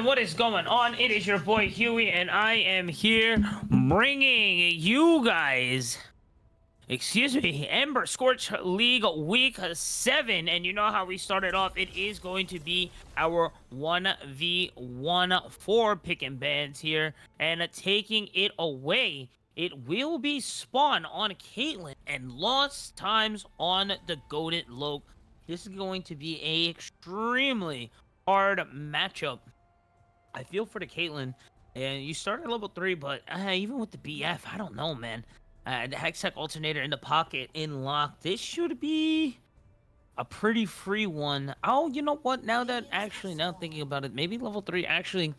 What is going on? It is your boy Huey, and I am here bringing you guys, excuse me, Ember Scorch League Week 7. And you know how we started off? It is going to be our 1v1 4 pick and bans here. And taking it away, it will be Spawn on Caitlyn and Lost Times on the Goated Loke. This is going to be a extremely hard matchup. I feel for the Caitlyn, and you start at level 3, but even with the BF, I don't know, man. The Hextech Alternator in the pocket, in lock. This should be a pretty free one. Oh, you know what? Now thinking about it, maybe level 3 actually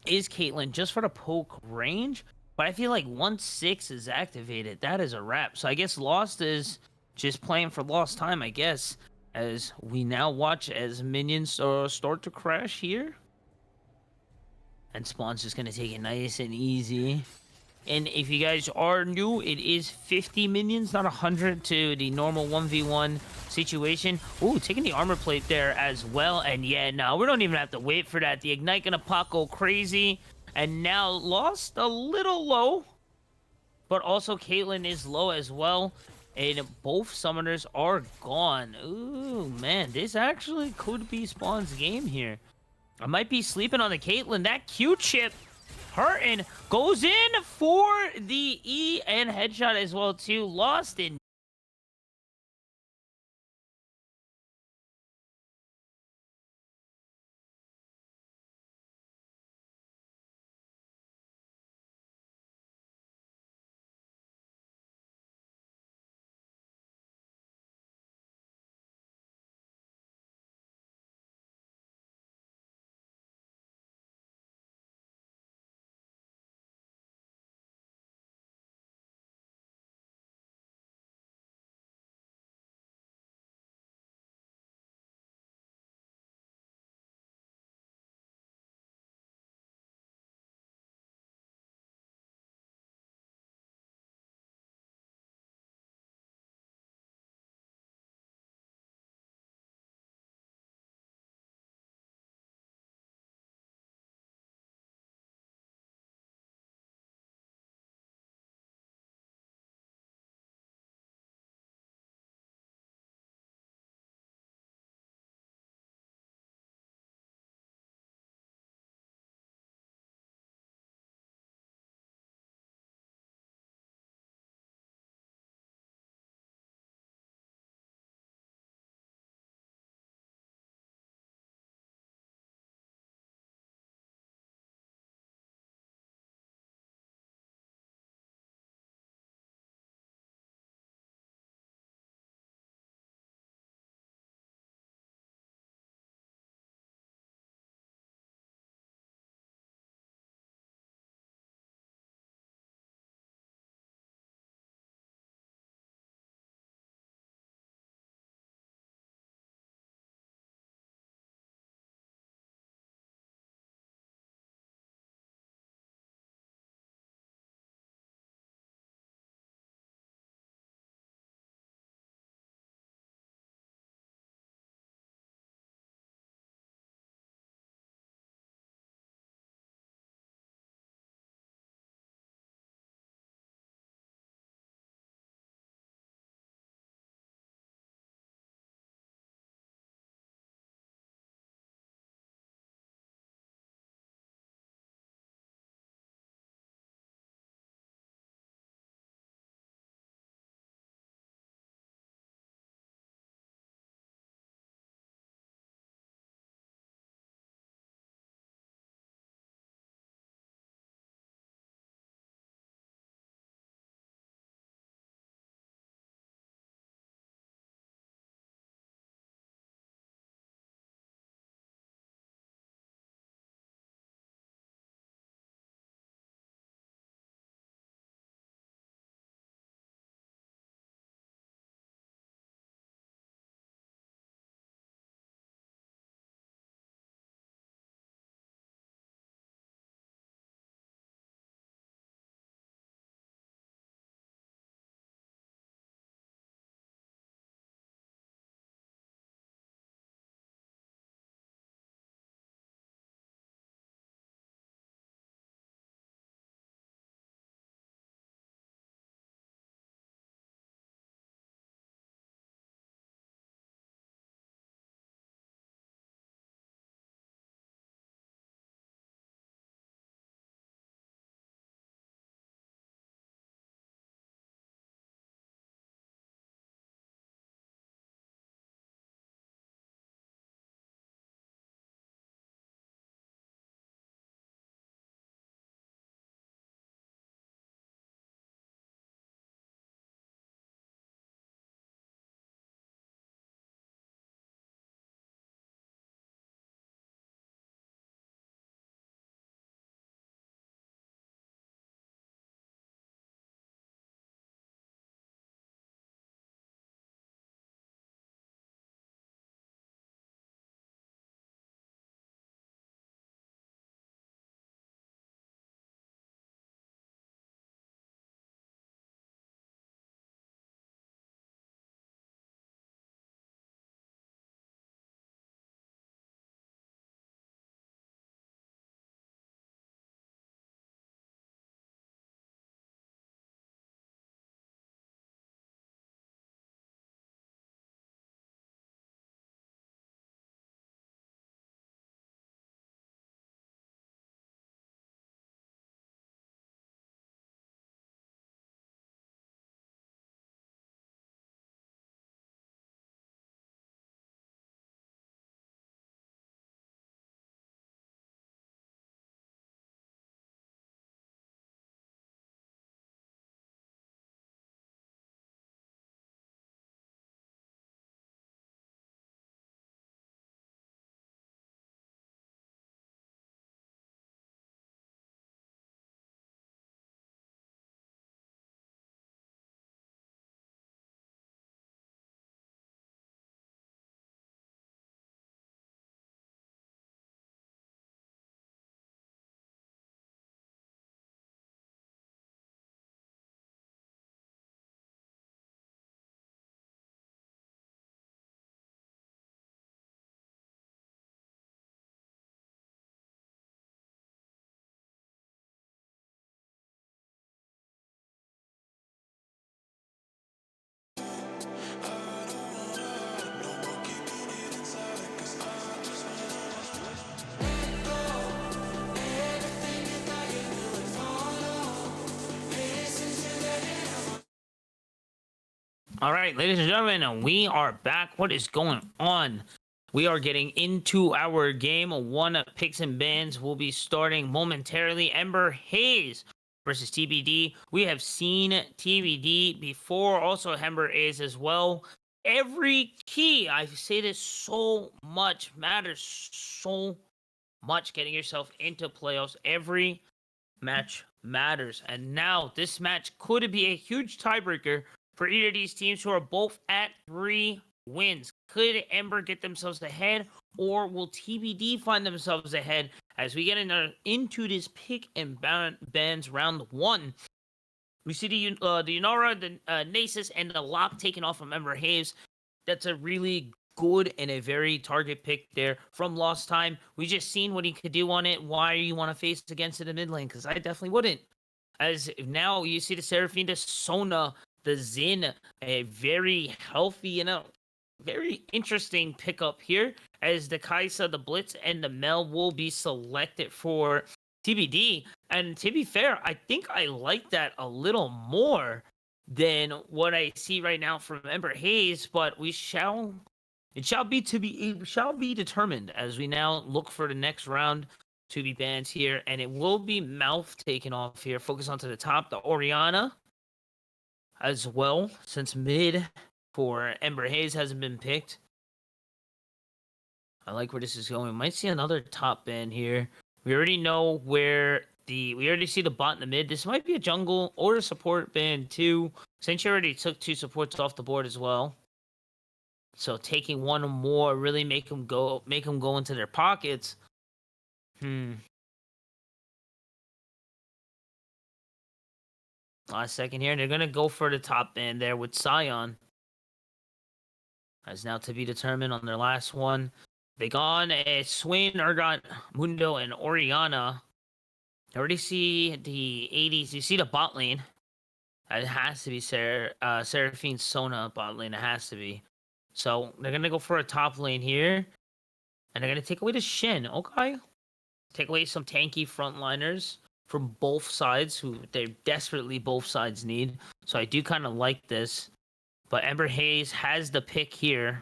is Caitlyn just for the poke range. But I feel like once 6 is activated, that is a wrap. So I guess Lost is just playing for lost time, I guess, as we now watch as minions start to crash here. And Spawn's just going to take it nice and easy. And if you guys are new, it is 50 minions, not 100 to the normal 1v1 situation. Ooh, taking the armor plate there as well. And yeah, no, we don't even have to wait for that. The Ignite gonna pop go crazy. And now Lost a little low. But also Caitlyn is low as well. And both summoners are gone. Ooh, man, this actually could be Spawn's game here. I might be sleeping on the Caitlyn. That Q-chip hurting. Goes in for the E and headshot as well, too. Lost in All right, ladies and gentlemen, we are back. What is going on? We are getting into our game. One picks and bans will be starting momentarily. Ember Haze versus TBD. We have seen TBD before. Also, Ember is as well. Every key, I say this so much, matters so much. Getting yourself into playoffs. Every match matters. And now this match could be a huge tiebreaker for either of these teams who are both at 3 wins. Could Ember get themselves ahead, or will TBD find themselves ahead as we get into this pick and bans round 1? We see the Yunara, the Nasus, and the Lock taken off from Ember Haze. That's a really good and a very target pick there from Lost Time. We just seen what he could do on it. Why you want to face against it in mid lane? Because I definitely wouldn't. As now you see the Seraphine, the Sona, the Zin, a very healthy, very interesting pickup here. As the Kaisa, the Blitz, and the Mel will be selected for TBD. And to be fair, I think I like that a little more than what I see right now from Ember Haze. But it shall be determined as we now look for the next round to be banned here, and it will be Mouth taken off here. Focus onto the top, the Orianna as well, since mid for Ember Haze hasn't been picked. I like where this is going. We might see another top ban here. We already know where we already see the bot in the mid. This might be a jungle or a support ban too, since you already took 2 supports off the board as well. So taking one more really make them go into their pockets. Last second here, and they're gonna go for the top ban there with Sion. As now to be determined on their last one. They gone Swain, Urgot, Mundo, and Orianna. I already see the 80s. You see the bot lane. It has to be Seraphine Sona bot lane. It has to be. So they're gonna go for a top lane here. And they're gonna take away the Shin. Okay. Take away some tanky frontliners from both sides who they desperately both sides need. So I do kind of like this. But Ember Haze has the pick here.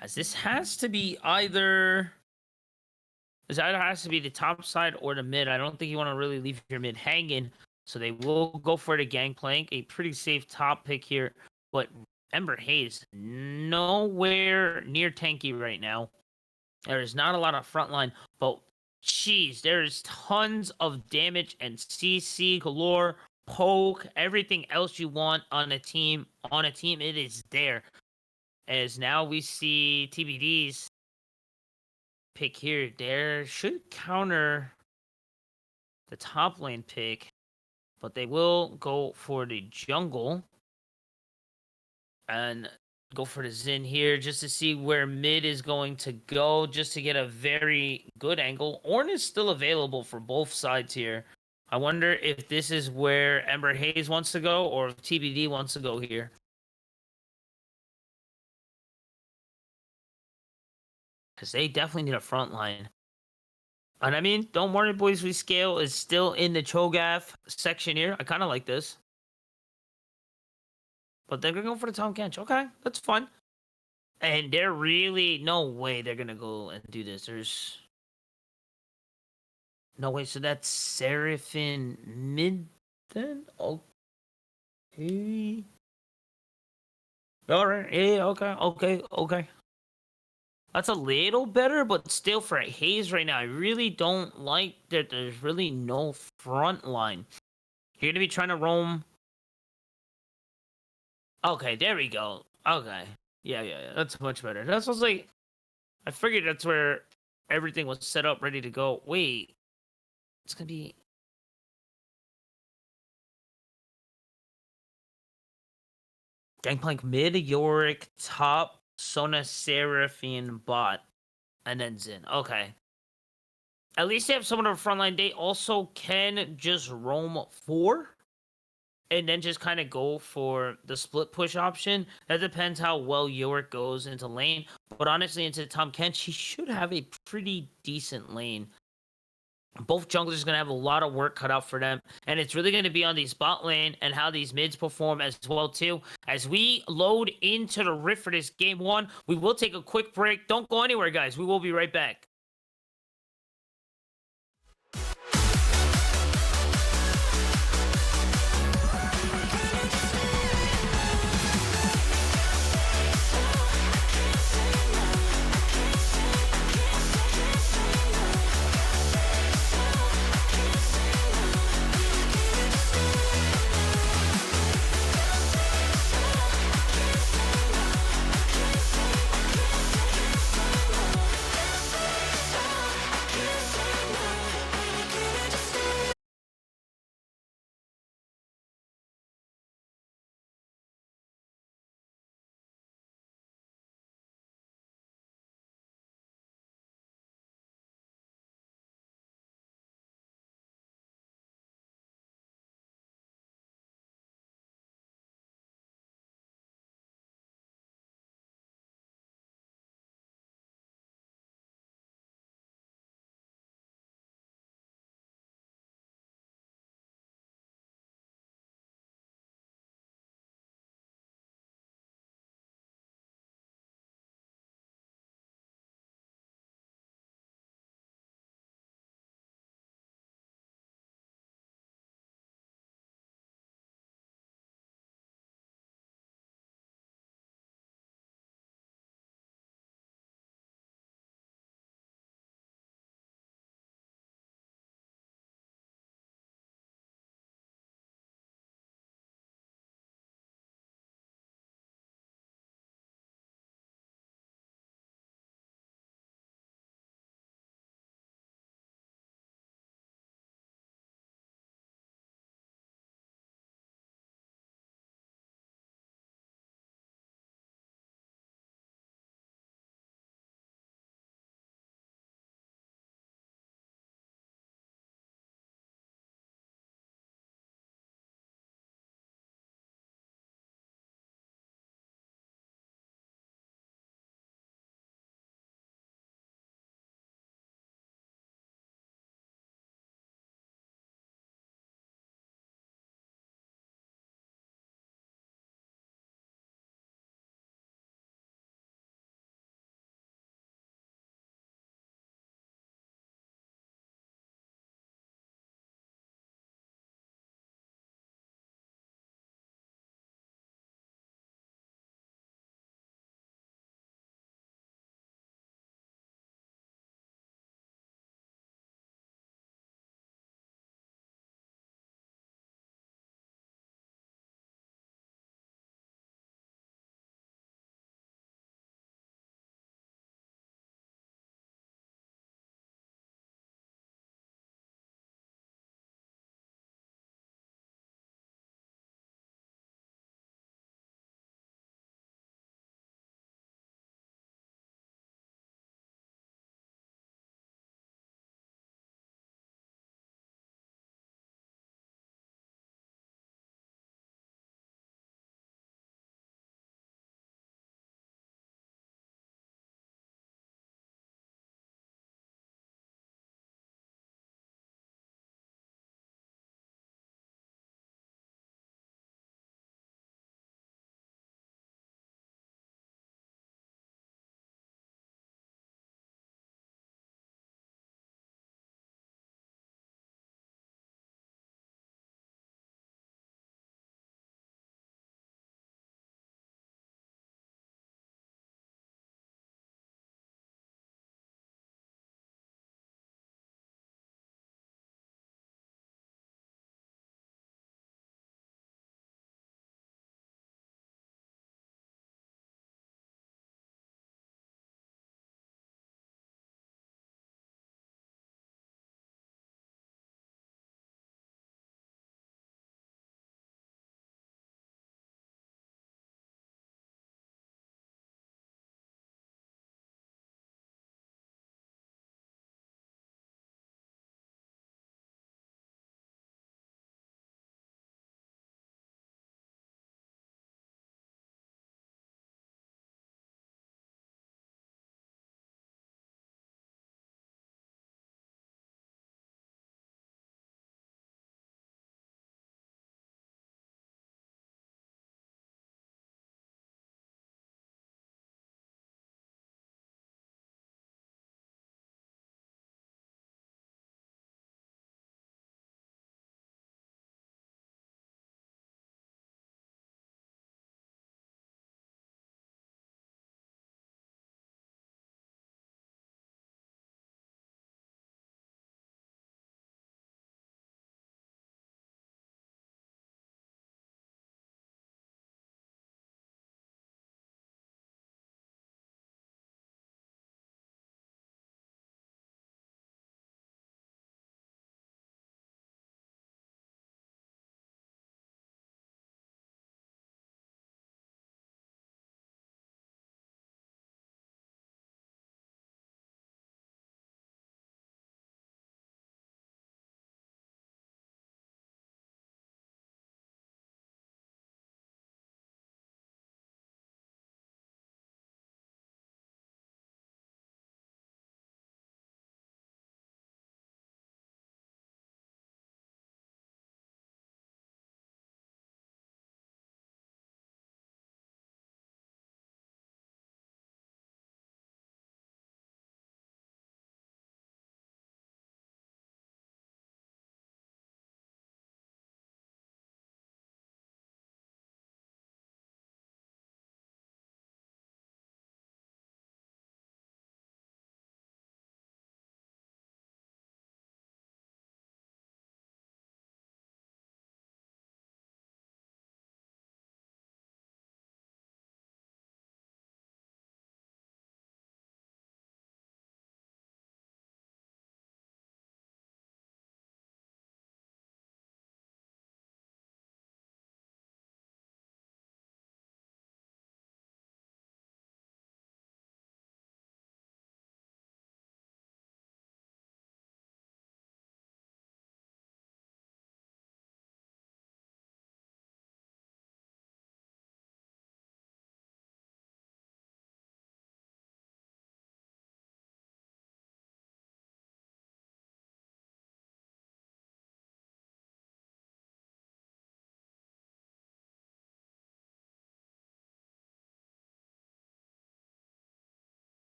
As this has to be either has to be the top side or the mid. I don't think you want to really leave your mid hanging. So they will go for the Gangplank. A pretty safe top pick here. But Ember Haze, nowhere near tanky right now. There is not a lot of frontline, but jeez, there is tons of damage and CC galore, poke, everything else you want on a team. It is there. As now we see TBD's pick here. There should counter the top lane pick, but they will go for the jungle and go for the Xin here just to see where mid is going to go, just to get a very good angle. Ornn is still available for both sides here. I wonder if this is where Ember Haze wants to go or if TBD wants to go here. Because they definitely need a front line. And I mean, don't worry, boys, we scale is still in the Cho'Gath section here. I kind of like this. But they're going to go for the Tahm Kench. Okay, that's fun. And they're really... No way they're going to go and do this. There's... No way. So that's Seraphine mid then? Okay. Alright. Yeah, okay. That's a little better, but still for Haze right now, I really don't like that there's really no front line. You're going to be trying to roam... Okay, there we go. Okay. Yeah. That's much better. That's what I was like... I figured that's where everything was set up, ready to go. Wait. It's gonna be... Gangplank mid, Yorick, top, Sona, Seraphine, bot, and then Xin. Okay. At least they have someone on the front line. They also can just roam 4 and then just kind of go for the split push option. That depends how well Yorick goes into lane. But honestly, into Tahm Kench, he should have a pretty decent lane. Both junglers are going to have a lot of work cut out for them, and it's really going to be on these bot lane and how these mids perform as well too. As we load into the Rift for this game one, we will take a quick break. Don't go anywhere, guys. We will be right back.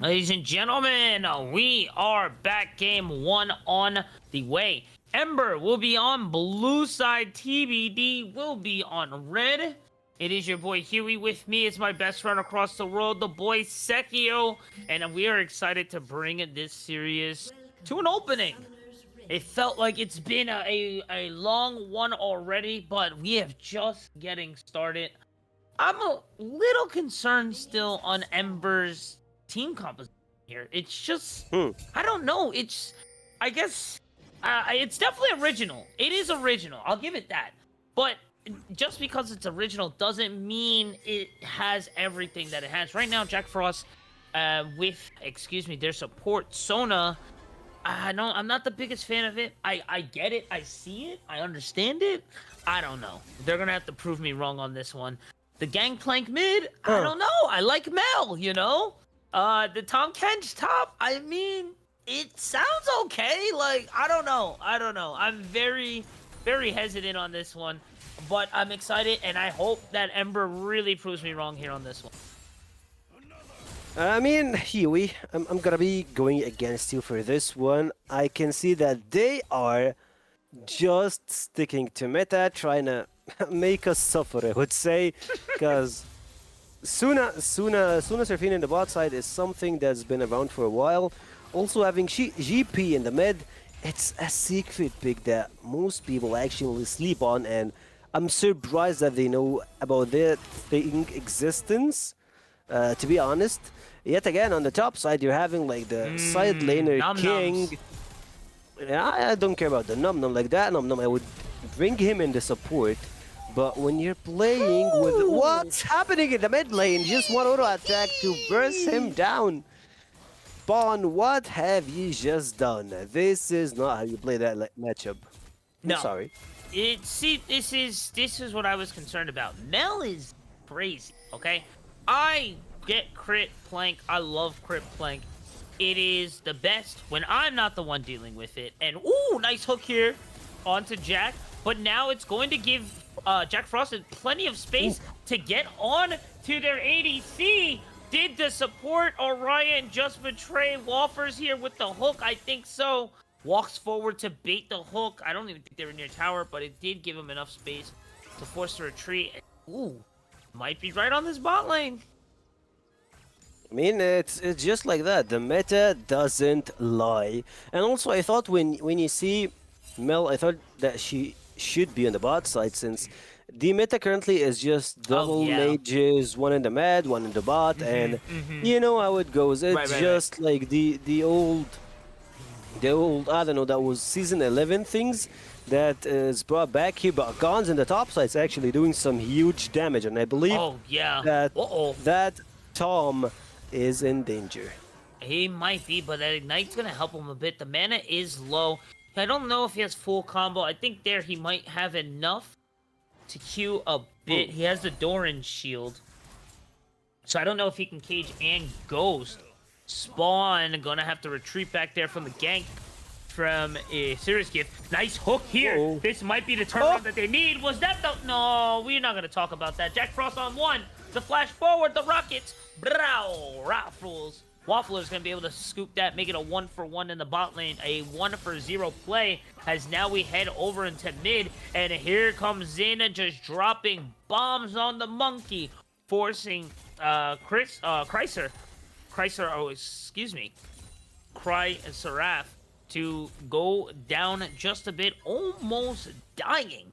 Ladies and gentlemen, we are back. Game 1 on the way. Ember will be on blue side. TBD will be on red. It is your boy Huey. With me is my best friend across the world, the boy Sekio. And we are excited to bring this series to an opening. It felt like it's been a long one already, but we have just getting started. I'm a little concerned still on Ember's team composition here. It's just, I don't know. I guess, it's definitely original. It is original. I'll give it that. But just because it's original doesn't mean it has everything that it has. Right now, Jack Frost, with, their support, Sona, I'm not the biggest fan of it. I get it. I see it. I understand it. I don't know. They're going to have to prove me wrong on this one. The Gangplank mid, I don't know. I like Mel, you know? The Tom Kench top, I mean, it sounds okay. Like, I don't know. I'm very, very hesitant on this one. But I'm excited, and I hope that Ember really proves me wrong here on this one. I mean, Huey, I'm gonna be going against you for this one. I can see that they are just sticking to meta, trying to make us suffer, I would say, because Suna Surfing in the bot side is something that's been around for a while. Also having GP in the mid, it's a secret pick that most people actually sleep on, and I'm surprised that they know about their thing existence, to be honest. Yet again, on the top side, you're having like the side laner king. Yeah, I don't care about the num like that. Num I would bring him in the support. But when you're playing with what's happening in the mid lane, just one auto attack to burst him down. Spawn, what have you just done? This is not how you play that matchup. No. I'm sorry. This is what I was concerned about. Mel is crazy, okay? I get crit plank. I love crit plank. It is the best when I'm not the one dealing with it. And ooh, nice hook here onto Jack. But now it's going to give Jack Frost plenty of space to get on to their ADC. Did the support Orion just betray Waffers here with the hook? I think so. Walks forward to bait the hook. I don't even think they were near tower, but it did give him enough space to force a retreat. Ooh, might be right on this bot lane. I mean, it's just like that. The meta doesn't lie. And also, I thought when you see Mel, I thought that she should be on the bot side, since the meta currently is just double mages, one in the mid, one in the bot, and you know how it goes. It's just like the old, I don't know, that was season 11 things that is brought back here, but Gon's in the top side is actually doing some huge damage, and I believe that Tom is in danger. He might be, but that Ignite's gonna help him a bit. The mana is low. I don't know if he has full combo. I think there he might have enough to Q a bit. He has the Doran shield. So I don't know if he can cage and ghost. Spawn gonna have to retreat back there from the gank from a serious gift. Nice hook here. This might be the turnaround that they need. Was that the... No, we're not gonna talk about that. Jack Frost on one. The flash forward, the rockets. Brow, raffles. Waffler's going to be able to scoop that, make it a 1-for-1 in the bot lane. A 1-for-0 play as now we head over into mid. And here comes Zena just dropping bombs on the monkey, forcing Chrysler, Seraph to go down just a bit, almost dying.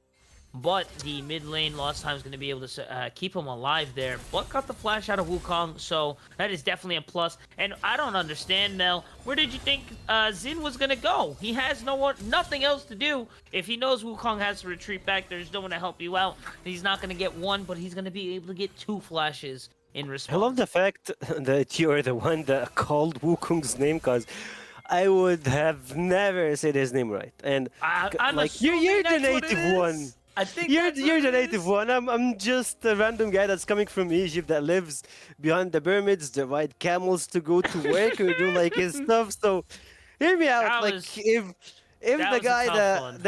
But the mid lane lost time is going to be able to keep him alive there. But got the flash out of Wukong, so that is definitely a plus. And I don't understand, Mel. Where did you think Xin was going to go? He has nothing else to do. If he knows Wukong has to retreat back, there's no one to help you out. He's not going to get one, but he's going to be able to get 2 flashes in response. I love the fact that you're the one that called Wukong's name, because I would have never said his name right. And I'm like you're the native one. I think you're the native one. I'm just a random guy that's coming from Egypt that lives behind the pyramids, to ride camels to go to work or do like his stuff. So hear me out. Even That the was a guy, tough one.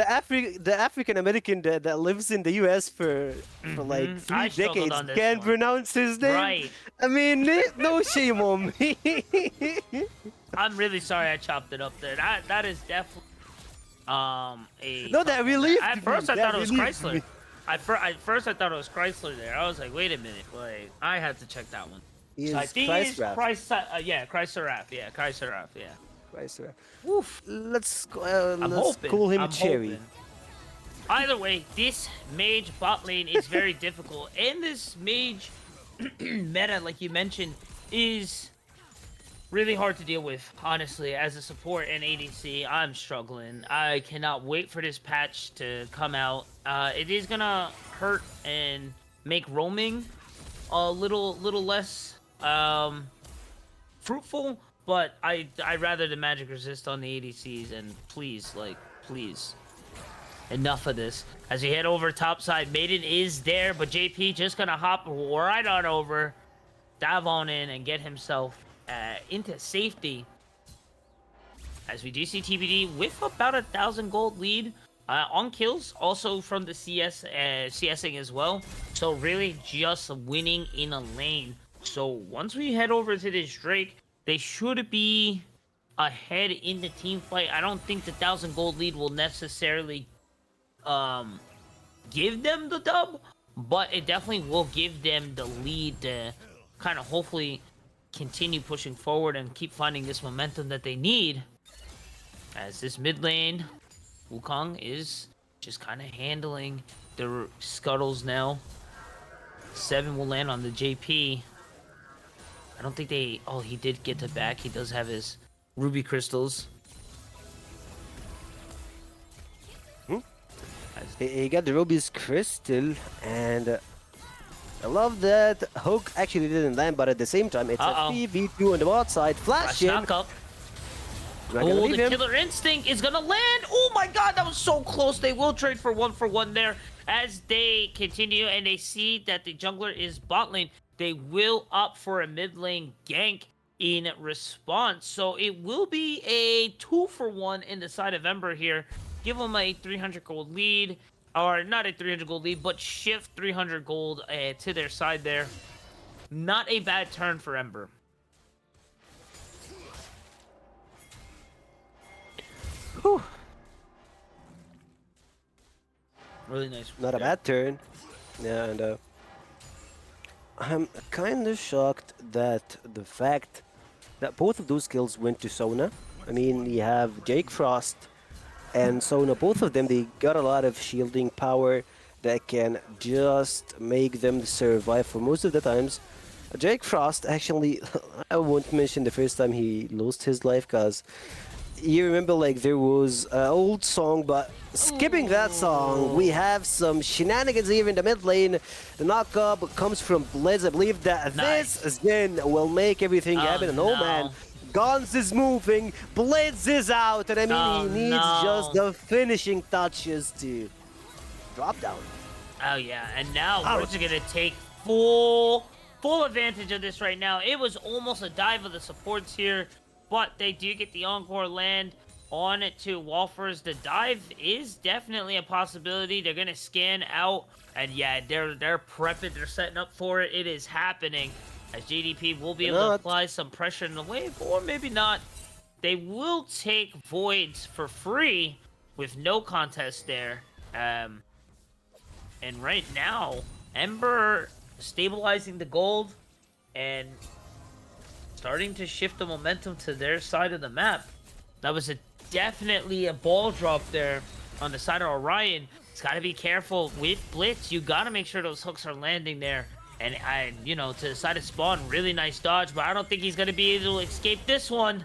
the African American that lives in the U.S. for like Mhm. three I struggled decades on this can't one. pronounce his name. Right. I mean, no shame on me. I'm really sorry I chopped it up there. That is definitely a No, tough that one there. relieved At me. first I That thought it was relieved Chrysler. me. At first I thought it was Chrysler there. I was like, wait a minute, wait. I had to check that one. He So I is think it is Chrysler. Yeah, Chrysler Raf. Yeah, Chrysler Raf. Yeah. Chrysler. Woof. Let's call him I'm Cherry. hoping. Either way, this mage bot lane is very difficult, and this mage meta, like you mentioned, is really hard to deal with. Honestly, as a support and ADC, I'm struggling. I cannot wait for this patch to come out. It is gonna hurt and make roaming a little less fruitful, but I rather the magic resist on the ADCs, and please, like, please. Enough of this. As we head over top side, Maiden is there, but JP just gonna hop right on over, dive on in, and get himself into safety. As we do see TBD with about 1,000 gold lead on kills, also from the CSing as well. So really just winning in a lane. So once we head over to this Drake, they should be ahead in the team fight. I don't think the 1,000 gold lead will necessarily give them the dub, but it definitely will give them the lead to kind of hopefully continue pushing forward and keep finding this momentum that they need. As this mid lane, Wukong is just kind of handling the scuttles now. 7 will land on the JP. I don't think they... Oh, he did get to back. He does have his ruby crystals. He got the Ruby's crystal, and I love that Hook actually didn't land, but at the same time, it's a 3v2 on the bot side. Flash in. Knock up. Not gonna Oh, leave the him. killer instinct is gonna land. Oh my god, that was so close. They will trade for one there as they continue and they see that the jungler is bot lane. They will opt for a mid lane gank in response. So it will be a 2-for-1 in the side of Ember here. Give them a 300 gold lead, or not a 300 gold lead, but shift 300 gold to their side there. Not a bad turn for Ember. Whew. Really nice. Not a bad turn. Yeah, and I'm kind of shocked that the fact that both of those kills went to Sona. I mean, you have Jake Frost and Sona, both of them, they got a lot of shielding power that can just make them survive for most of the times. Jake Frost, actually, I won't mention the first time he lost his life, because you remember, like, there was an old song, but skipping that song, we have some shenanigans here in the mid lane. The knockup comes from Blizz. I believe that this then will make everything happen. And oh man, Gons is moving, Blitz is out, and I mean, he needs just the finishing touches to drop down. Oh yeah, and now we're just gonna take full advantage of this right now. It was almost a dive of the supports here, but they do get the encore land on it to Wolfers. The dive is definitely a possibility. They're gonna scan out, and yeah, they're prepping, they're setting up for it. It is happening. As GDP will be able to apply some pressure in the wave, or maybe not. They will take Voids for free with no contest there. And right now, Ember stabilizing the gold and starting to shift the momentum to their side of the map. That was definitely a ball drop there on the side of Orion. It's got to be careful with Blitz. You got to make sure those hooks are landing there. And you know, to the side of Spawn, really nice dodge, but I don't think he's going to be able to escape this one.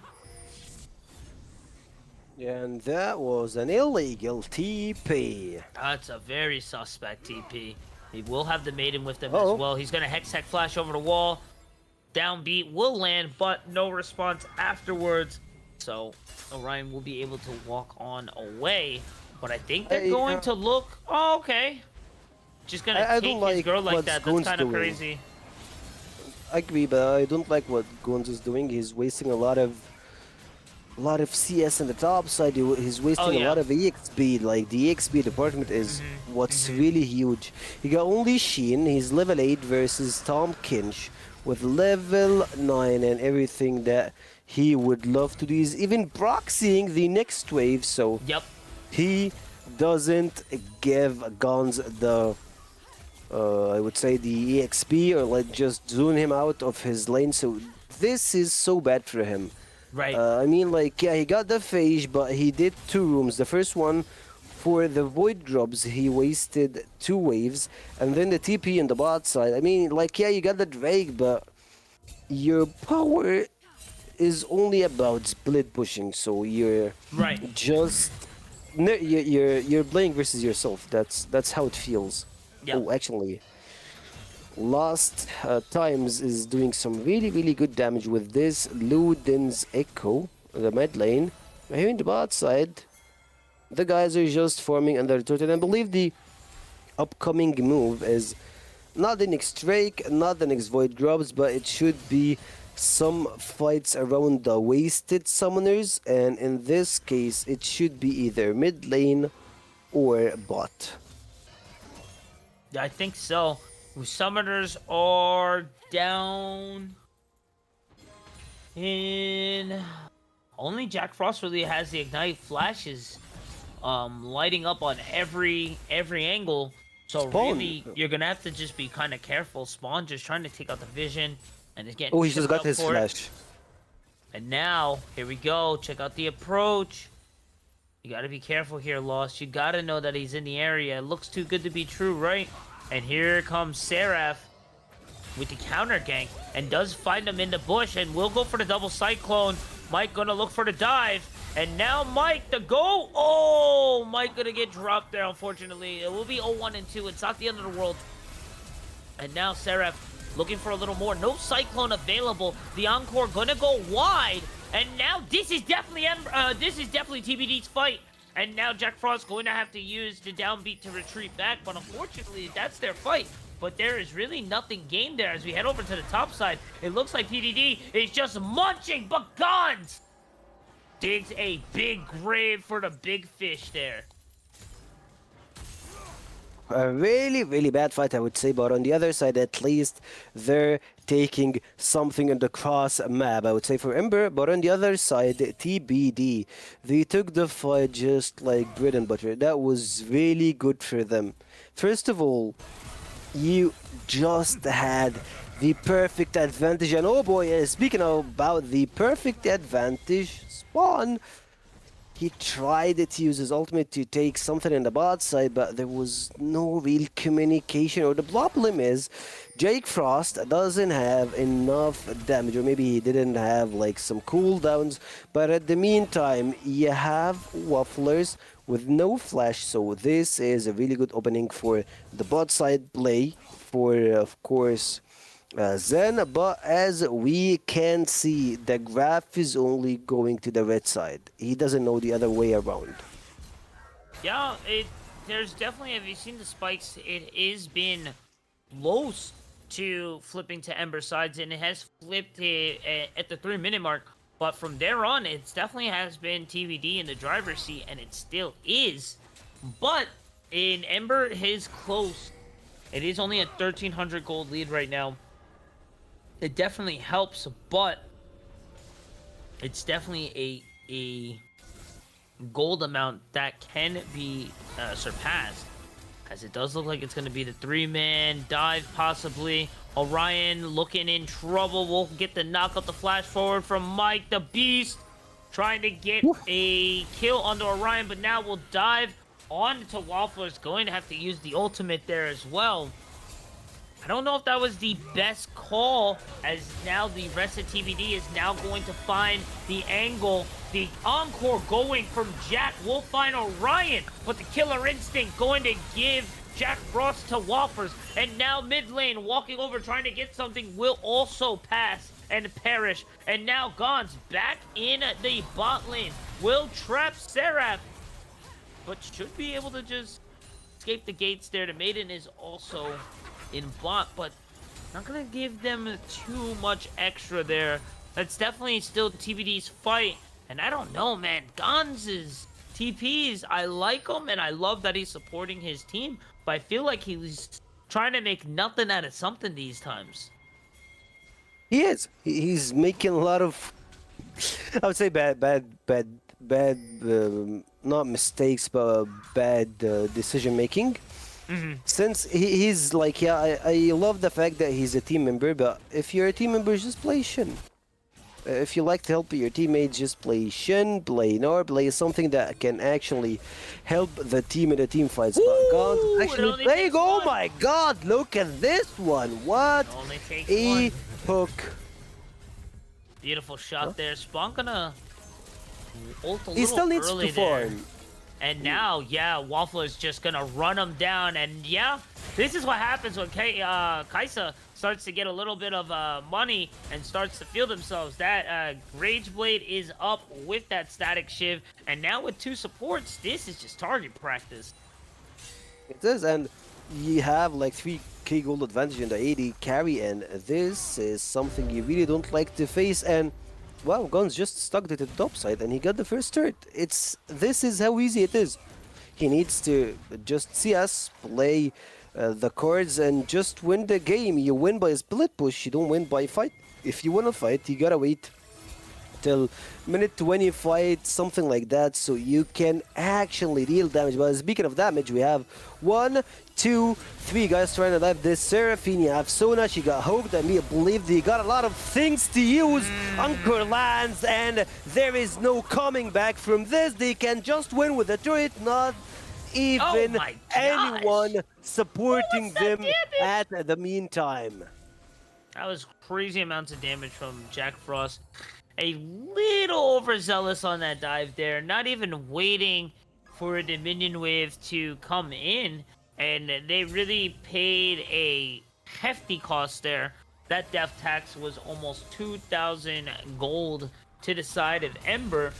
And that was an illegal TP. That's a very suspect TP. He will have the Maiden with him as well. He's going to Hex Tech Flash over the wall. Downbeat will land, but no response afterwards. So Orion will be able to walk on away. But I think they're going to look... Oh, okay. Just going to take his girl like that. That's kind of crazy. I agree, but I don't like what Gonz is doing. He's wasting a lot of a lot of CS on the top side. He's Oh wasting a yeah. lot of EXP. Like the EXP department is what's really huge. He got only Sheen. He's level 8 versus Tom Kinch with level 9 and everything that he would love to do. He's even proxying the next wave, so Yep. he doesn't give Guns the I would say the EXP or like just zone him out of his lane. So this is so bad for him. Right. I mean, like, yeah, he got the phage, but he did 2 rooms. The first one, for the void drops, he wasted 2 waves, and then the TP in the bot side. I mean, like, yeah, you got the Drake, but your power is only about split pushing, so you're Right. just you're playing versus yourself. That's how it feels. Yep. Oh, actually, Lost Times is doing some really good damage with this Luden's Echo, the mid lane. Here in the bot side, the guys are just forming under turret. And I believe the upcoming move is not the next Drake, not the next Void drops, but it should be some fights around the wasted summoners. And in this case, it should be either mid lane or bot. Yeah, I think so. Summoners are down in... Only Jack Frost really has the Ignite flashes lighting up on every angle. So Spawn. really, you're going to have to just be kind of careful. Spawn just trying to take out the vision and just getting Oh, he just tripped got up his for it. flash. And now, here we go. Check out the approach. You gotta be careful here, Lost. You gotta know that he's in the area. It looks too good to be true, right? And here comes Seraph with the counter gank and does find him in the bush and will go for the double cyclone. Mike gonna look for the dive. And now Mike, the go. Oh, Mike gonna get dropped there, unfortunately. It will be 0-1 and 2. It's not the end of the world. And now Seraph looking for a little more. No cyclone available. The Encore gonna go wide. And now this is definitely TBD's fight. And now Jack Frost going to have to use the downbeat to retreat back. But unfortunately, that's their fight. But there is really nothing gained there as we head over to the top side. It looks like TBD is just munching. But Gons digs a big grave for the big fish there. A really bad fight, I would say, but on the other side, at least they're taking something in the cross map, I would say, for Ember. But on the other side, TBD, they took the fight just like bread and butter. That was really good for them. First of all, you just had the perfect advantage, and oh boy, speaking about the perfect advantage, Spawn, he tried to use his ultimate to take something in the bot side, but there was no real communication. Or the problem is, Jake Frost doesn't have enough damage, or maybe he didn't have like some cooldowns. But at the meantime, you have Wafflers with no flash, so this is a really good opening for the bot side play for, of course, Zen, but as we can see, the graph is only going to the red side. He doesn't know the other way around. Yeah, there's definitely, have you seen the spikes? It has been close to flipping to Ember sides, and it has flipped at the 3-minute mark. But from there on, it definitely has been TBD in the driver's seat, and it still is. But in Ember, his close. It is only a 1,300 gold lead right now. It definitely helps, but it's definitely a gold amount that can be surpassed, as it does look like it's going to be the 3-man dive possibly. Orion looking in trouble. We'll get the knock out the flash forward from Mike the Beast, trying to get a kill onto Orion, but now we'll dive onto Waffler's going to have to use the ultimate there as well. I don't know if that was the best call, as now the rest of TBD is now going to find the angle. The Encore going from Jack will find Orion, but the Killer Instinct going to give Jack Frost to Waffers. And now mid lane walking over trying to get something will also pass and perish. And now Gon's back in the bot lane. Will trap Seraph, but should be able to just escape the gates there. The Maiden is also in bot, but not gonna give them too much extra there. That's definitely still TBD's fight. And I don't know, man. Gonz's TPs, I like him, and I love that he's supporting his team. But I feel like he's trying to make nothing out of something these times. He is. He's making a lot of, I would say, bad, not mistakes, but bad decision making. Since he's like, yeah, I love the fact that he's a team member, but if you're a team member, just play Shin. If you like to help your teammates, just play Shin, play Nor, play something that can actually help the team in the team fights. But God, Ooh, it actually only playing. takes Oh one. my God! Look at this one. What It only takes a one. hook! Beautiful shot there. Spawn gonna ult a He little still needs early to there. farm. And now, yeah, Waffle is just gonna run him down. And yeah, this is what happens when Kaisa starts to get a little bit of money and starts to feel themselves. That Rage Blade is up with that Static Shiv. And now with 2 supports, this is just target practice. It is, and you have like 3k gold advantage in the 80 carry, and this is something you really don't like to face. And wow, Guns just stuck it to the top side, and he got the first turret. This is how easy it is. He needs to just see us play the cards and just win the game. You win by split push, you don't win by fight. If you want to fight, you gotta wait till minute 20 fight, something like that, so you can actually deal damage. But speaking of damage, we have 1, 2, 3 guys trying to dive this Seraphine. You have Sona, she got hooked. I mean, believe they got a lot of things to use. Anchor lands, and there is no coming back from this. They can just win with the turret, not even my gosh. anyone supporting that them damage? at the meantime. That was crazy amounts of damage from Jack Frost. A little overzealous on that dive there, not even waiting for a Dominion wave to come in, and they really paid a hefty cost there. That death tax was almost 2,000 gold to the side of Ember,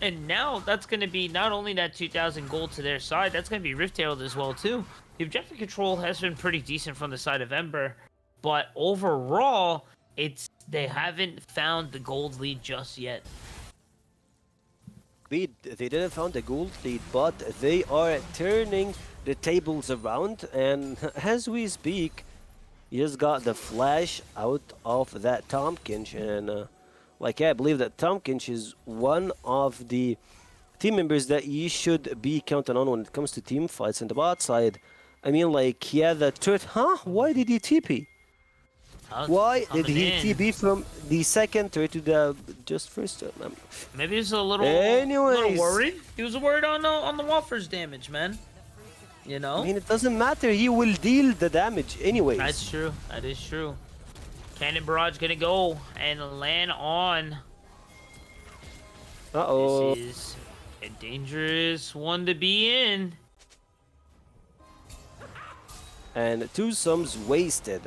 and now that's going to be not only that 2,000 gold to their side, that's going to be Rift Herald as well too. The objective control has been pretty decent from the side of Ember, but overall, they haven't found the gold lead just yet. They didn't found the gold lead, but they are turning the tables around, and as we speak, you just got the flash out of that Tompkins, and like, yeah, I believe that Tompkins is one of the team members that you should be counting on when it comes to team fights in the bot side. I mean, like, yeah, the turret, why did he TP? Why did he TP from the second turret to the just first? Maybe he's a little worried. He was worried on the Waffler's damage, man. You know? I mean, it doesn't matter. He will deal the damage anyways. That's true. That is true. Cannon Barrage gonna go and land on. Uh-oh. This is a dangerous one to be in. And 2 sums wasted.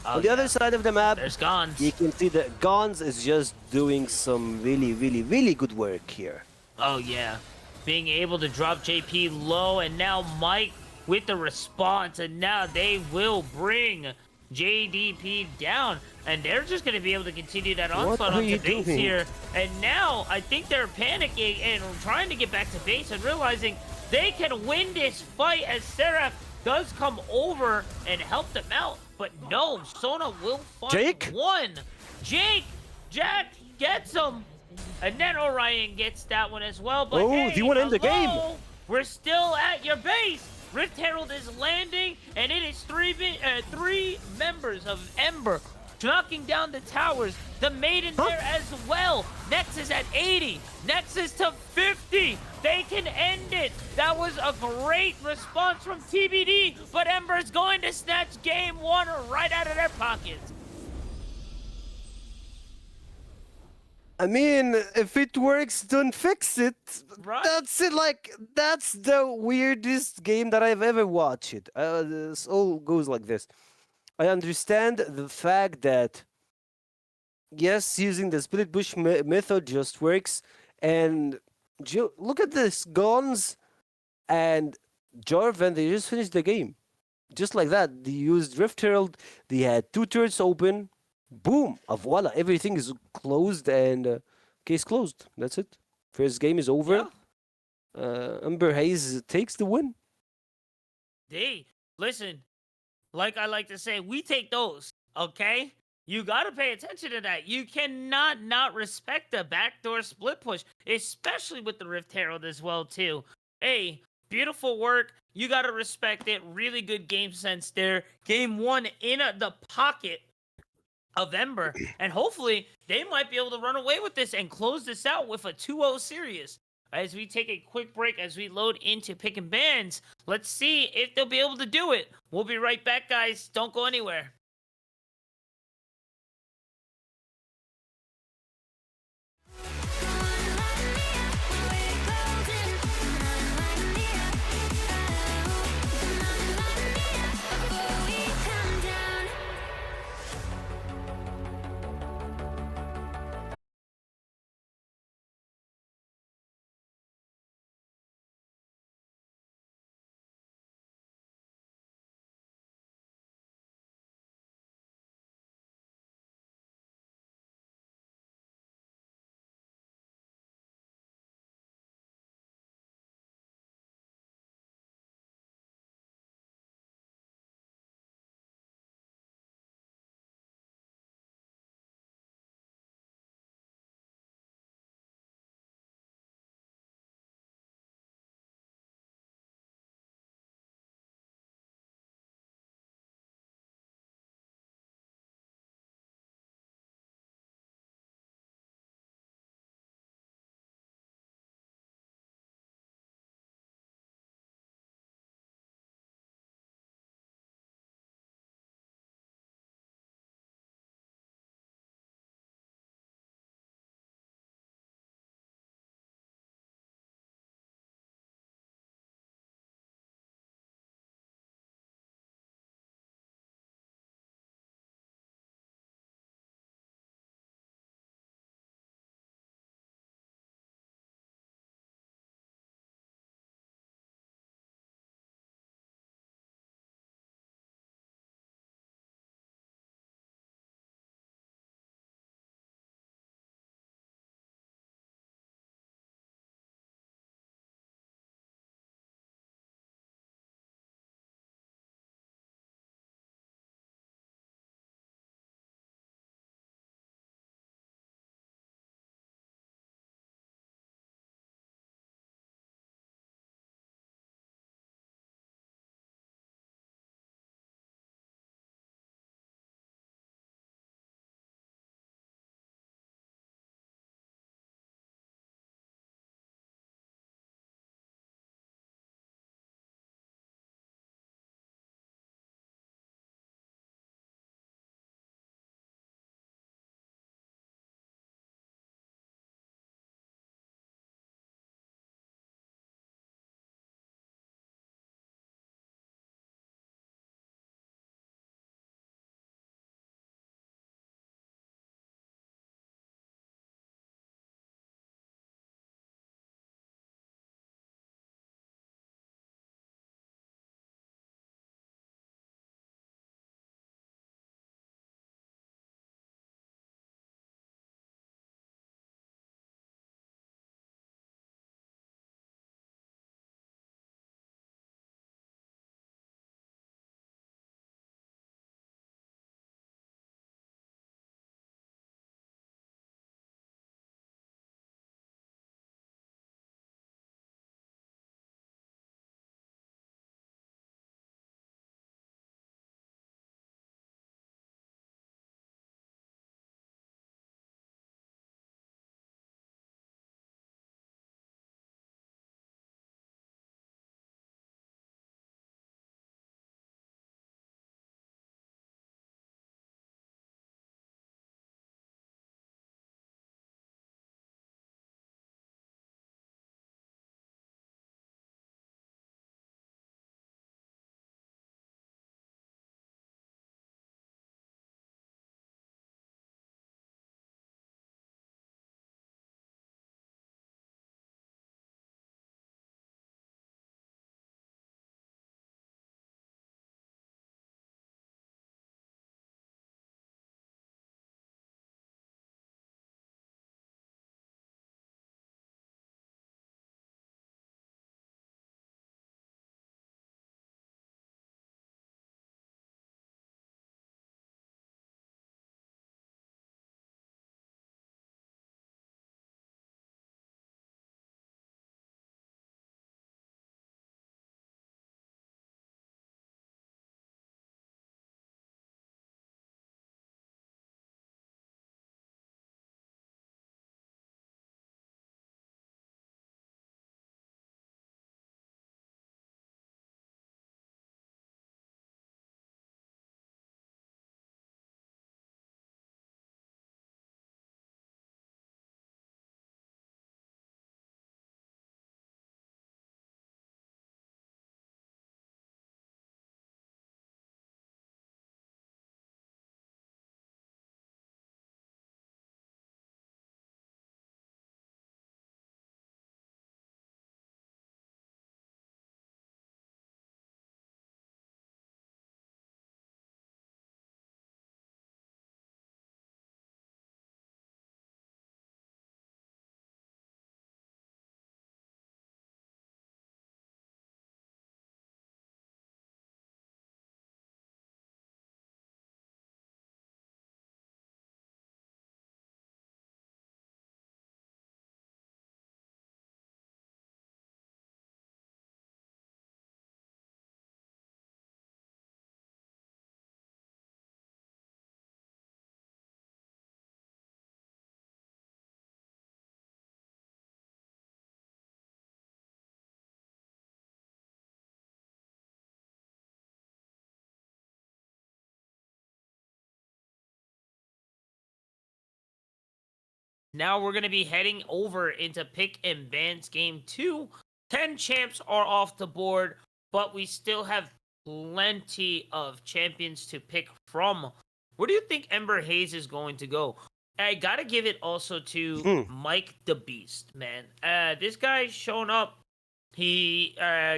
Oh, On the other side of the map, there's Gons. you can see that Gons is just doing some really good work here. Oh, yeah. Being able to drop JP low, and now Mike with the response, and now they will bring JDP down, and they're just going to be able to continue that onslaught onto base here. And now I think they're panicking and trying to get back to base and realizing they can win this fight as Seraph does come over and help them out. But no, Sona will find one. Jack gets him. And then Orion gets that one as well. But hey, he want to end the game. We're still at your base. Rift Herald is landing, and it is three members of Ember knocking down the towers. The Maiden there as well. Nexus at 80. Nexus to 50. They can end it. That was a great response from TBD, but Ember's going to snatch game 1 right out of their pockets. I mean, if it works, don't fix it. Right. That's it. Like, that's the weirdest game that I've ever watched. This all goes like this. I understand the fact that, yes, using the split push method just works. And look at this. Gons and Jarvan, they just finished the game. Just like that. They used Rift Herald. They had 2 turrets open. Boom! Voila, everything is closed and case closed. That's it. First game is over. Yeah. Ember Haze takes the win. Hey, listen, like I like to say, we take those, okay? You gotta pay attention to that. You cannot not respect the backdoor split push, especially with the Rift Herald as well, too. Hey, beautiful work. You gotta respect it. Really good game sense there. Game one in the pocket of Ember, and hopefully they might be able to run away with this and close this out with a 2-0 series. As we take a quick break, as we load into pick and bans, let's see if they'll be able to do it. We'll be right back, guys. Don't go anywhere. Now we're going to be heading over into Pick and Bans Game 2. 10 champs are off the board, but we still have plenty of champions to pick from. Where do you think Ember Haze is going to go? I gotta give it also to Mike the Beast, man. This guy's shown up. He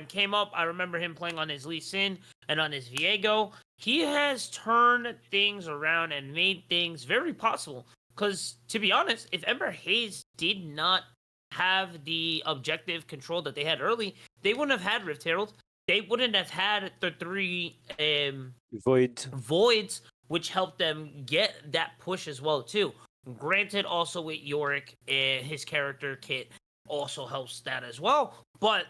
came up. I remember him playing on his Lee Sin and on his Viego. He has turned things around and made things very possible. Because, to be honest, if Ember Haze did not have the objective control that they had early, they wouldn't have had Rift Herald. They wouldn't have had the 3 voids, which helped them get that push as well, too. Granted, also with Yorick, his character kit also helps that as well. But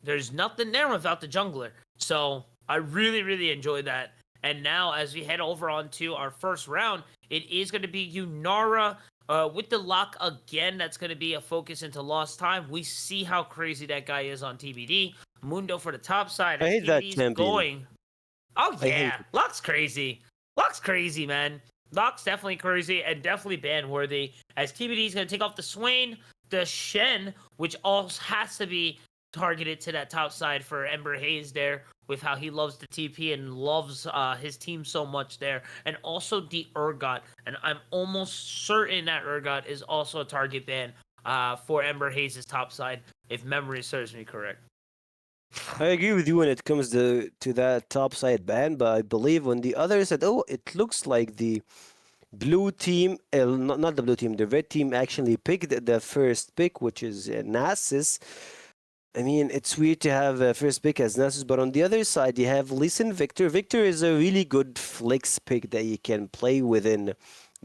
there's nothing there without the jungler. So I really, really enjoy that. And now, as we head over onto our first round, it is going to be Yunara with the lock again. That's going to be a focus into Lost Time. We see how crazy that guy is on TBD. Mundo for the top side. I hate that TBD's champion. going. Oh, yeah. Lock's crazy. Lock's crazy, man. Lock's definitely crazy and definitely ban worthy. As TBD's going to take off the Swain, the Shen, which also has to be targeted to that top side for Ember Haze there, with how he loves the TP and loves his team so much there. And also the Urgot. And I'm almost certain that Urgot is also a target ban for Ember Haze's top side, if memory serves me correct. I agree with you when it comes to that top side ban, but I believe when the other said, oh, it looks like the blue team, not the blue team, the red team actually picked the first pick, which is Nasus. I mean, it's weird to have a first pick as Nasus, but on the other side, you have Listen Victor. Victor is a really good flex pick that you can play within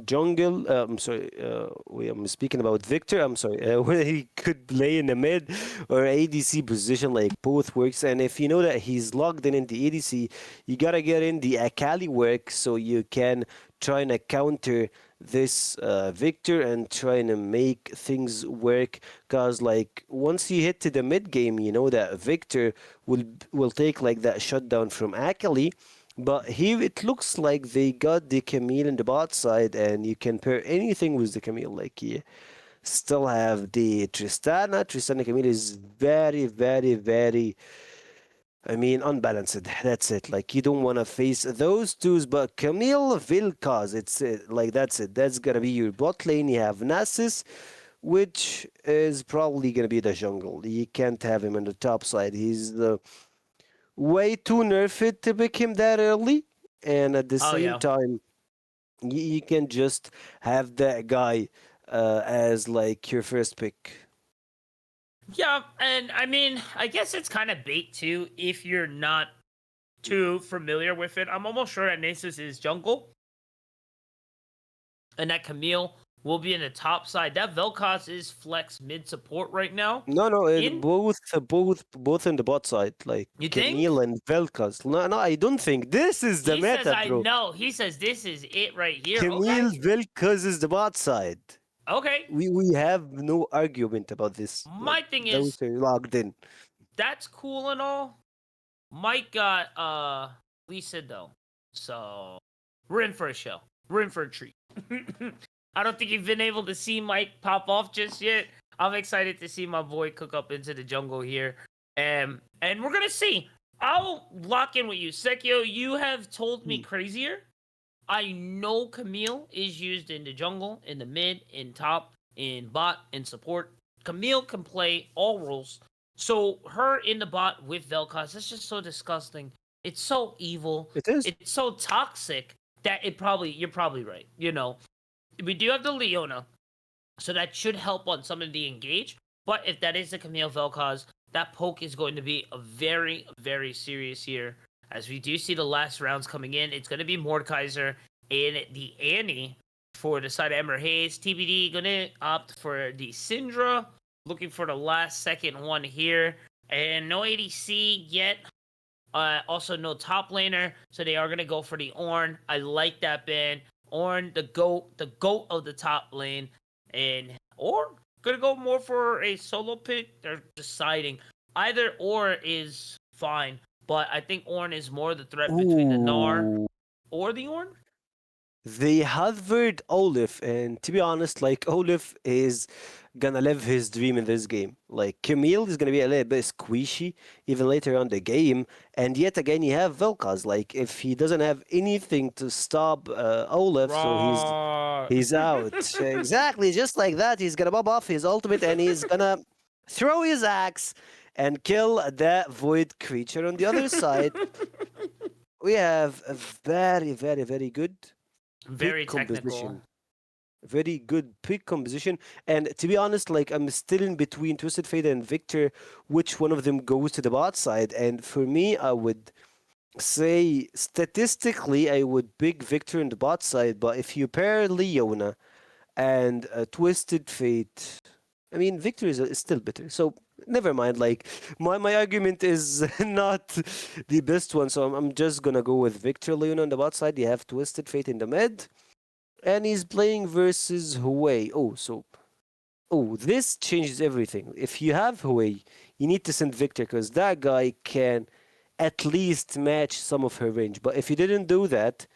jungle. I'm sorry, I'm speaking about Victor. I'm sorry, where he could play in the mid or ADC position, like both works. And if you know that he's logged in the ADC, you gotta get in the Akali work so you can try and counter this Victor and trying to make things work. Cause like once you hit to the mid game, you know that Victor will take like that shutdown from Akali. But here it looks like they got the Camille in the bot side, and you can pair anything with the Camille. Like you still have the Tristana. Tristana Camille is very, very, very, I mean, unbalanced. That's it. Like you don't want to face those twos, but Camille Vilcaz, it's like that's it. That's gonna be your bot lane. You have Nasus, which is probably gonna be the jungle. You can't have him on the top side. He's the way too nerfed to pick him that early, and at the same time, you can just have that guy as like your first pick. Yeah, and I mean, I guess it's kind of bait too if you're not too familiar with it. I'm almost sure that Nasus is jungle, and that Camille will be in the top side. That Vel'Koz is flex mid support right now. No, both in the bot side, like You Camille think? and Vel'Koz. No, I don't think this is the He meta, says, bro. I know. He says this is it right here. Camille Okay. Vel'Koz is the bot side. Okay. We have no argument about this. My thing is, those are logged in. that's cool and all. Mike got Lisa though, so we're in for a show. We're in for a treat. I don't think you've been able to see Mike pop off just yet. I'm excited to see my boy cook up into the jungle here, and we're gonna see. I'll lock in with you, Sekio. You have told me crazier. I know Camille is used in the jungle, in the mid, in top, in bot, in support. Camille can play all roles. So her in the bot with Vel'Koz, that's just so disgusting. It's so evil. It is. It's so toxic that you're probably right. You know, we do have the Leona, so that should help on some of the engage. But if that is the Camille Vel'Koz, that poke is going to be a very, very serious here. As we do see the last rounds coming in, it's going to be Mordekaiser and the Annie for the side of Ember Haze. TBD going to opt for the Syndra, looking for the last second one here. And no ADC yet. Also no top laner, so they are going to go for the Ornn. I like that ban. Ornn, the goat of the top lane. Or going to go more for a solo pick. They're deciding. Either or is fine. But I think Ornn is more the threat between the Gnar or the Ornn. They harbored Olaf, and to be honest, like Olaf is gonna live his dream in this game. Like Camille is gonna be a little bit squishy even later on the game, and yet again you have Vel'Koz. Like if he doesn't have anything to stop Olaf, so Raw. he's out. Exactly, just like that. He's gonna bob off his ultimate, and he's gonna throw his axe and kill that void creature on the other side. We have a very, very, very good pick Very technical. composition. Very good pick composition. And to be honest, like I'm still in between Twisted Fate and Victor, which one of them goes to the bot side. And for me, I would say statistically, I would pick Victor in the bot side. But if you pair Leona and Twisted Fate, I mean, Victor is still better. So never mind. Like my argument is not the best one. So I'm just gonna go with Victor Leona on the bot side. You have Twisted Fate in the mid. And he's playing versus Huawei. This changes everything. If you have Huawei, you need to send Victor because that guy can at least match some of her range. But if you didn't do that,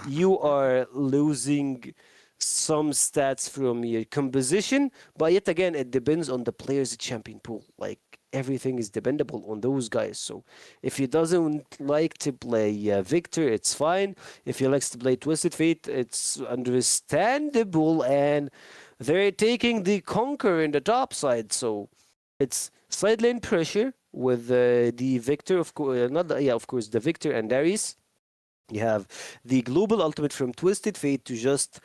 you are losing some stats from your composition. But yet again, it depends on the player's champion pool. Like everything is dependable on those guys. So if he doesn't like to play Victor, it's fine. If he likes to play Twisted Fate, it's understandable. And they're taking the conquer in the top side. So it's side lane pressure with the Victor, of course, not the, yeah, of course, the Victor and Darius. You have the global ultimate from Twisted Fate to just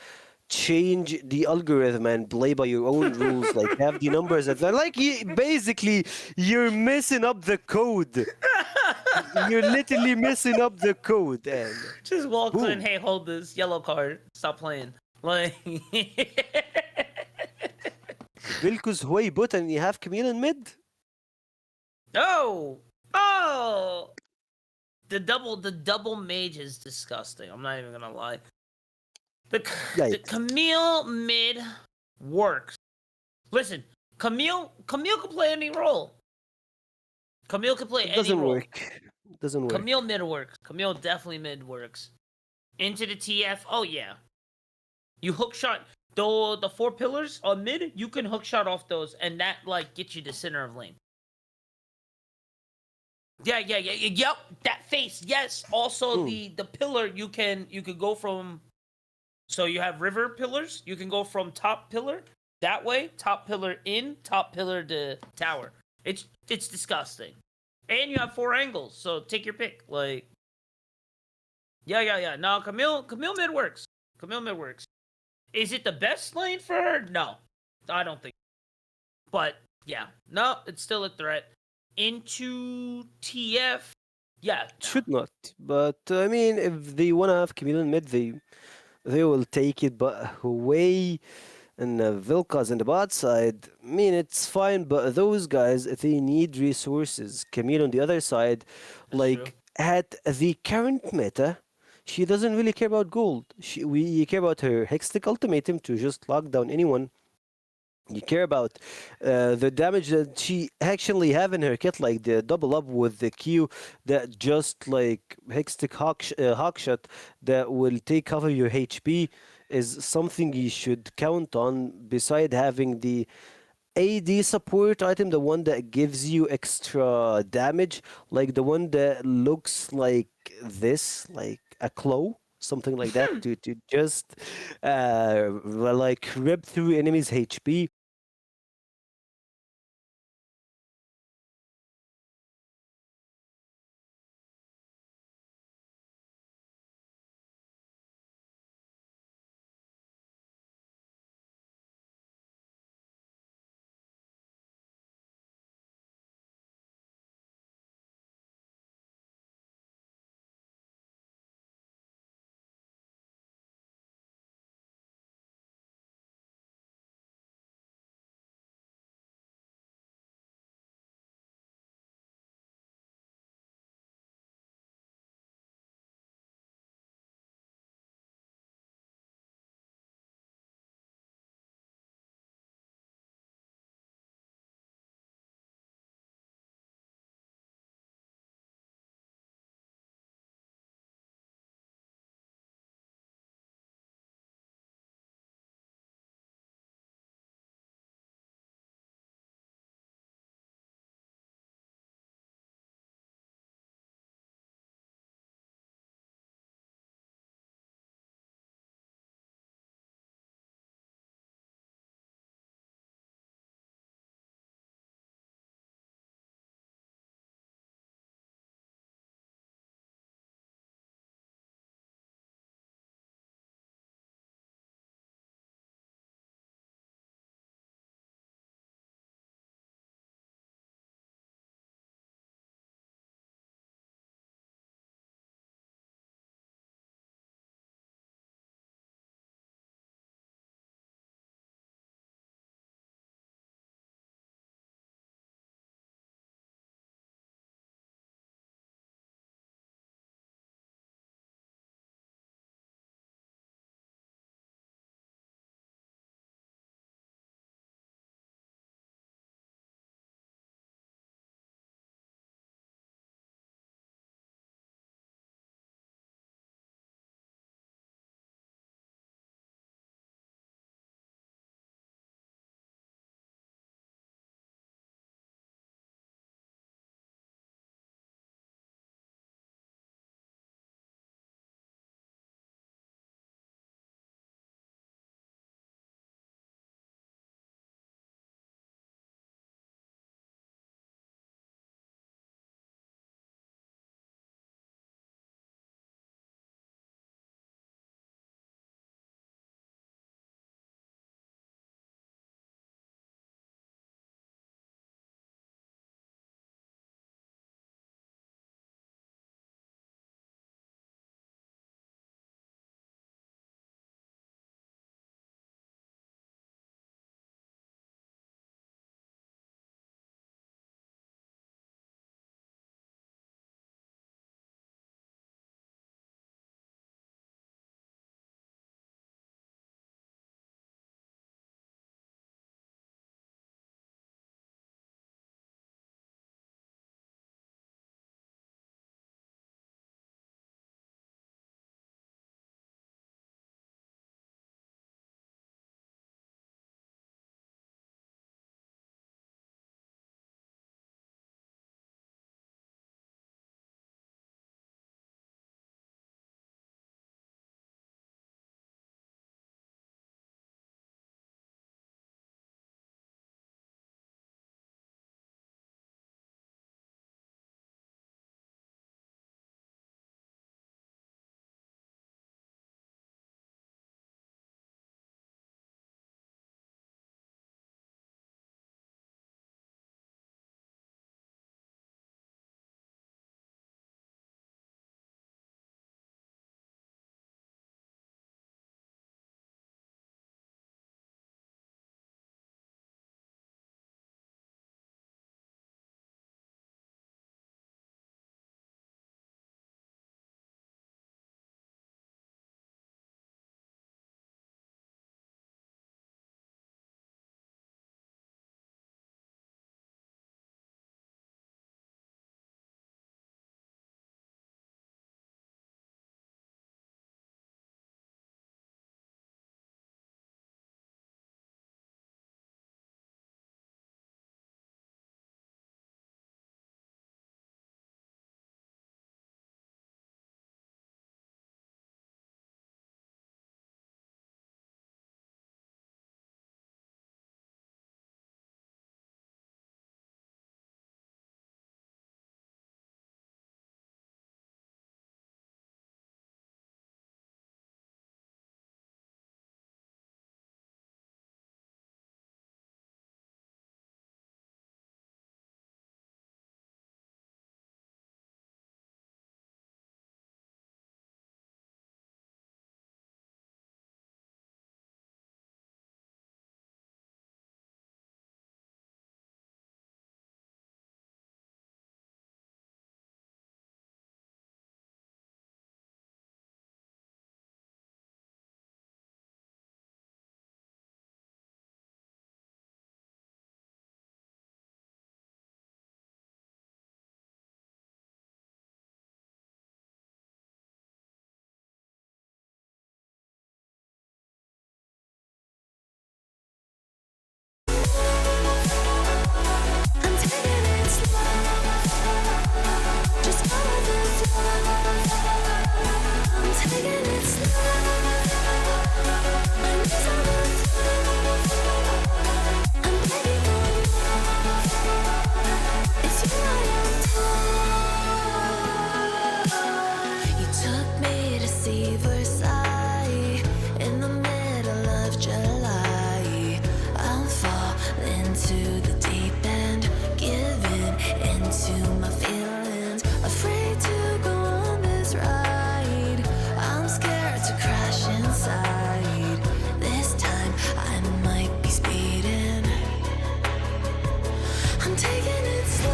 change the algorithm and play by your own rules. Like have the numbers that like basically you're messing up the code. You're literally messing up the code and Just walks in, boom. hey, hold this yellow card. Stop playing. Like Vilkus Huey bot and you have Camille in mid. Oh! Oh! The double mage is disgusting. I'm not even gonna lie. The Yikes. Camille mid works. Listen, Camille can play any role. Camille can play It any doesn't role. work. It doesn't work. Camille mid works. Camille definitely mid works. Into the TF, oh yeah. You hook shot the 4 pillars on mid, you can hook shot off those, and that like gets you the center of lane. Yeah, yep, that face, yes. Also the pillar you can go from. So you have river pillars. You can go from top pillar that way, top pillar in, top pillar to tower. It's disgusting, and you have 4 angles. So take your pick. Like, yeah. No, Camille mid works. Camille mid works. Is it the best lane for her? No, I don't think. But yeah, no, it's still a threat. Into TF, yeah, no. Should not. But I mean, if they wanna have Camille in mid, they will take it. But Huawei and Vilkas in the bot side, I mean, it's fine. But those guys, they need resources. Camille on the other side, That's like true. at the current meta, she doesn't really care about gold. We care about her Hextech ultimatum to just lock down anyone. You care about the damage that she actually have in her kit, like the double up with the Q that just like Hextech hawk shot that will take cover your HP is something you should count on. Beside having the AD support item, the one that gives you extra damage, like the one that looks like this, like a claw, something like that, to just like rip through enemies' HP. into the deep end, giving into my feelings, afraid to go on this ride. I'm scared to crash inside. This time I might be speeding. I'm taking it slow,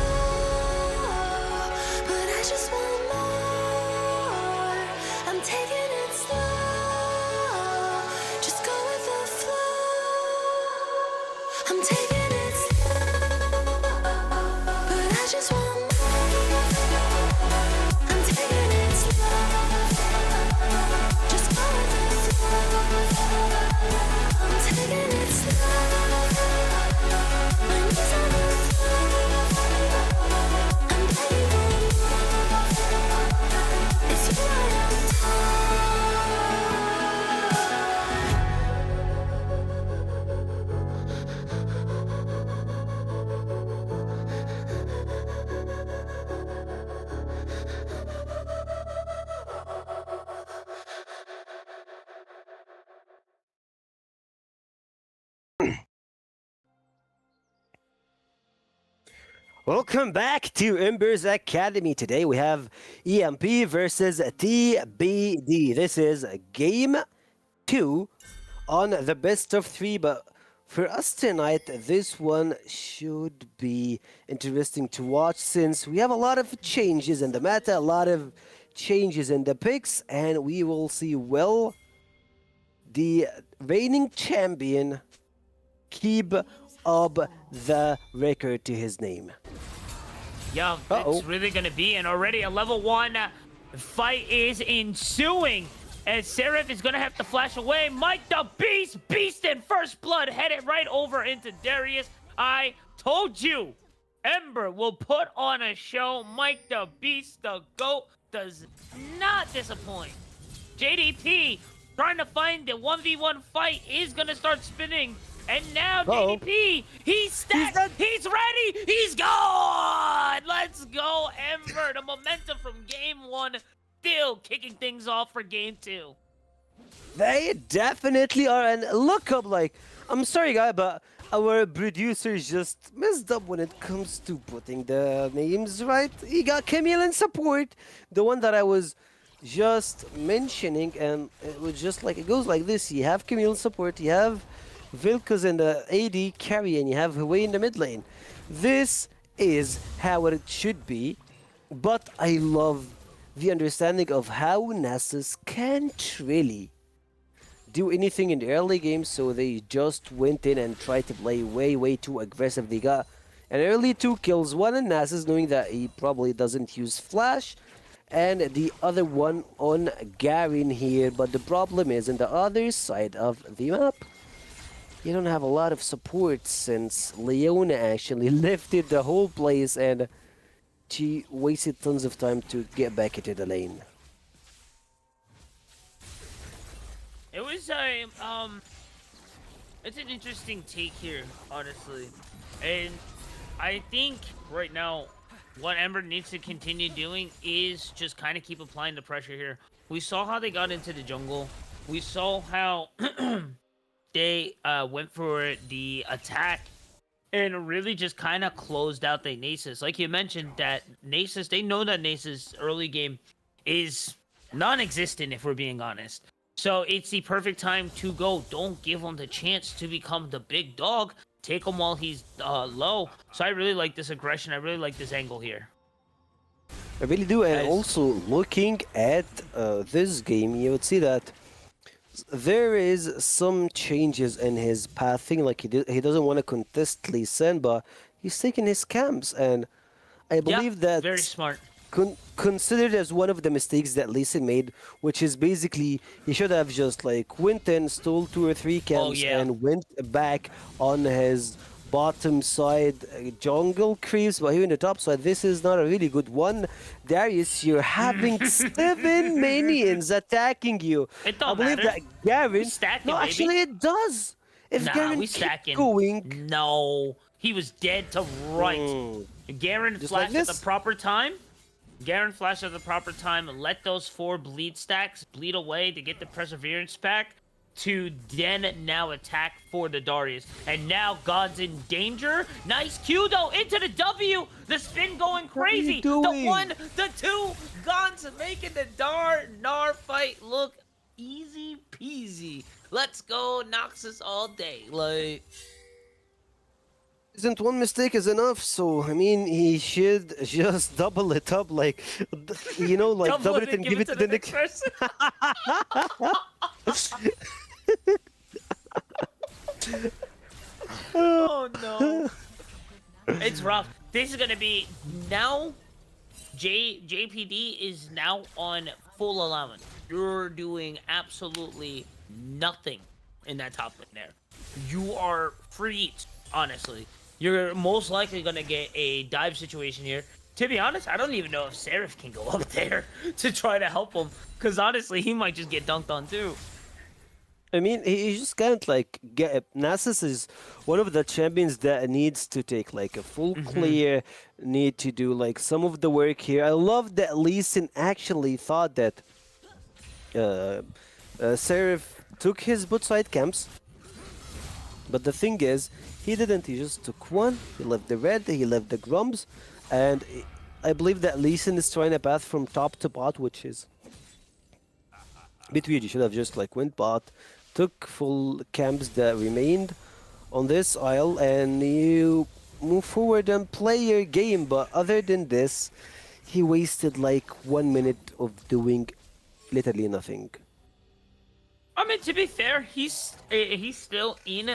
but I just want more. I'm taking it slow, just go with the flow. I'm taking it slow, but I just want more. I'm taking it slow, just go with the flow. I'm taking it slow, my knees on the floor. I'm begging for more. It's you I Welcome back to Ember's Academy. Today we have EMP versus TBD. This is game 2 on the best of 3, but for us tonight, this one should be interesting to watch since we have a lot of changes in the meta, a lot of changes in the picks, and we will see will the reigning champion keep up the record to his name. Yeah, it's really gonna be, and already a level 1 fight is ensuing. As Seraph is gonna have to flash away. Mike the Beast in first blood, headed right over into Darius. I told you, Ember will put on a show. Mike the Beast, the GOAT, does not disappoint. JDP trying to find the 1v1 fight is gonna start spinning. And now JDP, he's stacked, he's ready, he's gone! Let's go, Ember. The momentum from game 1 still kicking things off for game 2. They definitely are, and look up, like, I'm sorry guy, but our producers just messed up when it comes to putting the names right. He got Camille in support, the one that I was just mentioning, and it was just like, it goes like this. You have Camille in support, you have Vilkas in the AD carry, and you have Huey in the mid lane. This is how it should be, but I love the understanding of how Nasus can't really do anything in the early game, so they just went in and tried to play way too aggressive. They got an early 2 kills, one on Nasus, knowing that he probably doesn't use flash, and the other one on Garen here. But the problem is, on the other side of the map, you don't have a lot of support since Leona actually lifted the whole place and she wasted tons of time to get back into the lane. It was it's an interesting take here, honestly. And I think right now what Ember needs to continue doing is just kind of keep applying the pressure here. We saw how they got into the jungle. We saw how they went for the attack and really just kind of closed out the Nasus. Like you mentioned, that Nasus, they know that Nasus early game is non-existent, if we're being honest. So it's the perfect time to go. Don't give him the chance to become the big dog. Take him while he's low. So I really like this aggression. I really like this angle here. I really do, and also looking at this game, you would see that there is some changes in his pathing. Like he doesn't want to contest Lee Sin, but he's taking his camps, and I believe that very smart. Considered as one of the mistakes that Lee Sin made, which is basically he should have just like went in, stole 2 or 3 camps, and went back on his bottom side jungle creeps, but here in the top side, this is not a really good one. Darius, you're having 7 minions attacking you. It don't I believe matter. that Garen. Stacking, No, actually, it does. If Garen we keep stacking. going, No, he was dead to right. Garen Just flashed like at the this? proper time. Garen flashed at the proper time and let those 4 bleed stacks bleed away to get the perseverance back. to then now attack for the Darius. And now God's in danger. Nice Q though into the W. The spin going crazy. The doing? 1, the 2. God's making the Nar fight look easy peasy. Let's go Noxus all day. Like, Isn't one mistake is enough? So I mean, he should just double it up, like like double it and give it to the next person. Oh no. It's rough. This is gonna be now. JPD is now on full allowance. You're doing absolutely nothing in that top lane there. You are free, honestly. You're most likely gonna get a dive situation here. To be honest, I don't even know if Seraph can go up there to try to help him. Because honestly, he might just get dunked on too. I mean, he just can't like get. Nasus is one of the champions that needs to take like a full clear, need to do like some of the work here. I love that Lee Sin actually thought that Seraph took his bot side camps, but the thing is, he didn't. He just took one. He left the red. He left the grumps, and I believe that Lee Sin is trying a path from top to bot, which is between. You should have just like went bot, took full camps that remained on this isle, and you move forward and play your game. But other than this, he wasted like 1 minute of doing literally nothing. I mean, to be fair, he's still in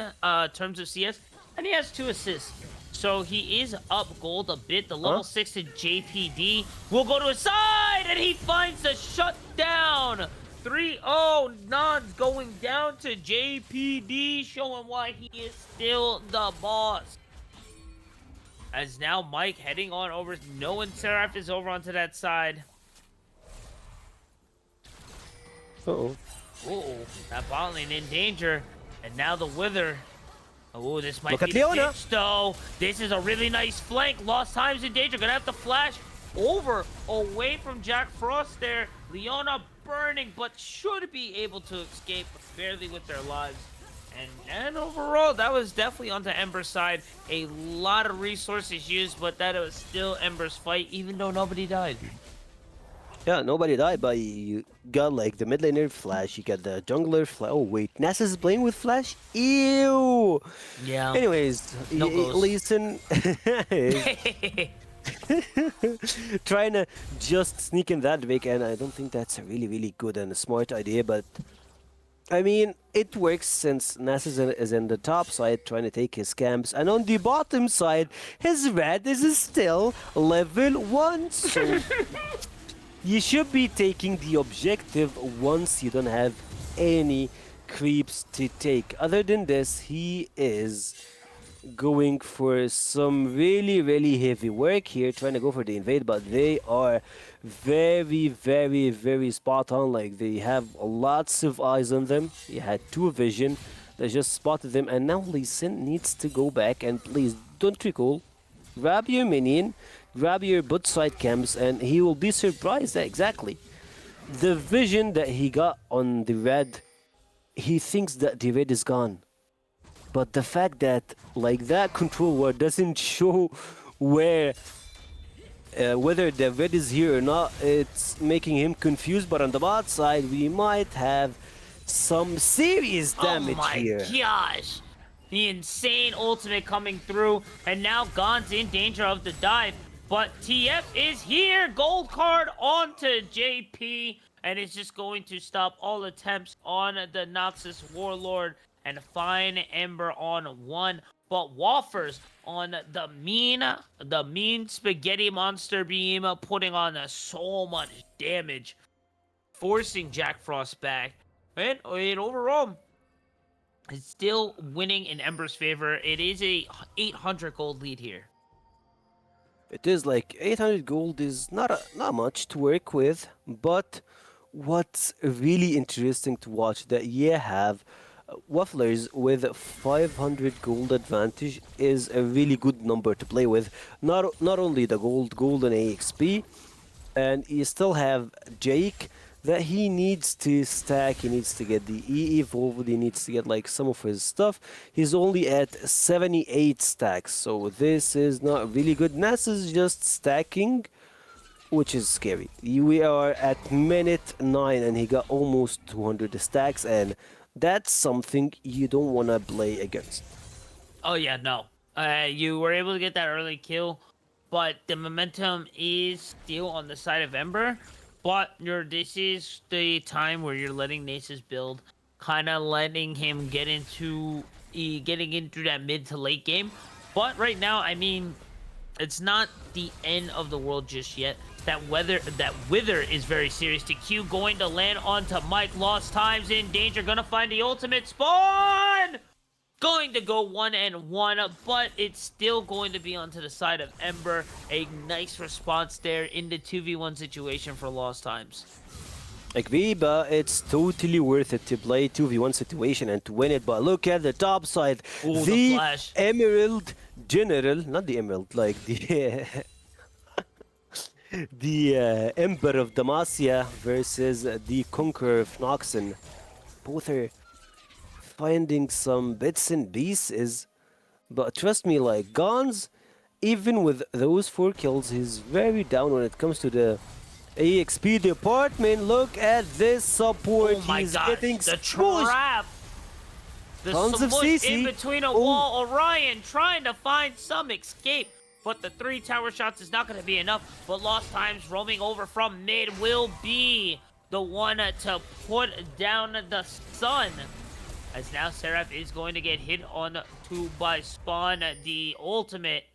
terms of CS, and he has 2 assists. So he is up gold a bit. The level 6 to JPD will go to his side, and he finds the shutdown. 3-0, Non's going down to JPD, showing why he is still the boss. As now Mike heading on over, knowing Seraph is over onto that side. Uh-oh. Oh, that bot lane in danger. And now the Wither. Oh, this might Look be at the Leona. ditch, though. This is a really nice flank. Lost Time's in danger. Gonna have to flash over, away from Jack Frost there. Leona burning, but should be able to escape barely with their lives. And overall, that was definitely onto Ember's side. A lot of resources used, but that was still Ember's fight, even though nobody died. Yeah, nobody died, but you got like the mid laner flash, you got the jungler flash. Oh wait, Nasus is playing with flash? Ew! Yeah. Anyways, No ghost. listen, trying to just sneak in that Vic, and I don't think that's a really good and a smart idea, but I mean, it works since Nasus is in the top side trying to take his camps, and on the bottom side, his red is still level 1, so you should be taking the objective once you don't have any creeps to take. Other than this, he is going for some really heavy work here, trying to go for the invade, but they are very spot on. Like, they have lots of eyes on them. He had 2 vision that just spotted them, and now Lee Sin needs to go back and please don't recall. Grab your minion, grab your bot side camps, and he will be surprised. Exactly. The vision that he got on the red, he thinks that the red is gone. But the fact that like that control ward doesn't show where whether the red is here or not, it's making him confused. But on the bot side, we might have some serious damage here. Oh my gosh! The insane ultimate coming through, and now Gon's in danger of the dive. But TF is here, gold card onto JP, and it's just going to stop all attempts on the Noxus Warlord and find Ember on 1. But Waffers on the mean spaghetti monster beam, putting on so much damage, forcing Jack Frost back. And overall, it's still winning in Ember's favor. It is a 800 gold lead here. It is like 800 gold is not much to work with, but what's really interesting to watch that you have Wafflers with 500 gold advantage is a really good number to play with. Not only the golden AXP, and you still have Jake that he needs to stack, he needs to get the E evolved, he needs to get like some of his stuff. He's only at 78 stacks, so this is not really good. Nas is just stacking, which is scary. We are at minute 9 and he got almost 200 stacks, and that's something you don't want to play against. Oh yeah, no. You were able to get that early kill, but the momentum is still on the side of Ember. But this is the time where you're letting Nasus build, kind of letting him getting into that mid to late game. But right now, I mean, it's not the end of the world just yet. That wither is very serious. To Q going to land onto Mike. Lost times in danger. Gonna find the ultimate spawn. Going to go 1-1, but it's still going to be onto the side of Ember. A nice response there in the 2v1 situation for Lost Times. Agree, but it's totally worth it to play 2v1 situation and to win it. But look at the top side. Ooh, the flash. Emerald General, not the Emerald, like the the Ember of Demacia versus the Conqueror of Noxen. Both are finding some bits and pieces, but trust me, like Gons, even with those 4 kills, he's very down when it comes to the EXP department. Look at this support. Oh my He's gosh, getting the smooshed. trap! The Tons of smush CC. in between a wall. Orion trying to find some escape, but the 3 tower shots is not going to be enough. But Lost Times roaming over from mid will be the one to put down the sun. As now Seraph is going to get hit on by Spawn. The ultimate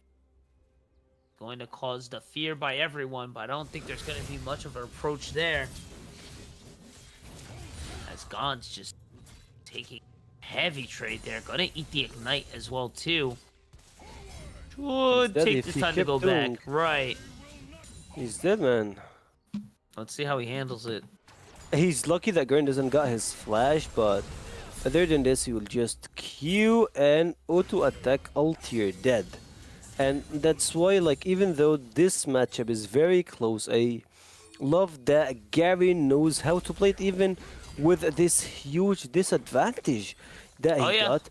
going to cause the fear by everyone, but I don't think there's going to be much of an approach there. As Gon's just taking heavy trade there. Gonna eat the Ignite as well too. Should dead take if this he time to kept go doing- back. Right. He's dead, man. Let's see how he handles it. He's lucky that Gurn doesn't got his flash, but other than this, he will just Q and auto attack ult, you're dead. And that's why, like, even though this matchup is very close, I love that Gary knows how to play it even with this huge disadvantage that he got.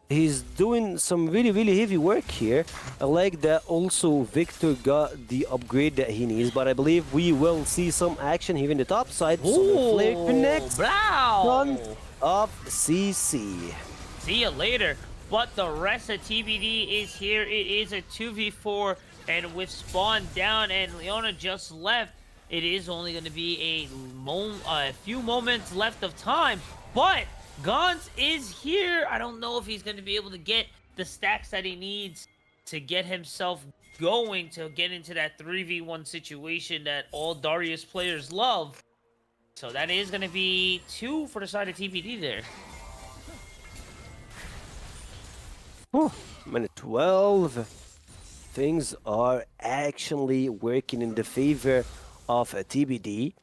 He's doing some really heavy work here. I like that also Victor got the upgrade that he needs, but I believe we will see some action here in the top side. So Flare connects front of CC. See you later. But the rest of TBD is here. It is a 2v4, and with Spawn down and Leona just left, it is only going to be a few moments left of time. But Gons is here. I don't know if he's going to be able to get the stacks that he needs to get himself going to get into that 3v1 situation that all Darius players love. So that is going to be 2 for the side of TBD there. Minute 12. Things are actually working in the favor of TBD.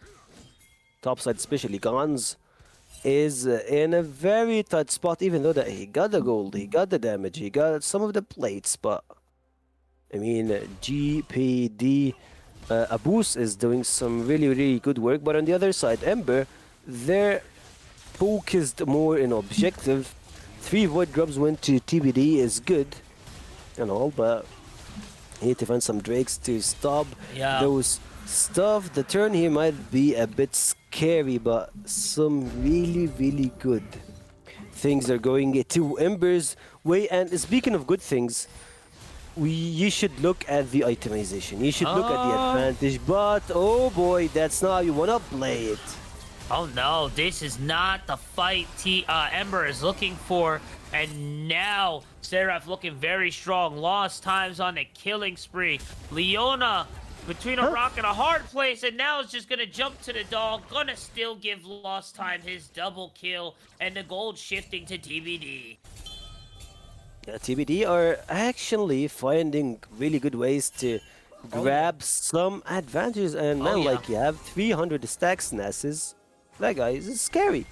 Topside, especially Gons, is in a very tight spot, even though that he got the gold, he got the damage, he got some of the plates, but I mean, GPD Abus is doing some really good work, but on the other side, Ember, they're focused more in objective. 3 void drops went to TBD is good and all, but you need to find some drakes to stop those stuff. The turn here might be a bit scary, but some really good things are going to Ember's way. And speaking of good things, you should look at the itemization. You should look at the advantage, but oh boy, that's not how you want to play it. Oh no, this is not the fight Ember is looking for. And now, Seraph looking very strong. Lost times on the killing spree. Leona between a rock and a hard place, and now is just gonna jump to the dog. Gonna still give Lost Time his double kill, and the gold shifting to TBD. Yeah, TBD are actually finding really good ways to grab some advantages, and man, like you have 300 stacks, Nesses. That guy is scary.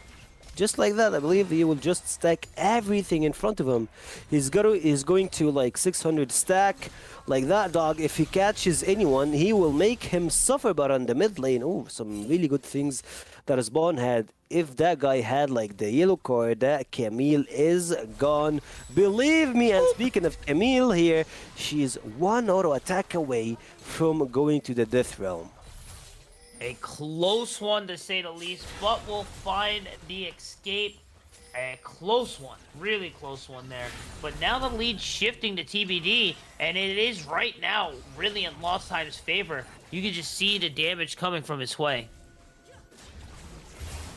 just like that. I believe he will just stack everything in front of him. He's going to like 600 stack like that, dog. If he catches anyone, he will make him suffer. But on the mid lane, oh, some really good things that Spawn had. If that guy had like the yellow card, that Camille is gone. Believe me. And speaking of Camille here, she's one auto attack away from going to the death realm. A close one to say the least, but we'll find the escape. A close one, really close one there. But now the lead's shifting to TBD, and it is right now really in Lost Time's favor. You can just see the damage coming from his way.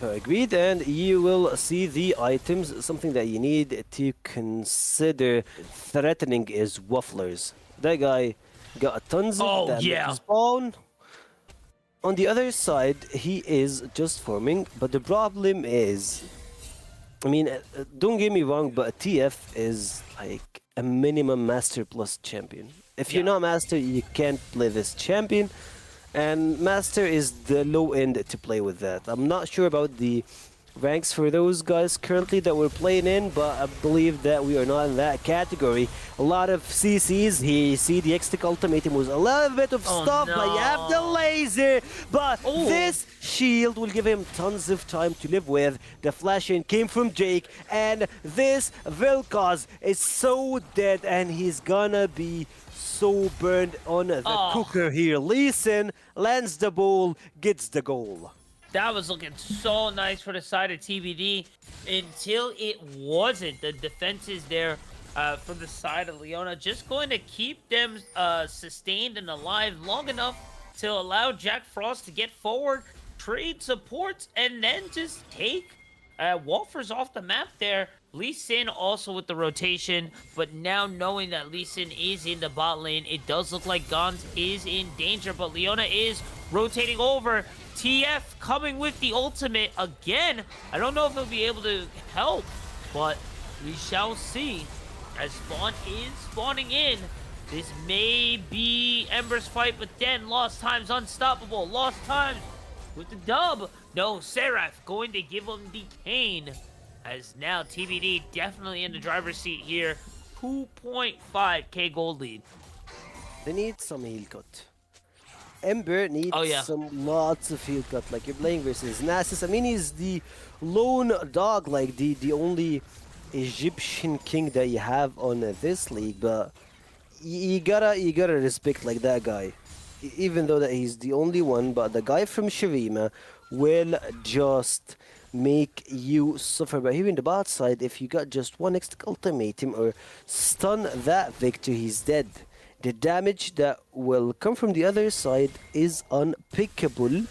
Agreed, and you will see the items. Something that you need to consider threatening is Wafflers. That guy got tons of damage yeah. Spawn. On the other side, he is just farming, but the problem is, I mean, don't get me wrong, but TF is like a minimum Master Plus champion. If you're not Master, you can't play this champion, and Master is the low end to play with that. I'm not sure about the ranks for those guys currently that we're playing in, but I believe that we are not in that category. A lot of CCs. He see the Extic ultimatum was a little bit of stuff, but you have the laser. But this shield will give him tons of time to live with. The flash in came from Jake, and this Vilkaz is so dead, and he's gonna be so burned on the cooker here. Lee Sin lands the ball, gets the goal. That was looking so nice for the side of TBD until it wasn't. The defenses there from the side of Leona just going to keep them sustained and alive long enough to allow Jack Frost to get forward, trade supports, and then just take Wolfers off the map there. Lee Sin also with the rotation, but now knowing that Lee Sin is in the bot lane, it does look like Gons is in danger, but Leona is rotating over. TF coming with the ultimate again. I don't know if he'll be able to help, but we shall see. As Spawn is spawning in, this may be Ember's fight, but then Lost Time's unstoppable. Lost Time with the dub. No, Seraph going to give him the cane. As now TBD definitely in the driver's seat here. 2.5k gold lead. They need some heal cut. Ember needs some lots of heal cut. Like you're playing versus Nasus. I mean, he's the lone dog, like the only Egyptian king that you have on this league. But you gotta respect like that guy, even though that he's the only one. But the guy from Shirima will just make you suffer. But here in the bot side, if you got just one extra ultimatum or stun that Victor, he's dead. The damage that will come from the other side is unpickable.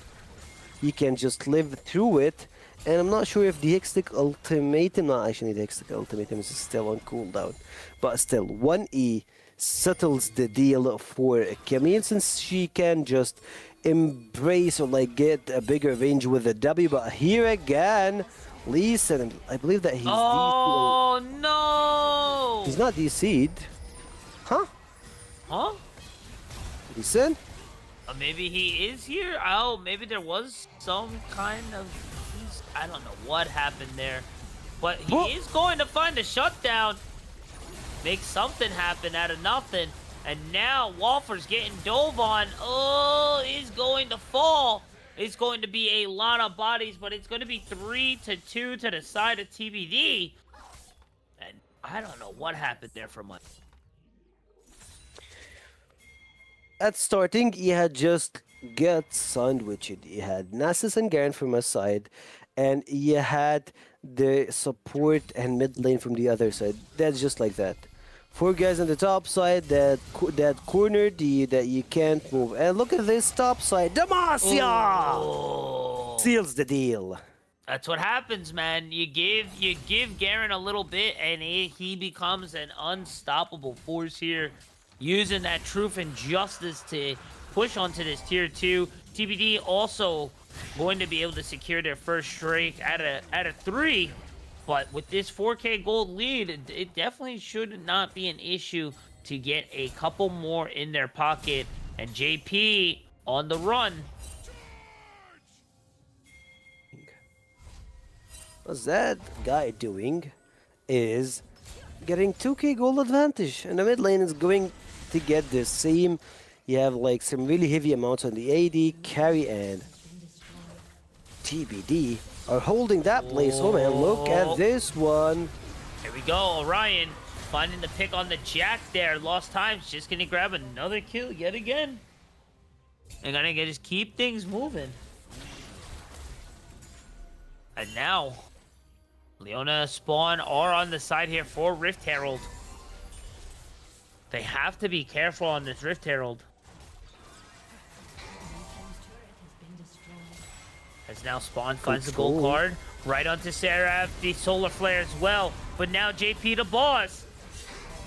You can just live through it. And I'm not sure if the Hextech ultimatum, no, actually the Hextech ultimatum is still on cooldown. But still, 1E settles the deal for Camille, since she can just embrace or like get a bigger range with the W. But here again, Lee Sin, I believe that he's no! He's not DC'd. Huh? Huh? Lee Sin? Maybe he is here? Oh, maybe there was some kind of... I don't know what happened there. But he is going to find a shutdown. Make something happen out of nothing. And now Wolfer's getting dove on. Oh, he's going to fall. It's going to be a lot of bodies, but it's going to be 3-2 to the side of TBD. And I don't know what happened there for much. At starting, he had just got sandwiched. He had Nasus and Garen from a side, and he had the support and mid lane from the other side. That's just like that. 4 guys on the top side that cornered that you can't move. And look at this top side. Demacia seals the deal. That's what happens, man. You give Garen a little bit, and he becomes an unstoppable force here, using that truth and justice to push onto this tier 2. TBD also going to be able to secure their first streak at a 3. But with this 4k gold lead, it definitely should not be an issue to get a couple more in their pocket. And JP on the run. What's that guy doing is getting 2k gold advantage, and the mid lane is going to get the same. You have like some really heavy amounts on the AD, carry, and TBD are holding that place. Oh man, look at this one. Here we go, Orion finding the pick on the Jack there. Lost times, just gonna grab another kill yet again. And gonna just keep things moving. And now, Leona Spawn are on the side here for Rift Herald. They have to be careful on this Rift Herald. As now Spawn finds the gold card. Right onto Seraph, the Solar Flare as well. But now JP the boss.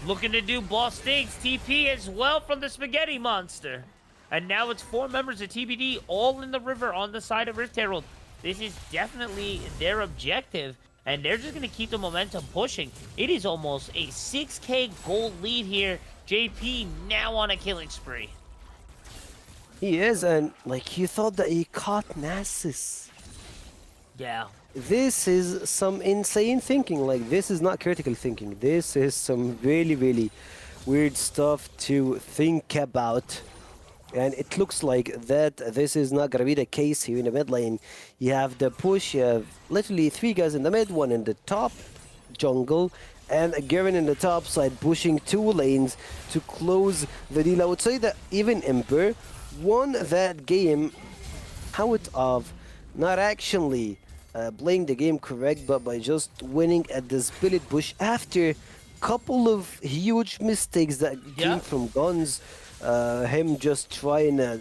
Looking to do boss things. TP as well from the Spaghetti Monster. And now it's 4 members of TBD all in the river on the side of Rift Herald. This is definitely their objective. And they're just going to keep the momentum pushing. It is almost a 6k gold lead here. JP now on a killing spree. He is, and like you thought that he caught Nasus. Yeah. This is some insane thinking. Like, this is not critical thinking. This is some really, really weird stuff to think about. And it looks like that this is not gonna be the case here in the mid lane. You have the push, you have literally 3 guys in the mid, 1 in the top jungle, and Garen in the top side pushing 2 lanes to close the deal. I would say that even Ember won that game out of not actually playing the game correct, but by just winning at the split push after couple of huge mistakes that came from Guns. Him just trying to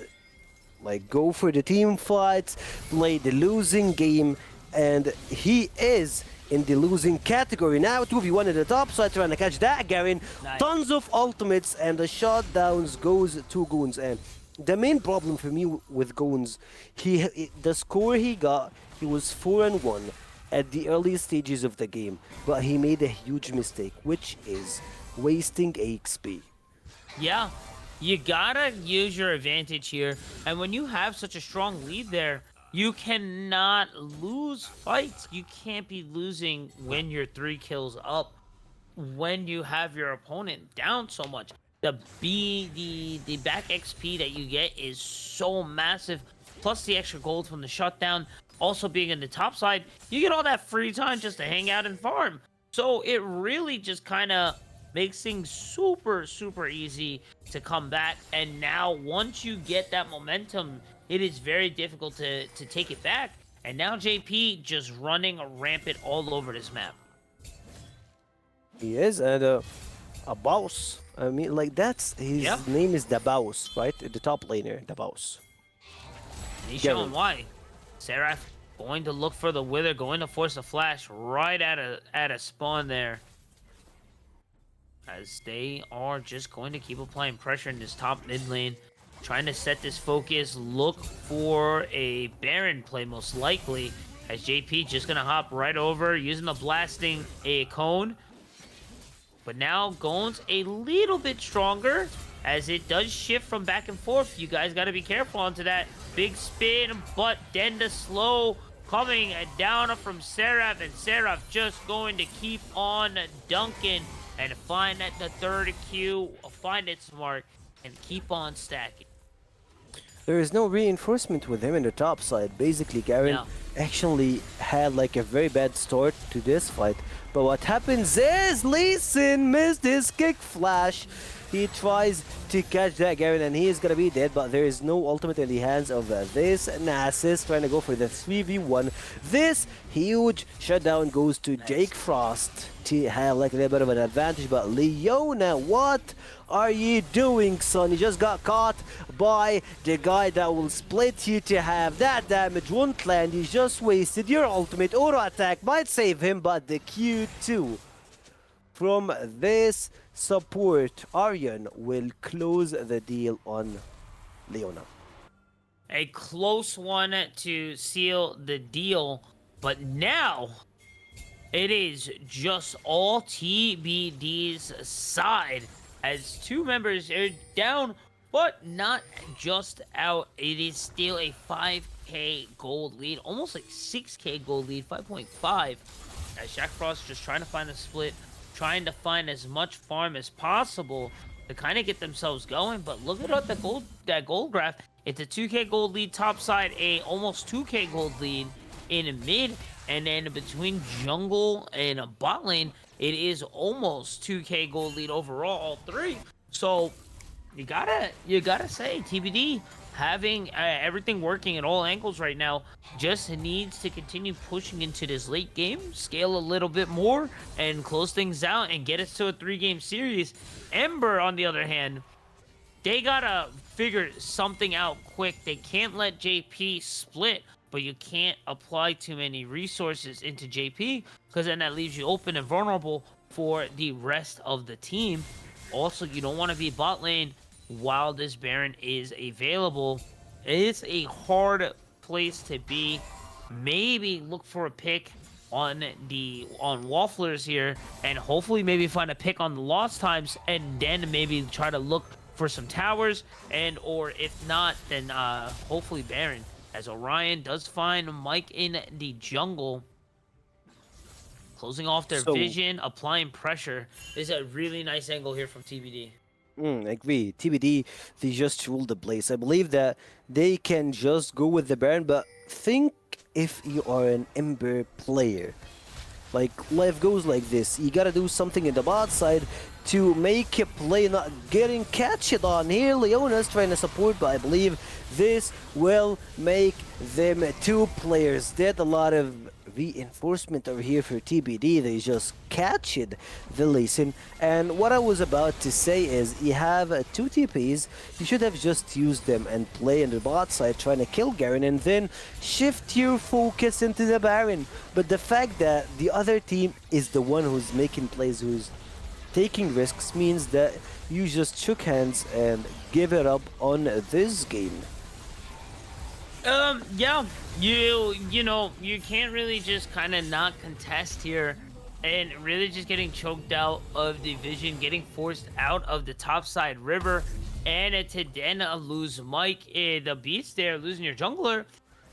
like go for the team fights, play the losing game, and he is in the losing category now. 2v1 at the top side, trying to catch that Garen. Nice. Tons of ultimates, and the shutdowns goes to Goons. And the main problem for me with Goons, the score he got, he was 4-1 at the early stages of the game, but he made a huge mistake, which is wasting XP. Yeah. You gotta use your advantage here. And when you have such a strong lead there, you cannot lose fights. You can't be losing when you're 3 kills up, when you have your opponent down so much. The back XP that you get is so massive, plus the extra gold from the shutdown. Also being in the top side, you get all that free time just to hang out and farm. So it really just kind of makes things super, super easy to come back. And now once you get that momentum, it is very difficult to take it back. And now JP just running rampant all over this map. He is, and a boss. I mean, like, that's his name is the boss, right? The top laner, the boss. He's showing why. Seraph going to look for the Wither, going to force a flash right at a spawn there. As they are just going to keep applying pressure in this top mid lane, trying to set this focus, look for a Baron play most likely, as JP just gonna hop right over, using the blasting a cone. But now Gone's a little bit stronger, as it does shift from back and forth. You guys gotta be careful onto that big spin, but then the slow coming down from Seraph, and Seraph just going to keep on dunking and find that the 3rd Q, find its mark, and keep on stacking. There is no reinforcement with him in the top side. Basically, Garen actually had like a very bad start to this fight. But what happens is Lee Sin missed his kick flash. He tries to catch that Garen, and he is gonna be dead, but there is no ultimate in the hands of this Nasus, trying to go for the 3v1. This huge shutdown goes to Jake Frost to have like a little bit of an advantage, but Leona, what are you doing, son? You just got caught by the guy that will split you to have that damage, won't land. You just wasted your ultimate. Auto attack might save him, but the Q2 from this support, Aryan, will close the deal on Leona. A close one to seal the deal, but now it is just all TBD's side, as 2 members are down, but not just out. It is still a 5k 5k gold lead, almost like 6k gold lead, 5.5. As Jack Frost just trying to find a split, trying to find as much farm as possible to kind of get themselves going. But look at what that gold graph. It's a 2k gold lead top side, a almost 2k gold lead in mid, and then between jungle and a bot lane, it is almost 2k gold lead overall, all three. So you gotta say TBD having everything working at all angles right now just needs to continue pushing into this late game, scale a little bit more, and close things out and get us to a 3-game series. Ember, on the other hand, they gotta figure something out quick. They can't let JP split, but you can't apply too many resources into JP because then that leaves you open and vulnerable for the rest of the team. Also, you don't want to be bot lane while this Baron is available. It's a hard place to be. Maybe look for a pick on Wafflers here, and hopefully maybe find a pick on the lost times, and then maybe try to look for some towers, and or if not, then hopefully Baron, as Orion does find Mike in the jungle. Closing off their vision, applying pressure. This is a really nice angle here from TBD. I agree. TBD, they just rule the place. I believe that they can just go with the Baron, but think if you are an Ember player. Like, life goes like this. You gotta do something in the bot side to make a play not getting catched on. Here, Leona's trying to support, but I believe this will make them 2 players dead. A lot of reinforcement over here for TBD. They just catched the Lee. And what I was about to say is, you have 2 TPs, you should have just used them and play in the bot side trying to kill Garen, and then shift your focus into the Baron. But the fact that the other team is the one who's making plays, who's taking risks, means that you just shook hands and give it up on this game. Yeah, you know, you can't really just kind of not contest here, and really just getting choked out of the vision, getting forced out of the topside river, and to then lose Mike, the beast there, losing your jungler,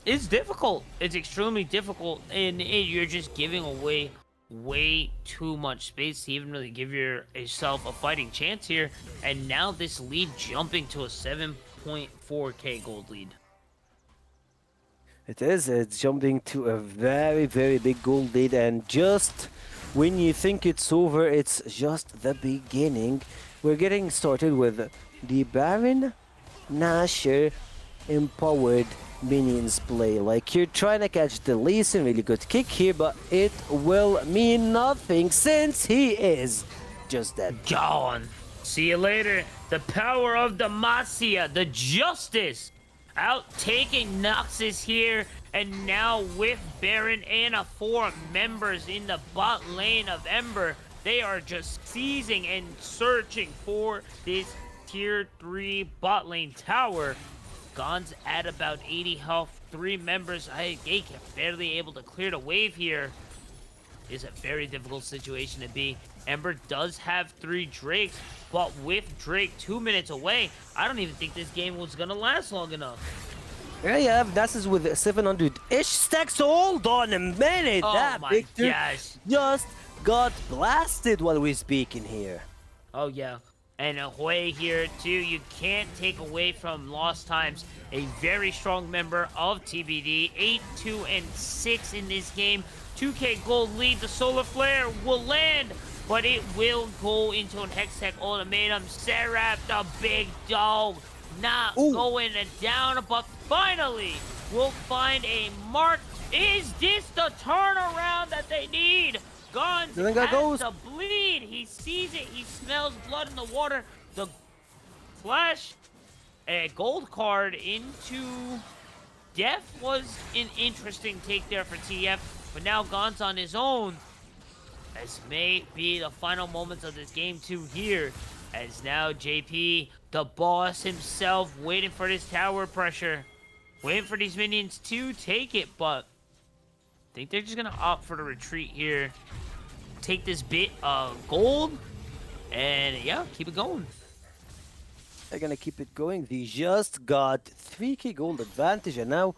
is difficult. It's extremely difficult, and you're just giving away way too much space to even really give yourself a fighting chance here. And now this lead jumping to a 7.4k gold lead. It is. It's jumping to a very, very big gold lead, and just when you think it's over, it's just the beginning. We're getting started with the Baron Nashor empowered minions play. Like, you're trying to catch the Lee Sin, really good kick here, but it will mean nothing since he is just dead. Gone. See you later. The power of Demacia, the justice, out taking Noxus here, and now with Baron and 4 members in the bot lane of Ember, they are just seizing and searching for this tier 3 bot lane tower. Gon's at about 80 health, 3 members, they can barely able to clear the wave here. Is a very difficult situation to be. Ember does have 3 Drakes, but with Drake 2 minutes away, I don't even think this game was gonna last long enough. Yeah, you have Nasus with 700-ish stacks, so hold on a minute. Oh that my Victor gosh. just got blasted while we're speaking here. Oh yeah, and Hui here too. You can't take away from Lost Times, a very strong member of TBD. 8-2 and 6 in this game. 2k gold lead. The Solar Flare will land, but it will go into an Hextech ultimatum. Seraph, the big dog, not going down, but finally we'll find a mark. Is this the turnaround that they need? Guns has to bleed. He sees it. He smells blood in the water. The flash, a gold card into Death was an interesting take there for TF, but now Gon's on his own. As may be the final moments of this game 2 here, as now JP, the boss himself, waiting for this tower pressure, waiting for these minions to take it, but I think they're just gonna opt for the retreat here, take this bit of gold, and yeah, keep it going. They're gonna keep it going. They just got 3k gold advantage, and now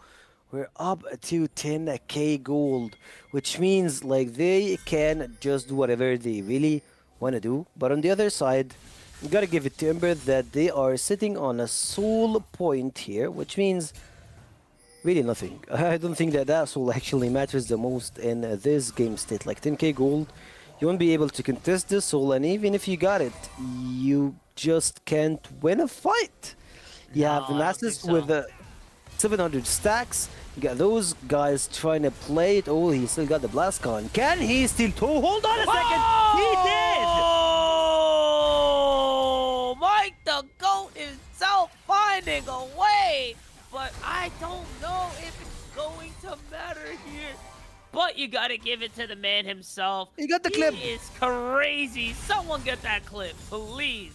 we're up to 10k gold, which means like they can just do whatever they really want to do. But on the other side, you gotta give it to Ember that they are sitting on a soul point here, which means really nothing. I don't think that that soul actually matters the most in this game state. Like 10k gold, you won't be able to contest this soul, and even if you got it, you just can't win a fight. You have the No, I don't think masses so. with 700 stacks. You got those guys trying to play it. Oh, he still got the blast con. Can he still hold on a second? He did! Oh! Mike the GOAT himself finding a way! But I don't know if it's going to matter here. But you gotta give it to the man himself. He got the clip. He is crazy. Someone get that clip, please.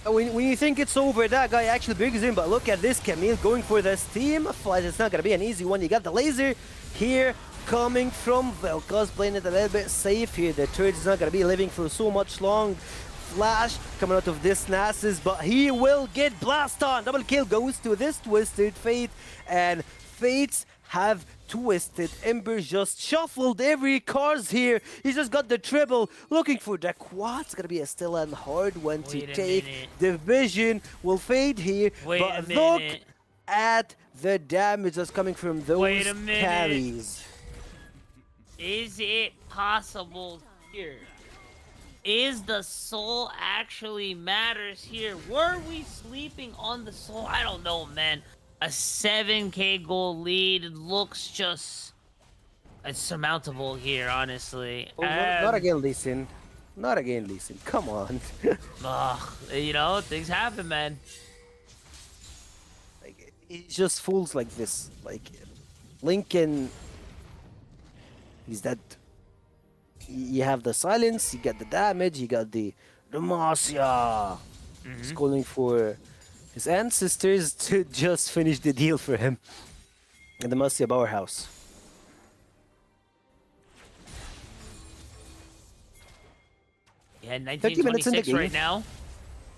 When you think it's over, that guy actually brings in, but look at this Camille going for this team fight. It's not gonna be an easy one. You got the laser here coming from Vel'Koz, playing it a little bit safe here. The turret is not gonna be living for so much long. Flash coming out of this Nasus, but he will get blast on. Double kill goes to this Twisted Fate, and Fates have twisted. Ember just shuffled every cards here. He just got the triple, looking for the quad. It's gonna be a still a hard one to Wait a take. minute. The vision will fade here, Wait a but look minute. at the damage that's coming from those Wait a minute. carries. Is it possible here? Is the soul actually matters here? Were we sleeping on the soul? I don't know, man. A 7k goal lead looks just insurmountable here, honestly. Oh, not again, Lee Sin. Not again, Lee Sin. Come on. You know, things happen, man. Like, it just fools like this. Like, Lincoln, he's dead. You have the silence, you got the damage, you got the Demacia. He's calling for his ancestors to just finish the deal for him. And the Demacia powerhouse. Yeah, 30 minutes in the 1926 game. right now.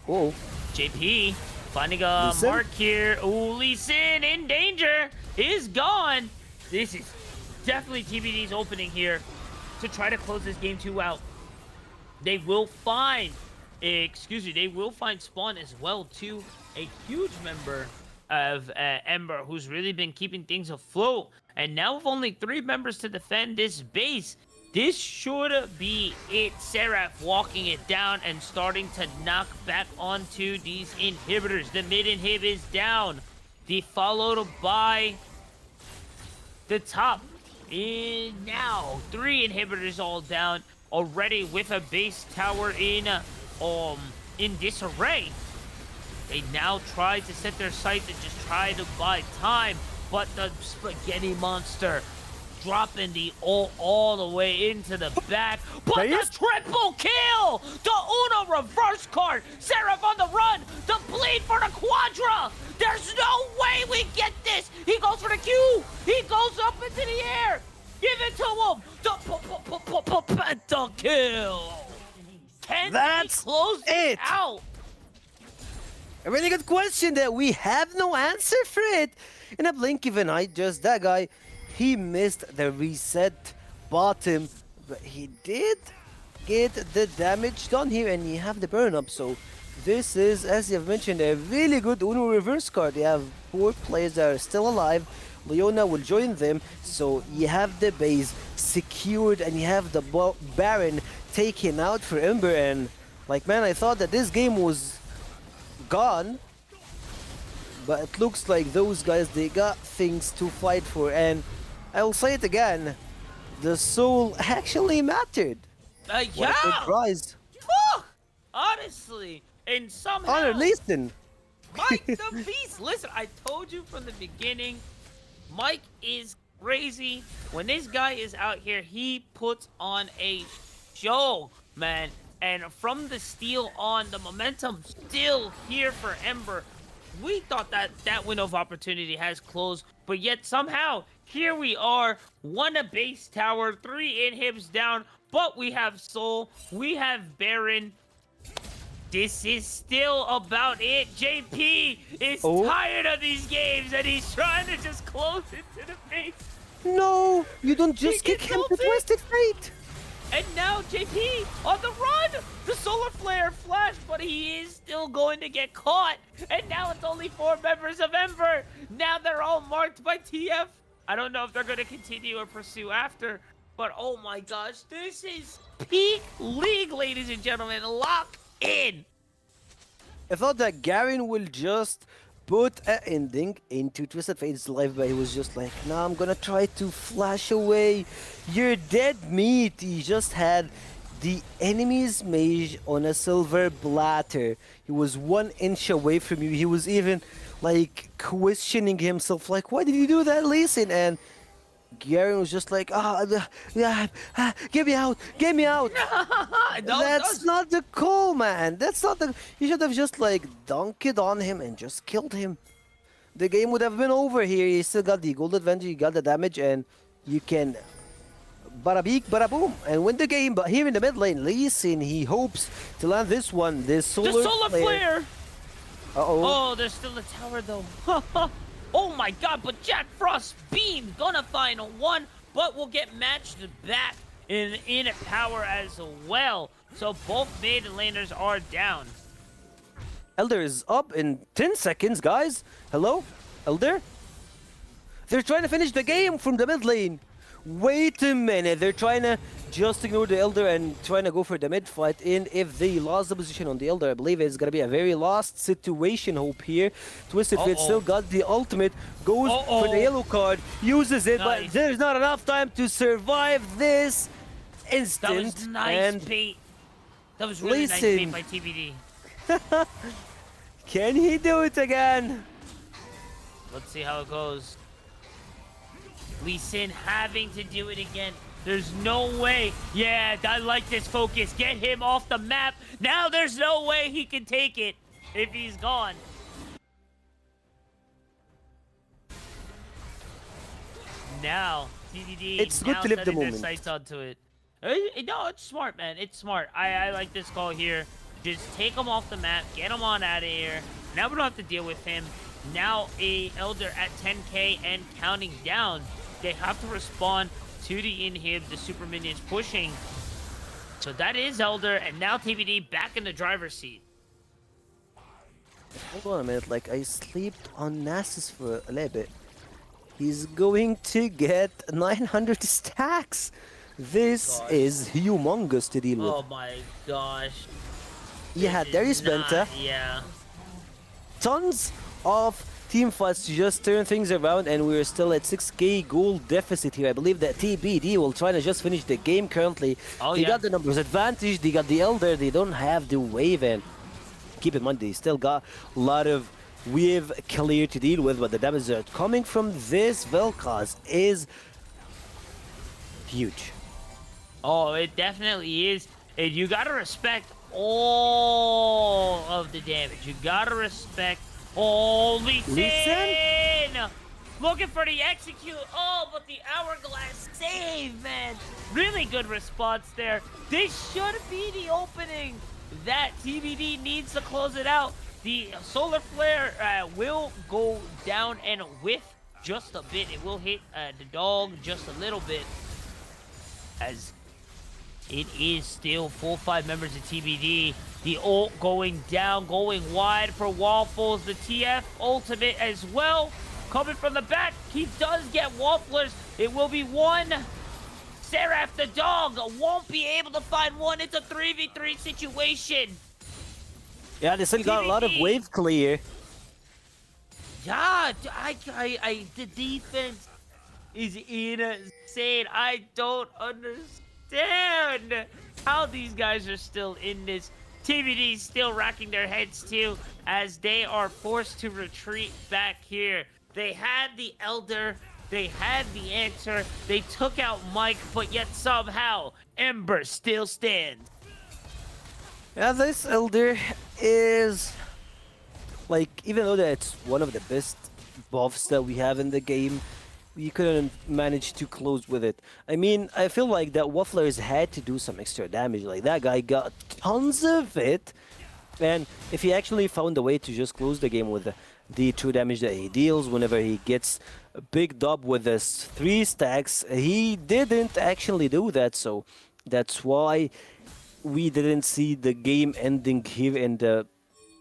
Oh, JP finding a Lee Sin? mark here. Ooh, Lee Sin in danger. Is gone. This is definitely TBD's opening here to try to close this game 2 out. They will find, they will find Spawn as well too. A huge member of Ember who's really been keeping things afloat. And now with only 3 members to defend this base, this should be it. Seraph walking it down and starting to knock back onto these inhibitors. The mid inhib is down. Followed by the top. And now 3 inhibitors all down already with a base tower in disarray. They now try to set their sights and just try to buy time, but the spaghetti monster dropping the all the way into the back. But There he the is. triple kill! The Uno reverse card! Seraph on the run! The bleed for the Quadra! There's no way we get this! He goes for the Q! He goes up into the air! Give it to him! The pentakill! Can That's they close it. out? a really good question that we have no answer for it. In a blink of an eye, just that guy, he missed the reset bottom, but he did get the damage done here, and you have the burn up. So this is, as you've mentioned, a really good Uno reverse card. You have 4 players that are still alive. Leona will join them, so you have the base secured, and you have the Baron taken out for Ember. And like, man, I thought that this game was gone, but it looks like those guys, they got things to fight for. And I'll say it again, the soul actually mattered. What a good Yeah! prize. Whew! Honestly, and somehow Honor, listen. Mike the Beast. Listen, I told you from the beginning, Mike is crazy. When this guy is out here, he puts on a show, man. And from the steal on, the momentum still here for Ember. We thought that that window of opportunity has closed, but yet somehow here we are, 1 a base tower, 3 inhibs down, but we have Soul, we have Baron. this is still about it. JP is Oh. tired of these games and he's trying to just close it to the face. No, you don't just He kick him to gets ulted. Twisted Fate. And now JP on the run! The solar flare flashed, but he is still going to get caught. And now it's only 4 members of Ember. Now they're all marked by TF. I don't know if they're going to continue or pursue after, but oh my gosh, this is peak league, ladies and gentlemen. Lock in. I thought that Garen will just put an ending into Twisted Fate's life, but he was just like, nah, I'm gonna try to flash away. You're dead meat. He just had the enemy's mage on a silver blatter. He was 1 inch away from you. He was even like questioning himself, like, why did you do that, listen? And Garen was just like, get me out, get me out. That's not the call, man. That's not the. You should have just like dunked on him and just killed him. The game would have been over here. He still got the gold advantage, you got the damage, and you can bada beak, bada boom, and win the game. But here in the mid lane, Lee Sin, he hopes to land this one. This solar, The solar flare. Uh-oh. Oh, there's still a tower though. Oh my god, but Jack Frost Beam gonna find a 1, but will get matched back in power as well. So both mid laners are down. Elder is up in 10 seconds, guys. Hello? Elder? They're trying to finish the game from the mid lane. Wait a minute. They're trying to just ignore the Elder and trying to go for the mid fight. And if they lost the position on the Elder, I believe it's going to be a very lost situation hope here. Twisted Fate still got the ultimate. Goes for the yellow card. Uses it, but there's not enough time to survive this instant. That was nice bait. That was really nice bait by TBD. Can he do it again? Let's see how it goes. Lee Sin having to do it again. There's no way. Yeah, I like this focus. Get him off the map. Now there's no way he can take it if he's gone. Now, TBD It's good now to live the setting their moment. sights onto it. No, it's smart, man. It's smart. I like this call here. Just take him off the map. Get him on out of here. Now we don't have to deal with him. Now a Elder at 10k and counting down. They have to respond to the inhib, the super minions pushing. So that is Elder, and now TBD back in the driver's seat. Hold on a minute, like I slept on Nasus for a little bit. He's going to get 900 stacks. This is humongous to deal with. Oh my gosh. Yeah, there is Benta. Yeah. Tons of team fights to just turn things around, and we're still at 6k gold deficit here. I believe that TBD will try to just finish the game currently. They got the numbers advantage, they got the Elder, they don't have the wave, and keep in mind they still got a lot of wave clear to deal with, but the damage that coming from this Vel'Koz is huge. Oh, it definitely is. And you gotta respect all of the damage. You gotta respect all Lee Sin! Looking for the execute. Oh, but the hourglass save, man. Really good response there. This should be the opening that TBD needs to close it out. The solar flare will go down and whiff just a bit. It will hit the dog just a little bit, as it is still full 5 members of TBD. The ult going down, going wide for Waffles. The TF ultimate as well. Coming from the back, he does get Wafflers. It will be 1. Seraph the dog won't be able to find 1. It's a 3v3 situation. Yeah, they still got a lot of wave clear. Yeah, the defense is insane. I don't understand how these guys are still in this. TBD still racking their heads too, as they are forced to retreat back here. They had the Elder, they had the answer, they took out Mike, but yet somehow Ember still stands. Yeah, this Elder is, like, even though that it's one of the best buffs that we have in the game, we couldn't manage to close with it. I mean, I feel like that Wafflers had to do some extra damage. Like, that guy got tons of it, And if he actually found a way to just close the game with the true damage that he deals whenever he gets picked up with his 3 stacks, he didn't actually do that. So that's why we didn't see the game ending here in the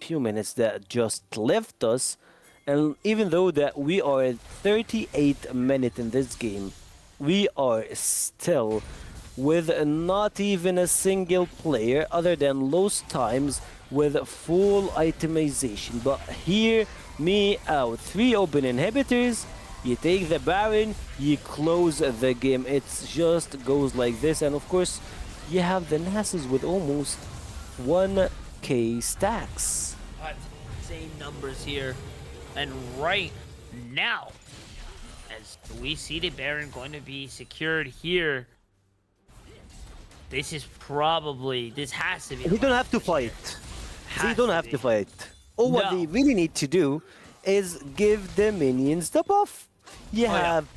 few minutes that just left us. And even though that we are at 38 minutes in this game, we are still with not even a single player other than Lost Times with full itemization. But hear me out. 3 open inhibitors, you take the Baron, you close the game. It just goes like this. And of course, you have the Nasus with almost 1k stacks. But same numbers here. And right now, as we see the Baron going to be secured here, this has to be. They don't have to fight. They don't have to fight. All what No. they really need to do is give the minions the buff. You Oh, yeah. have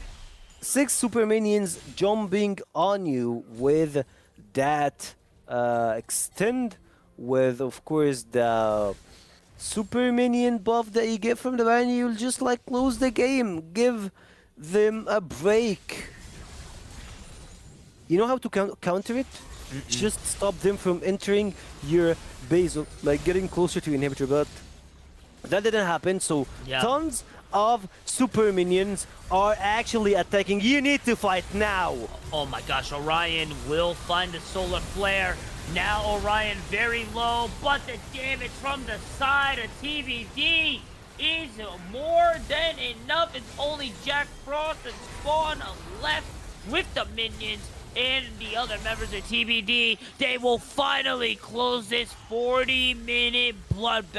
6 super minions jumping on you with that extend, with of course the super minion buff that you get from the Baron. You'll just like close the game. Give them a break. You know how to counter it? Just stop them from entering your base, like getting closer to your inhibitor, but that didn't happen, so Yeah. tons of super minions are actually attacking. You need to fight now! Oh my gosh, Orion will find the solar flare. Now Orion very low, but the damage from the side of TBD is more than enough. It's only Jack Frost and Spawn left with the minions and the other members of TBD. They will finally close this 40-minute bloodbath.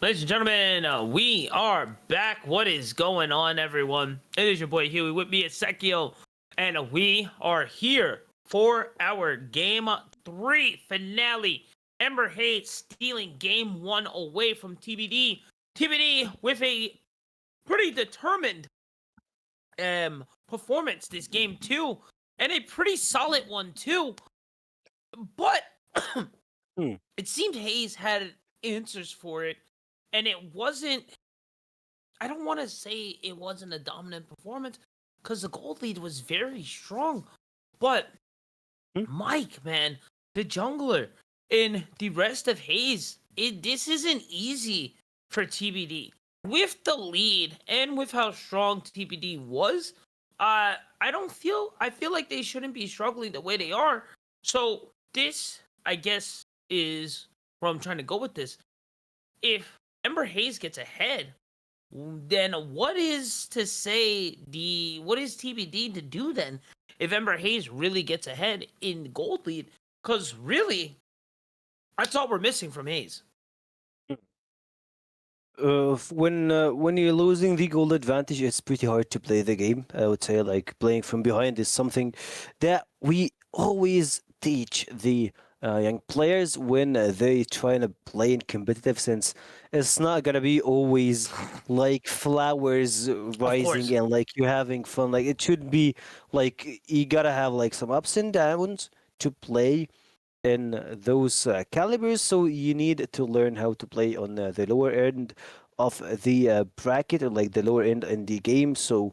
Ladies and gentlemen, we are back. What is going on, everyone? It is your boy Huey. With me is Sekio, and we are here for our Game 3 finale. Ember Haze stealing Game 1 away from TBD. TBD with a pretty determined performance this Game 2, and a pretty solid one, too. But it seemed Haze had answers for it. And it wasn't, I don't want to say it wasn't a dominant performance, because the gold lead was very strong. But Mike, man, the jungler, in the rest of Haze, this isn't easy for TBD. With the lead, and with how strong TBD was, I feel like they shouldn't be struggling the way they are. So this, I guess, is where I'm trying to go with this. If Ember Haze gets ahead, then what is TBD to do then if Ember Haze really gets ahead in gold lead? Because really, that's all we're missing from Haze. When you're losing the gold advantage, it's pretty hard to play the game. I would say, like, playing from behind is something that we always teach the young players when they try to play in competitive sense. It's not gonna be always like flowers rising and like you having fun. Like, it should be like you gotta have like some ups and downs to play in those calibers, so you need to learn how to play on the lower end of the bracket, or like the lower end in the game. So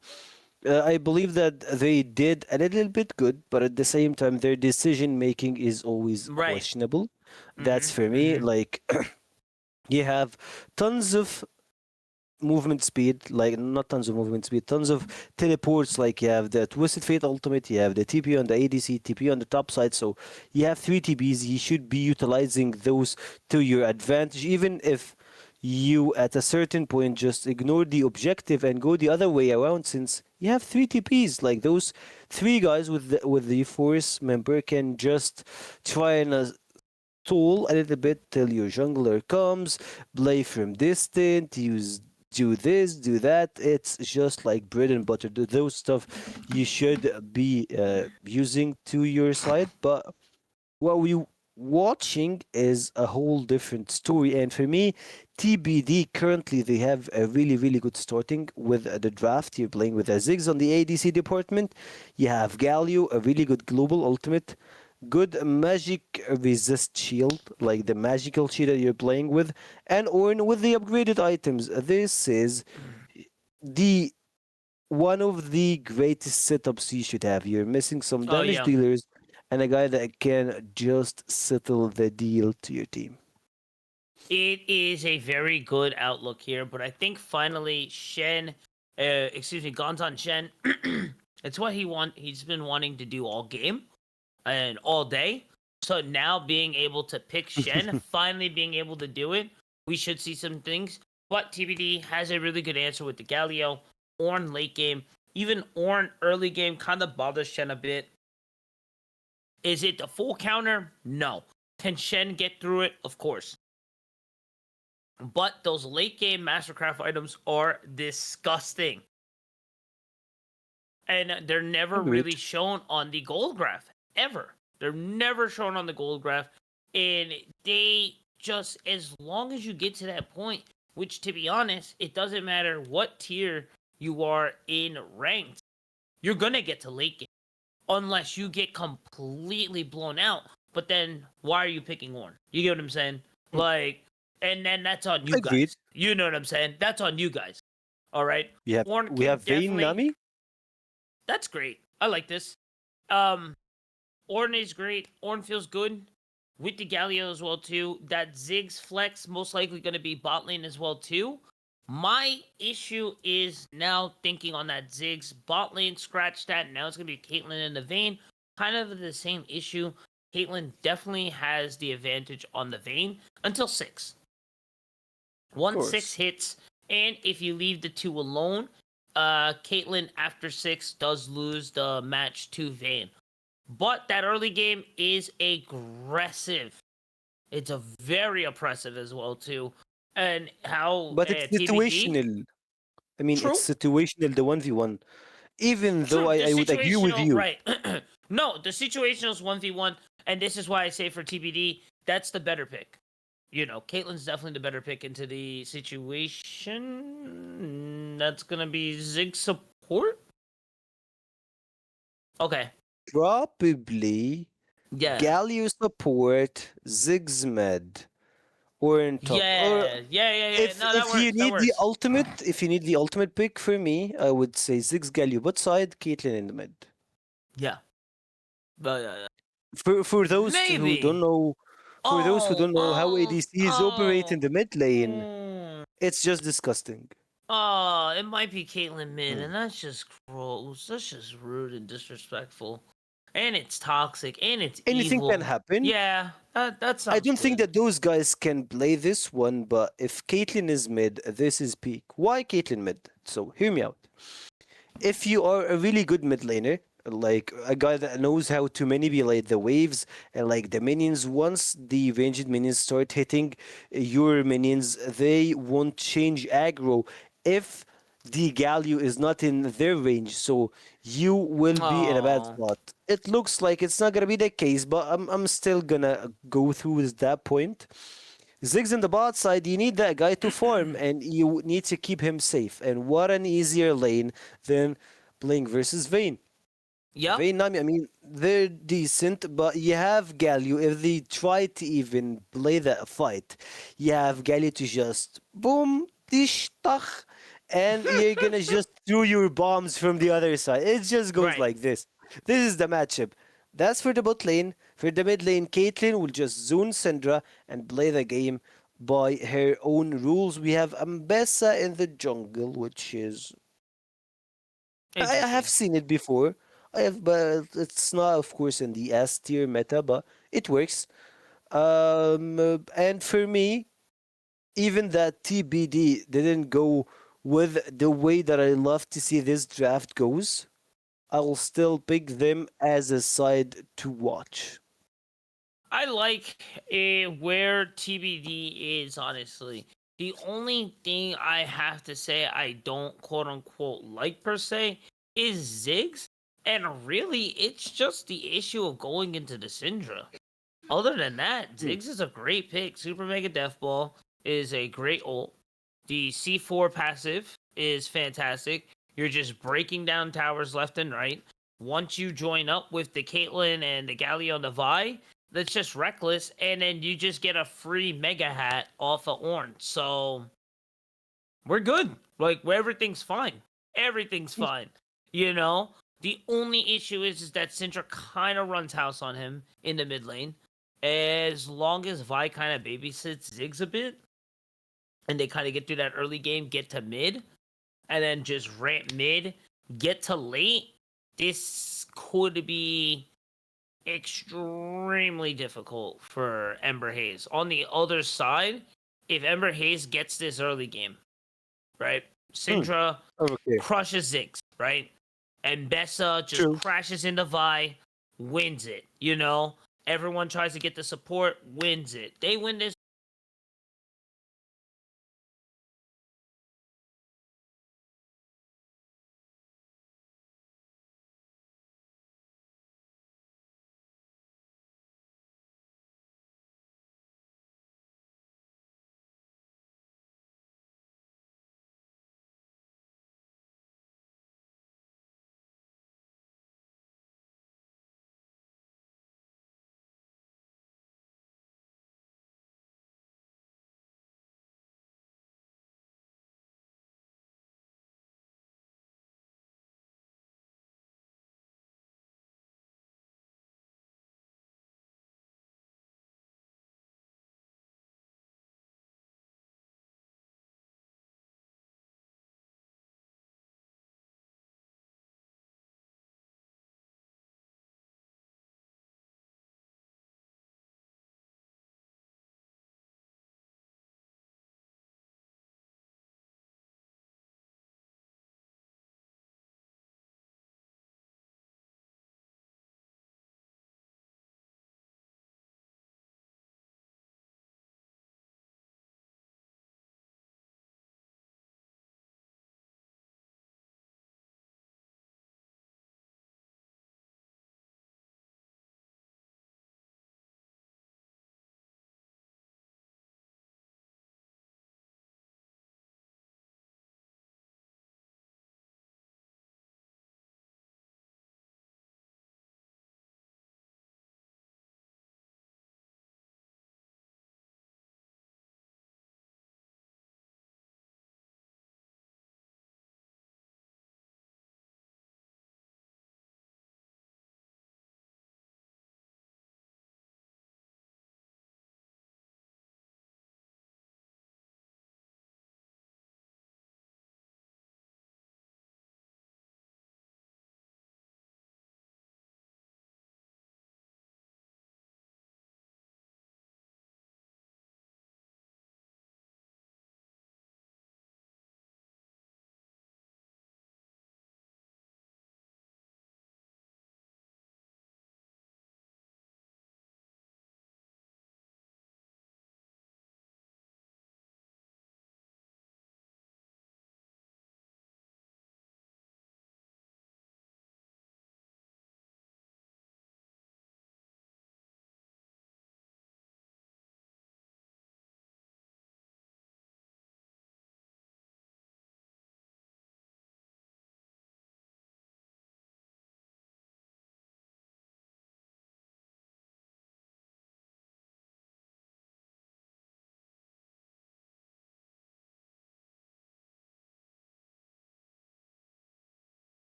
I believe that they did a little bit good, but at the same time their decision making is always questionable. That's for me. Like, you have tons of movement speed, like not tons of movement speed, tons of teleports. Like, you have the Twisted Fate ultimate, you have the TP on the ADC, TP on the top side. So you have 3 TPs. You should be utilizing those to your advantage, even if you at a certain point just ignore the objective and go the other way around, since you have 3 TPs. Like, those 3 guys with the force member can just try and stall a little bit till your jungler comes, play from distant, do this, do that. It's just like bread and butter. Those stuff you should be using to your side. But what we watching is a whole different story. And for me, TBD currently they have a really, really good starting with the draft. You're playing with a Ziggs on the ADC department. You have Galio, a really good global ultimate. Good magic resist shield, like the magical shield that you're playing with, and Ornn with the upgraded items. This is the one of the greatest setups you should have. You're missing some damage dealers and a guy that can just settle the deal to your team. It is a very good outlook here, but I think finally Gonzon Shen, it's what he's been wanting to do all game and all day. So now being able to pick Shen, finally being able to do it, we should see some things. But TBD has a really good answer with the Galio. Ornn late game, even Ornn early game kind of bothers Shen a bit. Is it the full counter? No. Can Shen get through it? Of course. But those late game Mastercraft items are disgusting. And they're never really shown on the gold graph. Ever. They're never shown on the gold graph. And they just, as long as you get to that point, which, to be honest, it doesn't matter what tier you are in ranked, you're going to get to late game. Unless you get completely blown out. But then, why are you picking Ornn? You get what I'm saying? Like, and then that's on you guys. You know what I'm saying? That's on you guys. All right? We have Vayne Nami? That's great. I like this. Ornn is great. Ornn feels good with the Galio as well too. That Ziggs flex most likely going to be bot lane as well too. My issue is now thinking on that Ziggs bot lane, scratch that. Now it's going to be Caitlyn and the Vayne. Kind of the same issue. Caitlyn definitely has the advantage on the Vayne until 6. Once 6 hits, and if you leave the 2 alone, Caitlyn after 6 does lose the match to Vayne. But that early game is aggressive. It's a very oppressive as well too. And how But it's TBD? situational. I mean, True, it's situational, the 1v1. Even though true. The I would agree with situational, you. right? No, the situational is 1v1, and this is why I say for TBD, that's the better pick. You know, Caitlyn's definitely the better pick into the situation. That's gonna be Zig support. Okay, Probably yeah, Galio support, Ziggs mid, or in top. Or yeah. No, that if you works. That need the works. ultimate, if you need the ultimate pick for me, I would say Ziggs Galio bot side, Caitlyn in the mid. Yeah, but For those who don't maybe. know, for those who don't know how Oh, ADCs operate in oh. the mid lane, Mm. it's just disgusting. Oh, it might be Caitlyn mid, Hmm. and that's just gross. That's just rude and disrespectful. And it's toxic, and it's Anything can evil. happen. Yeah, that I sounds don't think good. that those guys can play this one, but if Caitlyn is mid, this is peak. Why Caitlyn mid? So hear me out. If you are a really good mid laner, like a guy that knows how to manipulate the waves and like the minions, once the ranged minions start hitting your minions, they won't change aggro if the Galio is not in their range. So you will be in a bad Oh, spot. It looks like it's not gonna be the case, but I'm still gonna go through with that point. Ziggs in the bot side, you need that guy to farm and you need to keep him safe. And what an easier lane than playing versus Vayne. yep. Vayne, I mean, they're decent, but you have Galio. If they try to even play that fight, you have Galio to just boom, dish, tach, and you're gonna just throw your bombs from the other side. It just goes Right. like this. This is the matchup. That's for the bot lane. For the mid lane, Caitlyn will just zone Syndra and play the game by her own rules. We have Ambessa in the jungle, which is I have Interesting. seen it before. I have, but it's not, of course, in the S tier meta, but it works. And for me, even that TBD didn't go with the way that I love to see this draft goes. I'll still pick them as a side to watch. I like where TBD is, honestly. The only thing I have to say I don't quote unquote like per se is Ziggs. And really, it's just the issue of going into the Syndra. Other than that, Hmm. Ziggs is a great pick. Super Mega Death Ball is a great ult. The C4 passive is fantastic. You're just breaking down towers left and right. Once you join up with the Caitlyn and the Galio and the Vi, that's just reckless, and then you just get a free Mega Hat off of Ornn. So we're good. Like everything's fine. Everything's fine. You know? The only issue is that Syndra kind of runs house on him in the mid lane. As long as Vi kind of babysits Ziggs a bit, and they kind of get through that early game, get to mid, and then just ramp mid, get to late, this could be extremely difficult for Ember Haze. On the other side, if Ember Haze gets this early game, right? Hmm. Syndra Okay, crushes Ziggs, right? And Bessa just true. crashes into Vi, wins it. You know, everyone tries to get the support, wins it. They win this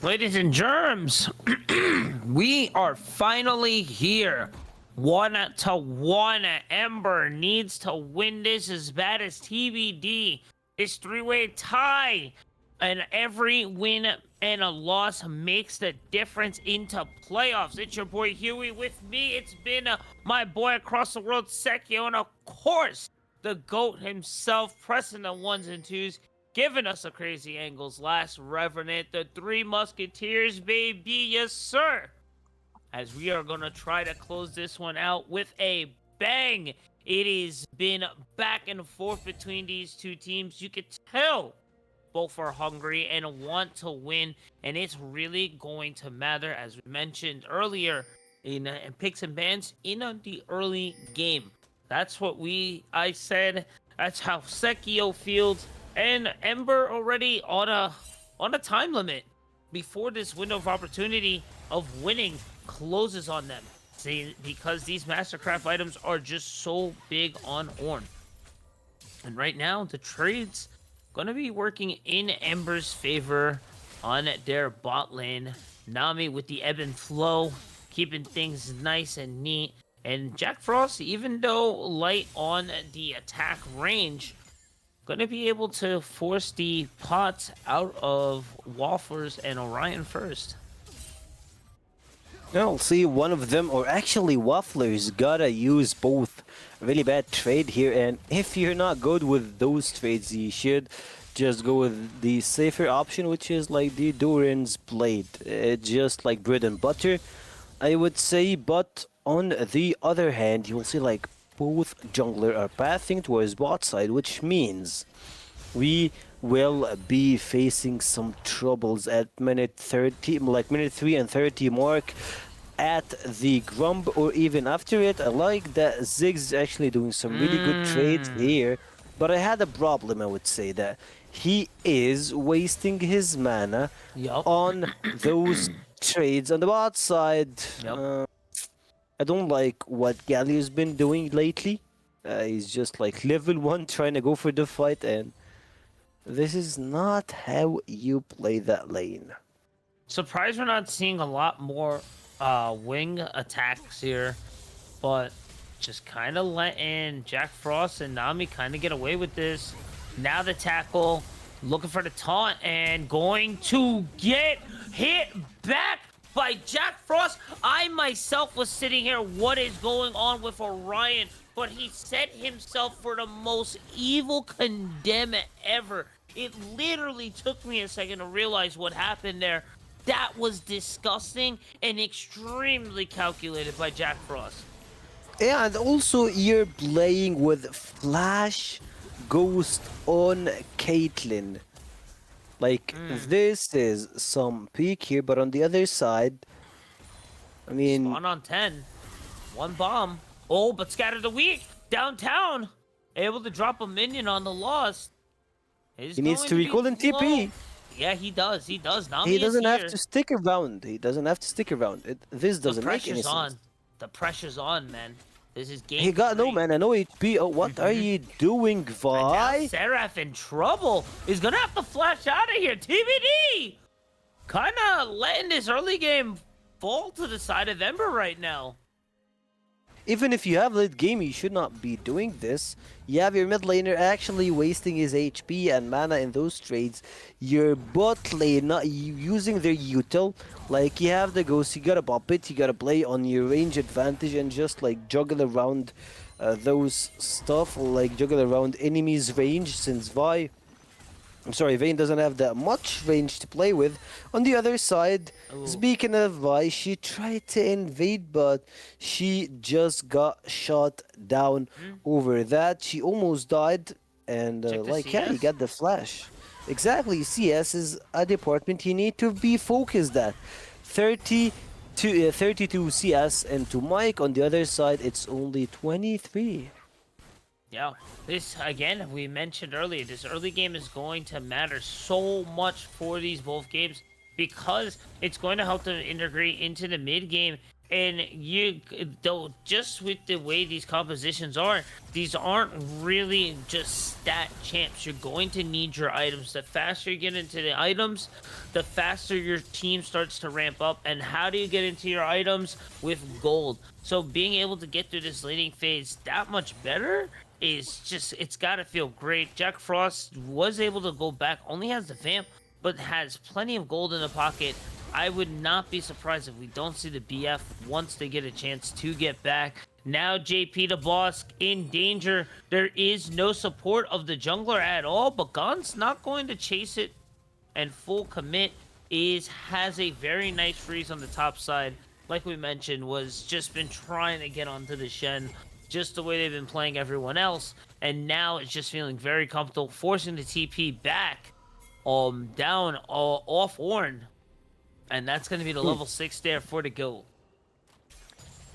Ladies and germs, we are finally here. 1-1. Ember needs to win this as bad as TBD. It's three-way tie. And every win and a loss makes the difference into playoffs. It's your boy Huey. With me, it's been my boy across the world, Sekio. And of course, the GOAT himself, pressing the ones and twos, giving us the crazy angles. Last Revenant, the Three Musketeers, baby. Yes, sir. As we are going to try to close this one out with a bang. It has been back and forth between these two teams. You could tell both are hungry and want to win, and it's really going to matter, as we mentioned earlier, in picks and bans in the early game. That's what I said. That's how Sekio feels, and Ember already on a time limit before this window of opportunity of winning closes on them. See, because these Mastercraft items are just so big on Ornn. And right now, the trades gonna be working in Ember's favor on their bot lane. Nami with the ebb and flow, keeping things nice and neat. And Jack Frost, even though light on the attack range, gonna be able to force the pots out of Wafflers and Orion first. I'll see one of them, or actually Wafflers, gotta use both. Really bad trade here, and if you're not good with those trades, you should just go with the safer option, which is like the Doran's Blade. It's just like bread and butter, I would say. But on the other hand, you'll see like both jungler are pathing towards bot side, which means we will be facing some troubles at minute 30, like minute 3 and 30 mark at the Grump, or even after it. I like that Ziggs is actually doing some really good trades here, but I had a problem. I would say that he is wasting his mana on those trades on the bot side. I don't like what Galio's been doing lately. He's just like level 1 trying to go for the fight, and this is not how you play that lane. Surprised we're not seeing a lot more wing attacks here, but just kind of letting Jack Frost and Nami kind of get away with this. Now the tackle, looking for the taunt, and going to get hit back by Jack Frost. I myself was sitting here, what is going on with Orion? But he set himself for the most evil condemn ever. It literally took me a second to realize what happened there. That was disgusting and extremely calculated by Jack Frost. Yeah, and also you're playing with Flash Ghost on Caitlyn. Like, this is some peak here, but on the other side, I mean... Spawn on 10. One bomb. Oh, but Scatter the Weak downtown. Able to drop a minion on the Lost. He needs to recall in TP. Yeah, he does. He does. Nami he doesn't is have here. to stick around. He doesn't have to stick around. This doesn't make any sense. On. The pressure's on, man. This is game. He got 3. no mana, no HP. Oh, what are you doing, Vi? Seraph in trouble. He's gonna have to flash out of here. TBD. Kinda letting this early game fall to the side of Ember right now. Even if you have late game, you should not be doing this. You have your mid laner actually wasting his HP and mana in those trades. Your bot lane not using their util. Like, you have the ghost, you gotta bop it, you gotta play on your range advantage and just like juggle around those stuff, like juggle around enemies' range, since Vayne doesn't have that much range to play with. On the other side, speaking of Vi, she tried to invade, but she just got shot down over that. She almost died, and like, yeah, you got the flash. Exactly, CS is a department you need to be focused at. 32 CS, and to Mike on the other side, it's only 23. Yeah, this, again, we mentioned earlier, this early game is going to matter so much for these both games because it's going to help them integrate into the mid game And you, though, just with the way these compositions are, these aren't really just stat champs. You're going to need your items. The faster you get into the items, the faster your team starts to ramp up. And how do you get into your items? With gold. So being able to get through this laning phase that much better is just, it's got to feel great. Jack Frost was able to go back, only has the vamp, but has plenty of gold in the pocket. I would not be surprised if we don't see the BF once they get a chance to get back. Now JP the boss in danger. There is no support of the jungler at all, but Gon's not going to chase it, and full commit has a very nice freeze on the top side. Like we mentioned, was just been trying to get onto the Shen, just the way they've been playing everyone else, and now it's just feeling very comfortable, forcing the TP back down off Ornn. And that's going to be the level 6 there for the goal.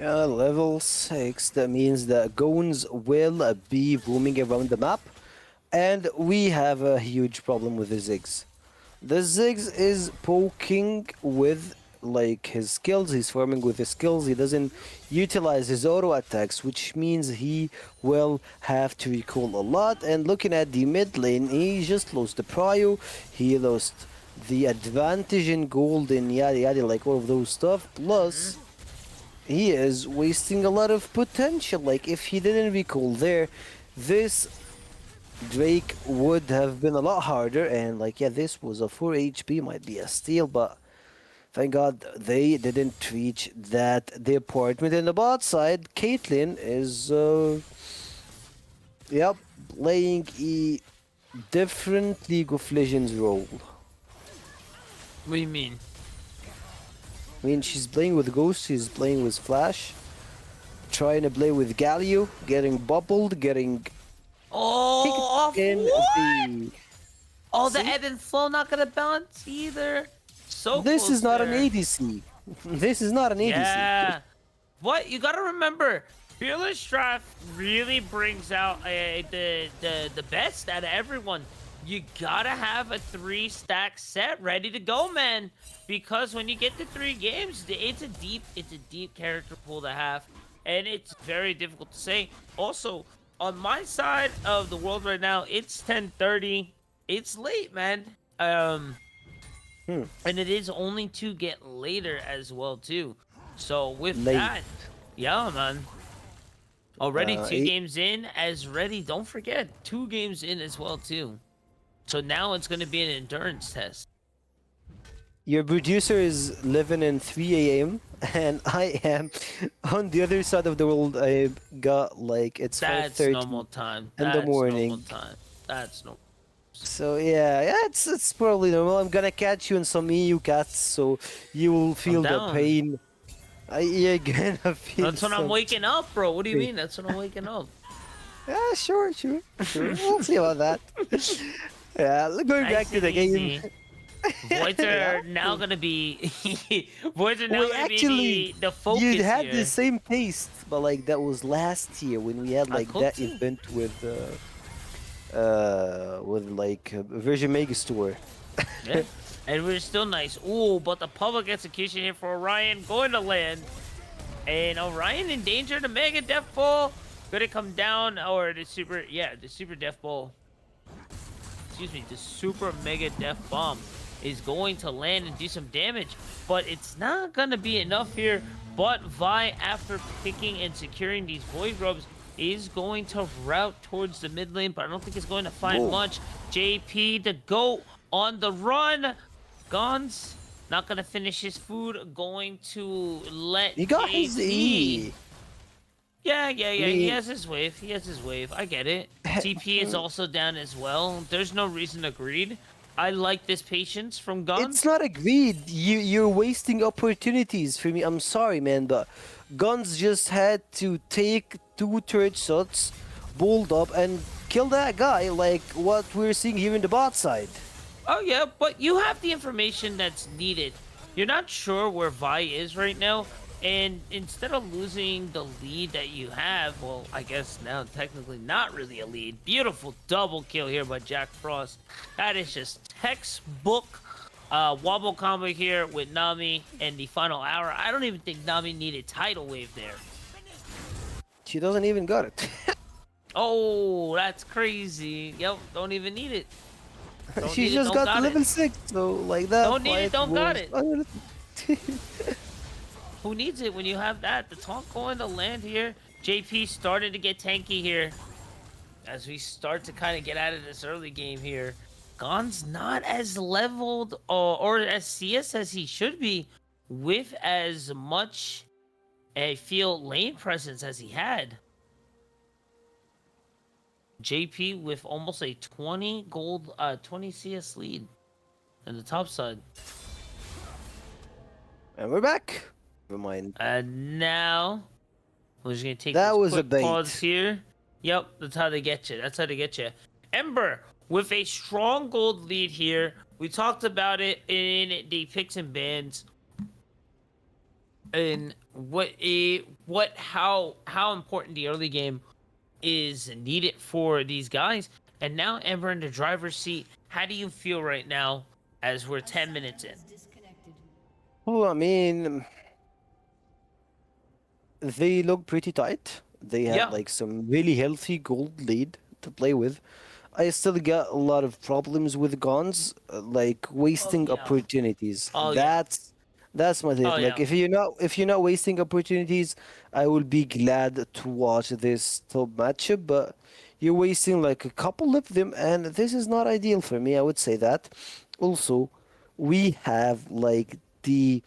Yeah, level 6. That means that goons will be roaming around the map. And we have a huge problem with the Ziggs. The Ziggs is poking with like his skills. He's farming with his skills. He doesn't utilize his auto attacks, which means he will have to recall a lot. And looking at the mid lane, he just lost the prio. He lost the advantage in gold and yada yada, like all of those stuff. Plus, he is wasting a lot of potential. Like, if he didn't recall there, this Drake would have been a lot harder. And like, yeah, this was a 4 HP, might be a steal, but thank God they didn't reach that department. In the bot side, Caitlyn is playing a different League of Legends role. What do you mean? I mean, she's playing with Ghost, she's playing with Flash, trying to play with Galio, getting bubbled, getting off in what? the... The See? ebb and flow not gonna balance either. So This close is not there. an ADC. This is not an ADC. Yeah. What? You gotta remember, Fearless Draft really brings out the best out of everyone. You gotta have a 3-stack set ready to go, man. Because when you get to 3 games, it's a deep character pool to have, and it's very difficult to say. Also, on my side of the world right now, it's 10:30. It's late, man. And it is only to get later as well too. So with that, yeah, man. Already 2 games in as ready. Don't forget, 2 games in as well too. So now it's going to be an endurance test. Your producer is living in 3 a.m. and I am on the other side of the world. I got like it's 5:30 normal time. in the morning. Normal time. That's normal. So yeah, it's probably normal. I'm gonna catch you in some EU cats, so you will feel the down. pain. You're gonna feel. That's when I'm some- waking up, bro. What do you pain. mean? That's when I'm waking up. Yeah, sure. We'll see about that. Yeah, going back Nice to the and game. easy. Voids are now gonna be Voids are now Well, gonna actually, be the focus you had here. the same taste, but like that was last year when we had like could that too. event with like Virgin Megastore. Yeah. And we're still nice. Ooh, but the public execution here for Orion going to land. And Orion in danger. The Mega Death Ball gonna come down, or the super Death Ball. Excuse me, the Super Mega Death Bomb is going to land and do some damage, but it's not gonna be enough here. But Vi, after picking and securing these Void Robes, is going to route towards the mid lane, but I don't think it's going to find Whoa. much. JP, the GOAT, on the run. Gons not gonna finish his food, going to let He got his JP. E. Yeah, he mean- has his wave. I get it. TP is also down as well. There's no reason to greed. I like this patience from Gon. It's not a greed. You're wasting opportunities for me. I'm sorry, man, but Guns just had to take 2 turret shots, bolt up, and kill that guy, like what we're seeing here in the bot side. Oh yeah, but you have the information that's needed. You're not sure where Vi is right now, and instead of losing the lead that you have, well, I guess now technically not really a lead. Beautiful double kill here by Jack Frost. That is just textbook Wobble combo here with Nami and the final hour. I don't even think Nami needed tidal wave there. She doesn't even got it. Oh, that's crazy. Yep, don't even need it. Don't She need it, just don't got it. level 6, so like that. Don't need it, fight don't got was- Who needs it when you have that? The taunt going to land here. JP started to get tanky here. As we start to kind of get out of this early game here. Gon's not as leveled or as CS as he should be with as much a field lane presence as he had. JP with almost a 20 gold, 20 CS lead in the top side. And we're back. Never mind. And now we're just gonna take That this was a quick bait. pause here. Yep, that's how they get you. That's how they get you. Ember with a strong gold lead here. We talked about it in the picks and bans. And how important the early game is needed for these guys. And now Ember in the driver's seat. How do you feel right now as we're 10 minutes in? Well, I mean, they look pretty tight. They had Yeah. like some really healthy gold lead to play with. I still got a lot of problems with guns, like wasting yeah. opportunities. Oh, yeah. That's my thing. Oh, Like yeah. if you're not wasting opportunities, I will be glad to watch this top matchup. But you're wasting like a couple of them, and this is not ideal for me. I would say that. Also, we have like the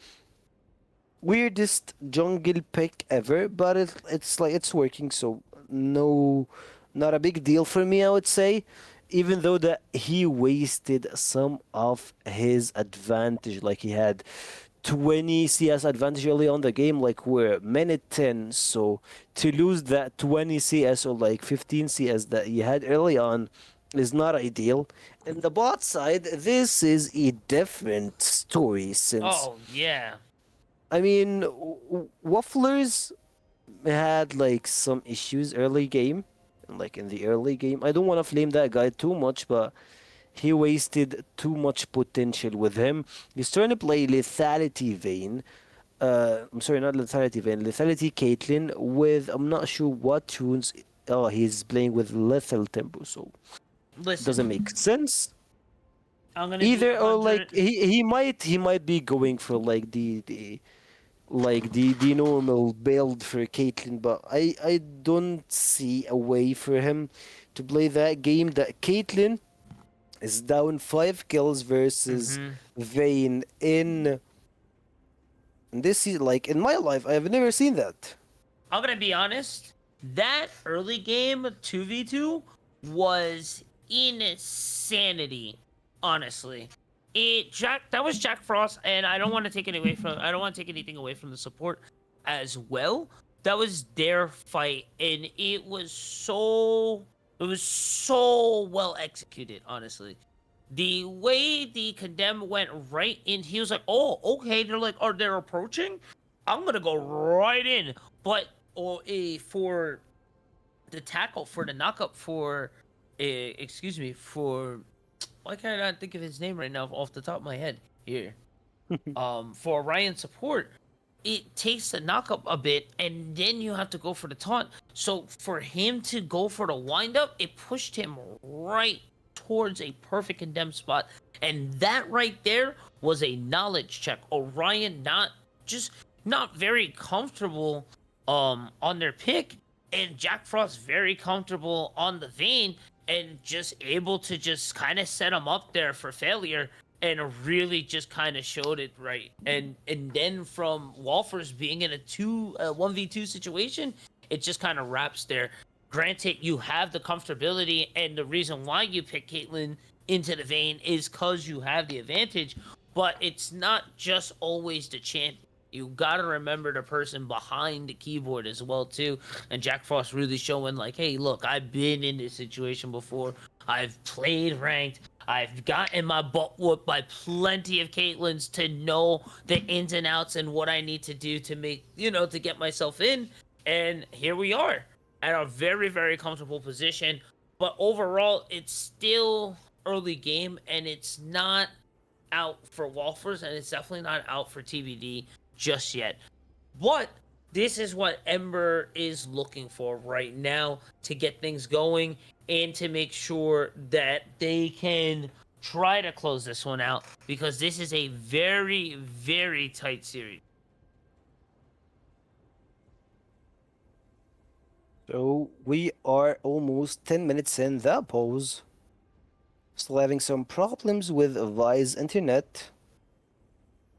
weirdest jungle pick ever, but it's like it's working, so no, not a big deal for me, I would say. Even though that he wasted some of his advantage, like he had 20 CS advantage early on the game, like we're minute 10, so to lose that 20 CS or like 15 CS that he had early on is not ideal. In the bot side, this is a different story since Oh, yeah. I mean, Wafflers had like some issues early game, like in the early game. I don't want to flame that guy too much, but he wasted too much potential with him. He's trying to play Lethality Vayne. I'm sorry, not Lethality Vayne. Lethality Caitlyn with I'm not sure what tunes. Oh, he's playing with Lethal Tempo, so Listen, doesn't make sense. I'm gonna do Either or 100 like he might be going for like the normal build for Caitlyn, but I don't see a way for him to play that game. That Caitlyn is down 5 kills versus Vayne in this season. Like in my life, I have never seen that. I'm gonna be honest. That early game 2v2 was insanity. Honestly, that was Jack Frost, and I don't want to take anything away from the support as well. That was their fight, and it was so well executed. Honestly, the way the condemn went right in, he was like, "Oh, okay." They're like, "Are they approaching? I'm gonna go right in." But for the tackle, for the knockup, for for why can't I not think of his name right now off the top of my head here? For Ryan support, it takes the knockup a bit, and then you have to go for the taunt. So for him to go for the windup, it pushed him right towards a perfect condemned spot, and that right there was a knowledge check. Orion not very comfortable on their pick, and Jack Frost very comfortable on the Vayne, and just able to just kind of set him up there for failure, and really just kind of showed it right. And then from Wolfers being in a 1v2 situation, it just kind of wraps there. Granted, you have the comfortability, and the reason why you pick Caitlyn into the Vayne is because you have the advantage, but it's not just always the champion. You gotta remember the person behind the keyboard as well too. And Jack Frost really showing like, hey, look, I've been in this situation before. I've played ranked. I've gotten my butt whooped by plenty of Caitlyn's to know the ins and outs and what I need to do to make, to get myself in. And here we are at a very, very comfortable position. But overall, it's still early game, and it's not out for Waffles, and it's definitely not out for TBD just yet. But this is what Ember is looking for right now to get things going and to make sure that they can try to close this one out, because this is a very, very tight series. So we are almost 10 minutes in the pause. Still having some problems with Vi's internet.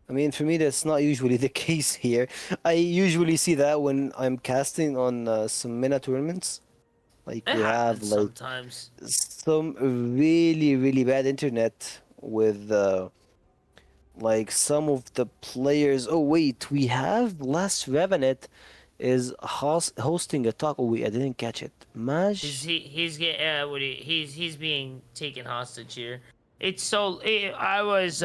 I mean, for me, that's not usually the case here. I usually see that when I'm casting on some MENA tournaments. Like, It we have happens like sometimes. some really, really bad internet with like some of the players. Oh, wait, we have Last Revenant is hosting a talk. Oh, wait, I didn't catch it. Maj? He's being taken hostage here. It's so I was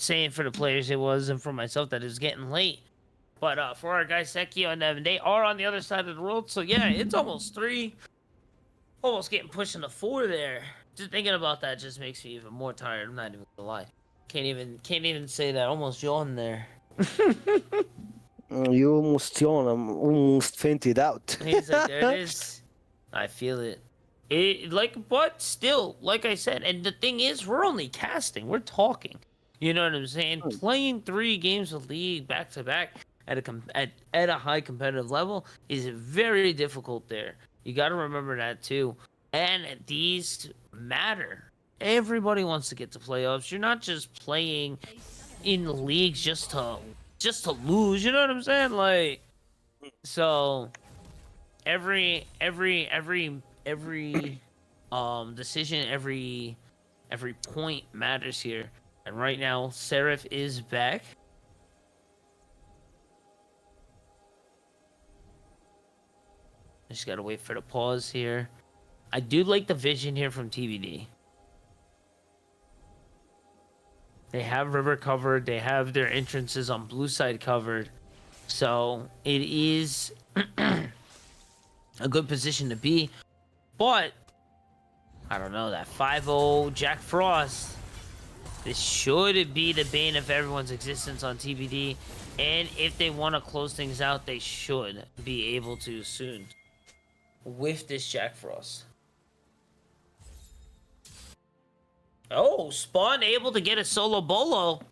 saying for the players it was, and for myself that it's getting late. But for our guys Sekio and them, they are on the other side of the world. So yeah, it's almost 3, almost getting pushed into 4 there. Just thinking about that just makes me even more tired. I'm not even gonna lie. Can't even say that. Almost yawned there. You almost yawn. I'm almost fainted out. He's like, there it is. I feel it. But still, like I said, and the thing is, we're only casting. We're talking. You know what I'm saying? Playing 3 games of League back to back at a high competitive level is very difficult. There, you got to remember that too. And these matter. Everybody wants to get to playoffs. You're not just playing in leagues just to lose. You know what I'm saying? Like, so every decision, every point matters here. And right now, Seraph is back. Just gotta wait for the pause here. I do like the vision here from TBD. They have river covered. They have their entrances on blue side covered. So it is a good position to be. But I don't know, that 5-0 Jack Frost. This should be the bane of everyone's existence on TBD. And if they want to close things out, they should be able to soon with this Jack Frost. Oh, Spawn able to get a solo bolo.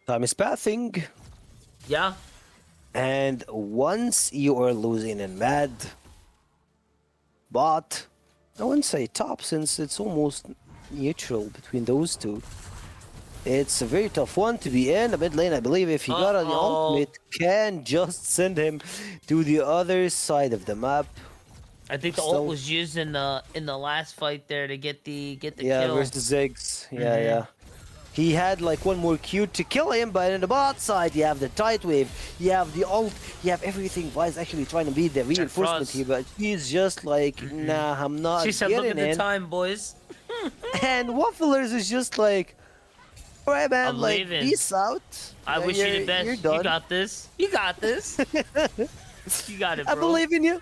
Time is passing. Yeah. And once you are losing in mad, bot, I wouldn't say top since it's almost neutral between those two. It's a very tough one to be in. A mid lane, I believe, if he got an ultimate, can just send him to the other side of the map. I think the ult was used in the last fight there to get the kill. Yeah, versus Ziggs. Yeah, yeah. He had like one more Q to kill him, but in the bot side, you have the tight wave, you have the ult, you have everything. Vi's actually trying to be the reinforcement here, but he's just like, nah, I'm not She said, getting look at the time, boys. And Wafflers is just like, alright, man, I'm like, leaving. peace out. I wish you the best. You're done. You got this. You got this. You got it, bro. I believe in you.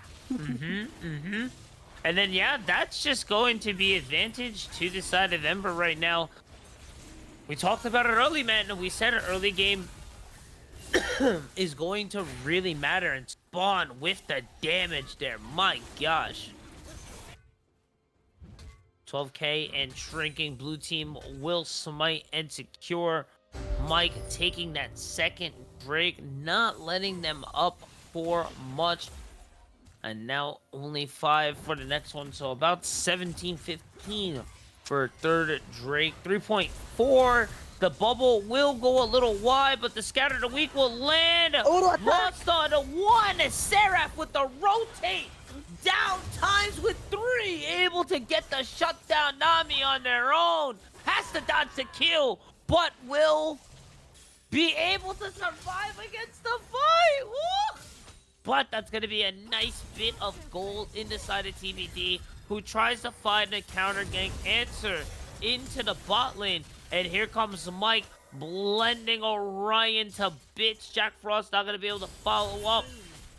And then, yeah, that's just going to be advantage to the side of Ember right now. We talked about it early, man, and we said an early game is going to really matter. And Spawn with the damage there. My gosh. 12k and shrinking. Blue team will smite and secure. Mike taking that second break, not letting them up for much. And now only 5 for the next one, so about 17-15 for third Drake. 3.4. The bubble will go a little wide, but the scatter the weak will land. Lost on the 1. Seraph with the rotate. Down times with 3. Able to get the shutdown Nami on their own. Has to dodge the kill, but will be able to survive against the fight. Woo! But that's going to be a nice bit of gold in the side of TBD, who tries to find a counter gank answer into the bot lane. And here comes Mike blending Orion to bits. Jack Frost not going to be able to follow up,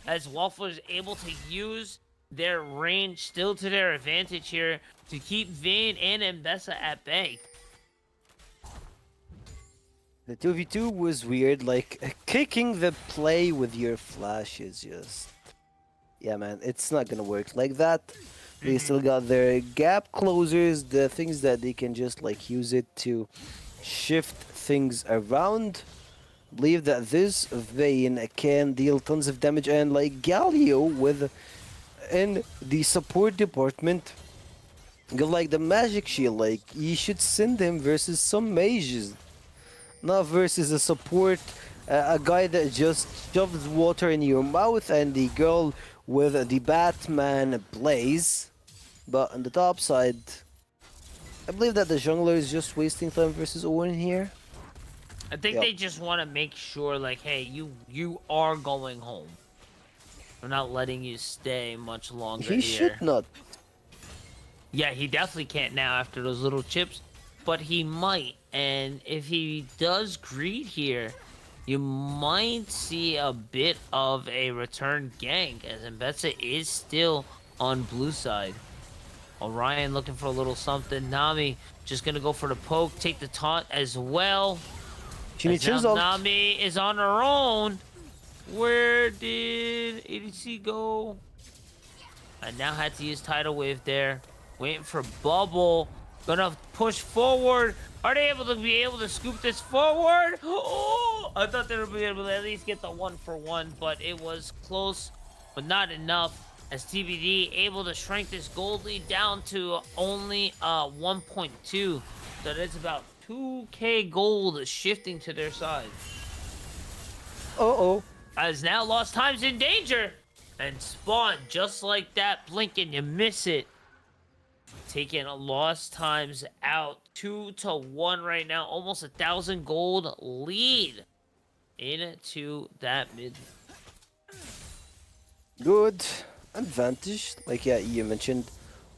as Waffler is able to use their range still to their advantage here to keep Vayne and Mbessa at bay. The 2v2 was weird, like kicking the play with your flash is just... Yeah, man, it's not gonna work like that. They still got their gap closers, the things that they can just like use it to shift things around. Believe that this Vayne can deal tons of damage, and like Galio with in the support department, got like the magic shield, like you should send him versus some mages, not versus a support, a guy that just shoves water in your mouth, and the girl with the Batman Blaze. But on the top side, I believe that the jungler is just wasting time versus Owen here. I think Yep. they just want to make sure, like, hey, you are going home. We're not letting you stay much longer He here. should not. Yeah, he definitely can't now after those little chips, but he might. And if he does greed here, you might see a bit of a return gank, as Mbetsa is still on blue side. Orion looking for a little something. Nami just gonna go for the poke, take the taunt as well. She needs As his now ult. Nami is on her own. Where did ADC go? I now had to use Tidal Wave there. Waiting for Bubble. Gonna push forward. Are they able to scoop this forward? Oh, I thought they would be able to at least get the 1-for-1, but it was close, but not enough. As TBD able to shrink this gold lead down to only 1.2. So that's about 2k gold shifting to their side. Uh-oh. As now Lost Time's in danger. And Spawn, just like that, blink and you miss it. Taking Lost Times out 2-1 right now. Almost 1,000 gold lead into that mid. Good advantage. Like, yeah, you mentioned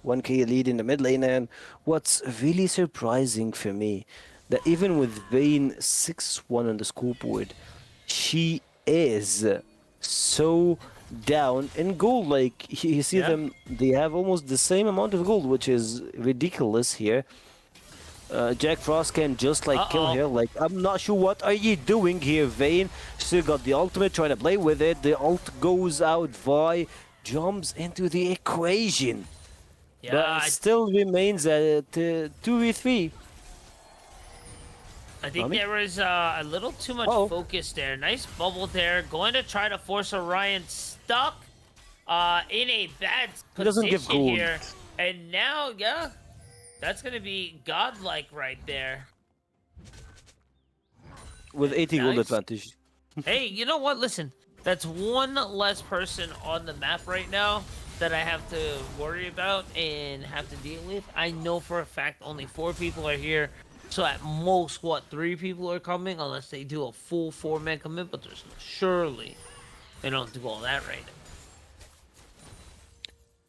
1k lead in the mid lane, and what's really surprising for me, that even with Vayne 6-1 on the scoreboard, she is so down in gold. Like, you see Yeah. them, they have almost the same amount of gold, which is ridiculous here. Jack Frost can just like kill her. Like, I'm not sure what are you doing here, Vayne. Still got the ultimate, trying to play with it. The ult goes out. Vi jumps into the equation, Yeah, but it still remains at 2v3. I think Nami? there was a little too much Uh-oh. focus there. Nice bubble there. Going to try to force Orion stuck in a bad He doesn't position give gold. here. And now, yeah, that's going to be godlike right there. With 80 gold Nice. advantage. Hey, you know what? Listen, that's one less person on the map right now that I have to worry about and have to deal with. I know for a fact only 4 people are here. So at most, what, 3 people are coming unless they do a full 4-man commit, but there's surely they don't do all that right now.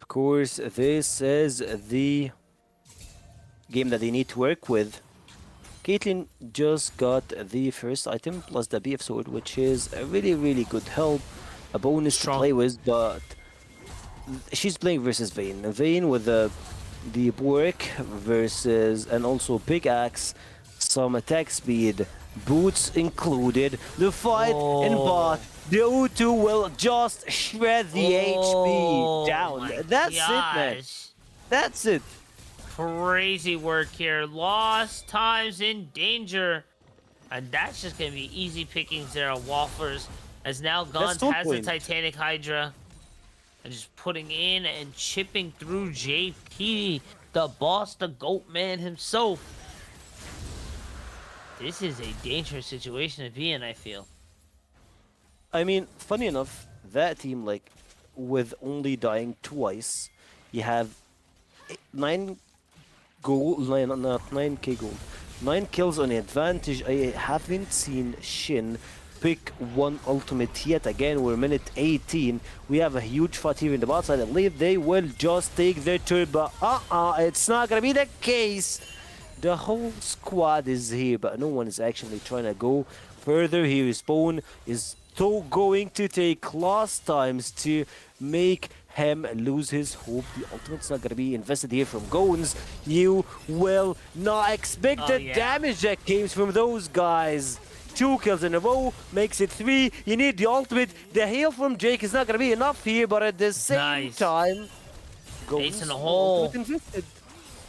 Of course, this is the game that they need to work with. Caitlyn just got the first item plus the BF sword, which is a really, really good help, a bonus Strong. to play with, but she's playing versus Vayne. Vayne with the Bork versus, and also pickaxe, some attack speed, boots included. The fight in Oh. bot, the O2 will just shred the Oh HP down. my That's it, man. gosh. That's it. Crazy work here. Lost Times in danger. And that's just going to be easy pickings there on Wafflers. As now Gaunt top has the point. Titanic Hydra. And just putting in and chipping through JP, the boss, the GOAT man himself. This is a dangerous situation to be in, I feel. I mean, funny enough, that team, like, with only dying twice, you have 9 gold, not 9k gold, 9 kills on the advantage. I haven't seen Shin pick one ultimate yet. Again, we're minute 18. We have a huge fight here in the bot side. I believe they will just take their turn, but it's not gonna be the case. The whole squad is here, but no one is actually trying to go further here. Spawn is still going to take Lost Times to make him lose his hope. The ultimate's not gonna be invested here from Gones. You will not expect the yeah. damage that comes from those guys. 2 kills in a row makes it 3. You need the ultimate. The heal from Jake is not gonna be enough here, but at the same Nice. time, Ace in the hole. ultimate invested.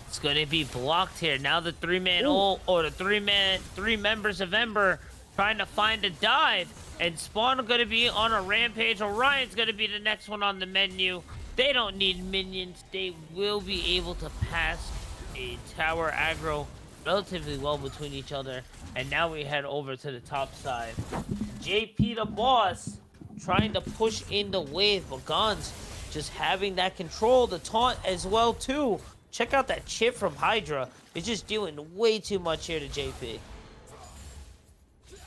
It's gonna be blocked here. Now the three-man ult, or the three members of Ember trying to find a dive. And Spawn are gonna be on a rampage. Orion's gonna be the next one on the menu. They don't need minions. They will be able to pass a tower aggro relatively well between each other. And now we head over to the top side. JP the boss trying to push in the wave, but Gons just having that control, the taunt as well too. Check out that chip from Hydra. It's just doing way too much here to JP.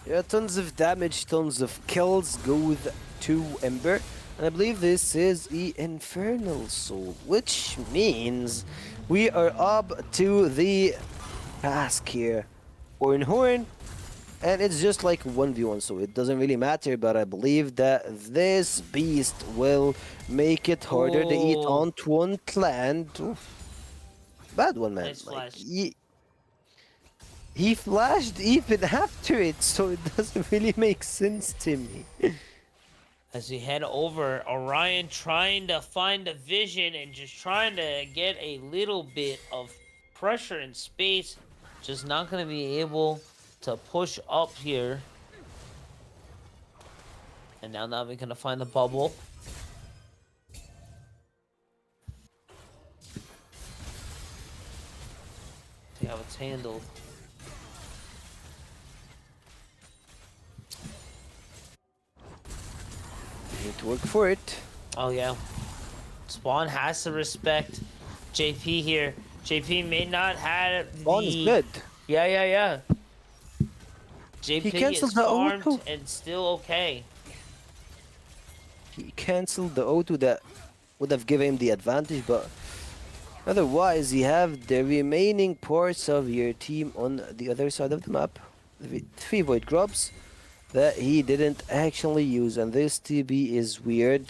Yeah, tons of damage, tons of kills go to Ember. And I believe this is the Infernal Soul, which means we are up to the task here. Horn, and it's just like 1v1, so it doesn't really matter, but I believe that this beast will make it harder to eat on Twont land. Oof. Bad one, man. Nice Like, flash. he flashed even after it, so it doesn't really make sense to me. As we head over, Orion trying to find a vision and just trying to get a little bit of pressure and space. Just not going to be able to push up here. And now we're going to find the bubble. See how it's handled. You need to work for it. Oh, yeah. Spawn has to respect JP here. JP may not have Spawn's good. Yeah. JP He canceled is the farmed auto. and still okay. He cancelled the auto that would have given him the advantage, but otherwise, you have the remaining parts of your team on the other side of the map. 3 Void Grubs that he didn't actually use, and this TB is weird.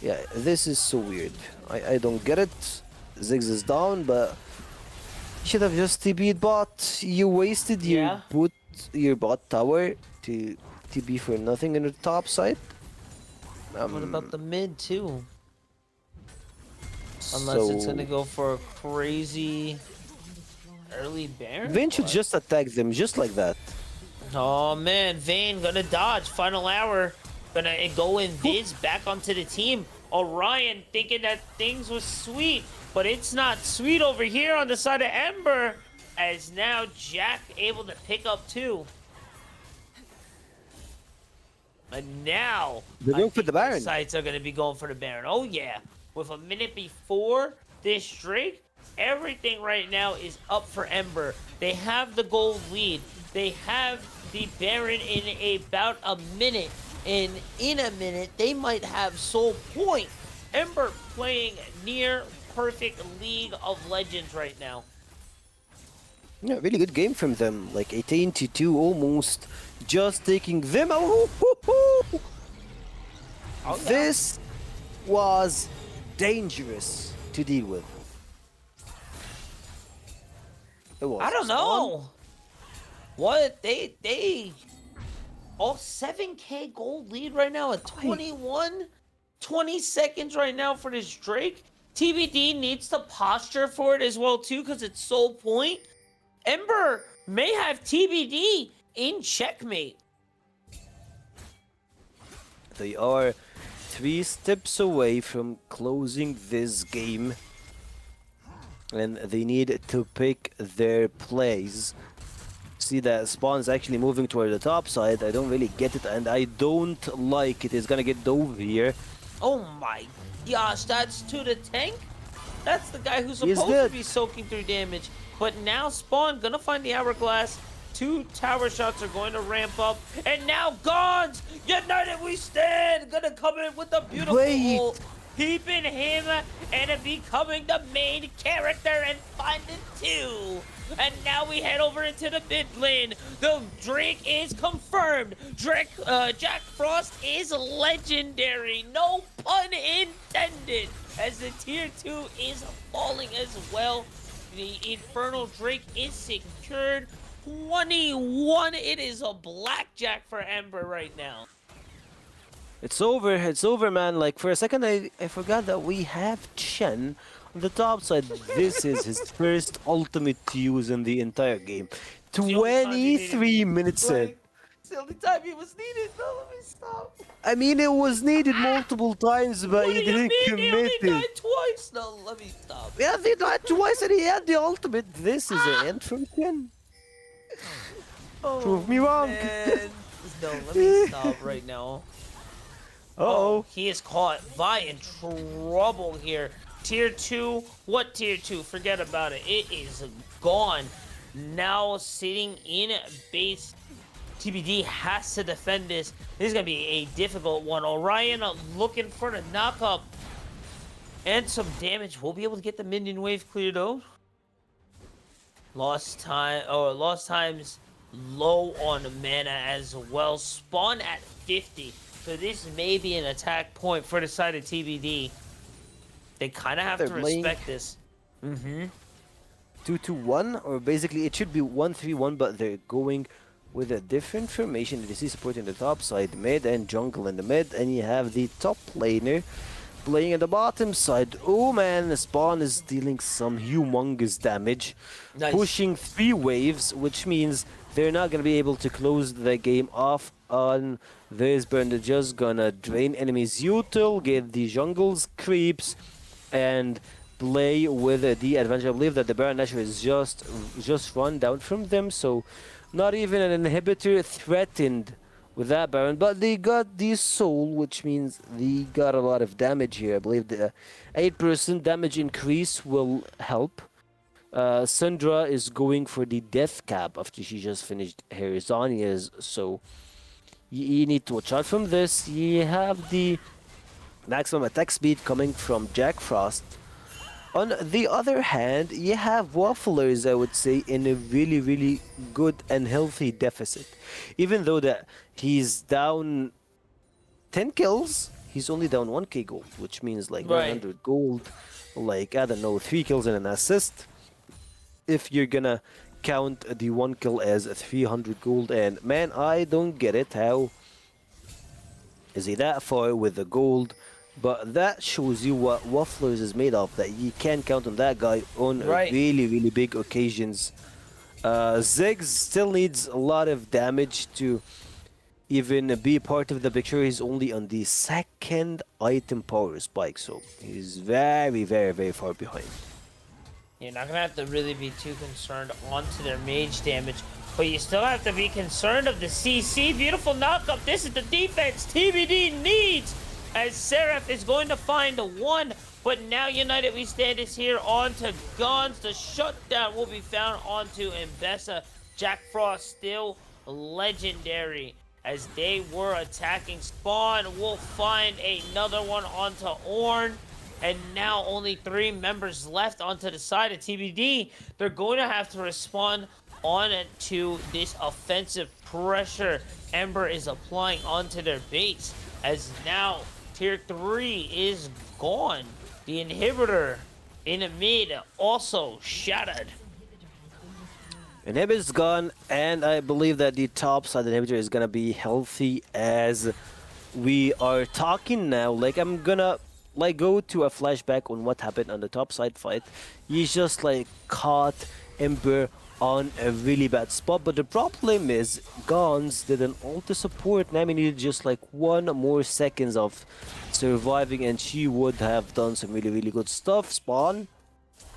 Yeah, this is so weird. I don't get it. Ziggs is down, but you should have just TB'd bot. You wasted Yeah. your bot tower to TB for nothing in the top side. What about the mid too? Unless it's gonna go for a crazy early Baron? Vayne should What? just attack them just like that. Oh man, Vayne gonna dodge. Final hour. Gonna go in Viz back onto the team. Orion thinking that things was sweet, but it's not sweet over here on the side of Ember. As now Jack able to pick up 2. And now They're I going for think the Baron. sites are gonna be going for the Baron. Oh yeah. With a minute before this Drake, everything right now is up for Ember. They have the gold lead. They have the Baron in about a minute. And in a minute, they might have Soul Point. Ember playing near perfect League of Legends right now. Yeah, really good game from them. Like 18-2 almost. Just taking them out. Oh, yeah. This was dangerous to deal with. It was. I don't know. What? They all 7K gold lead right now at 21. 20 seconds right now for this Drake. TBD needs to posture for it as well too, because it's Soul Point. Ember may have TBD in checkmate. They are 3 steps away from closing this game. And they need to pick their plays. See that Spawn's actually moving toward the top side. I don't really get it, and I don't like it. He's gonna get dove here. Oh my gosh, that's to the tank? That's the guy who's He's supposed to good. be soaking through damage. But now Spawn gonna find the hourglass. 2 tower shots are going to ramp up. And now Gons! United we stand! Gonna come in with a beautiful Wait. ult. keeping him and becoming the main character and finding 2. And now we head over into the mid lane. The Drake is confirmed. Jack Frost is legendary. No pun intended. As the tier 2 is falling as well. The Infernal Drake is secured. 21. It is a blackjack for Ember right now. It's over, man. Like, for a second, I forgot that we have Chen on the top side. This is his first ultimate to use in the entire game. the only time he 23 minutes in. It's the only time he was needed. No, let me stop. I mean, it was needed multiple times, but What he do you didn't mean? He commit only it. died twice. No, let me stop. Yeah, they died twice and he had the ultimate. This is an end from Chen. Prove me wrong. Man. No, let me stop right now. Uh-oh. He is caught. Vi in trouble here. Tier 2. What tier 2? Forget about it. It is gone. Now sitting in base. TBD has to defend this. This is going to be a difficult one. Orion looking for the knock-up. And some damage. We'll be able to get the minion wave cleared out. Lost times low on mana as well. Spawn at 50. So this may be an attack point for the side of TBD. They kind of have to respect this. 2-2-1, or basically it should be 1-3-1, but they're going with a different formation. You see support in the top side, mid and jungle in the mid, and you have the top laner playing at the bottom side. Oh man, the Spawn is dealing some humongous damage, pushing 3 waves, which means they're not going to be able to close the game off on this burn. They're just gonna drain enemies' util, get the jungles creeps, and play with the advantage. I believe that the Baron Nashor is just run down from them, so not even an inhibitor threatened with that Baron, but they got the soul, which means they got a lot of damage here. I believe the 8% damage increase will help. Syndra is going for the death cap after she just finished her Zhonya's, so you need to watch out from this. You have the maximum attack speed coming from Jack Frost. On the other hand, you have Wafflers, I would say, in a really, really good and healthy deficit. Even though that he's down 10 kills, he's only down 1k gold, which means like 900 gold, like, I don't know, 3 kills and an assist. If you're gonna count the 1 kill as 300 gold, and man, I don't get it. How is he that far with the gold? But that shows you what Wafflers is made of, that you can count on that guy on really, really big occasions. Ziggs still needs a lot of damage to even be part of the picture. He's only on the 2nd item power spike, so he's very, very, very far behind. You're not gonna have to really be too concerned onto their mage damage, but you still have to be concerned of the CC. Beautiful knockup. This is the defense TBD needs, as Seraph is going to find a 1. But now United We Stand is here onto Gons. The shutdown will be found onto Mbessa. Jack Frost still legendary as they were attacking Spawn. We'll find another one onto Ornn. And now only 3 members left onto the side of TBD. They're going to have to respond on to this offensive pressure Ember is applying onto their base. As now tier 3 is gone. The inhibitor in the mid also shattered. Inhibitor's gone, and I believe that the top side inhibitor is gonna be healthy as we are talking now. Like, I'm gonna go to a flashback on what happened on the top side fight. He just caught Ember on a really bad spot, but the problem is Gons did an ult to support. Nami needed just 1 more seconds of surviving, and she would have done some really, really good stuff. Spawn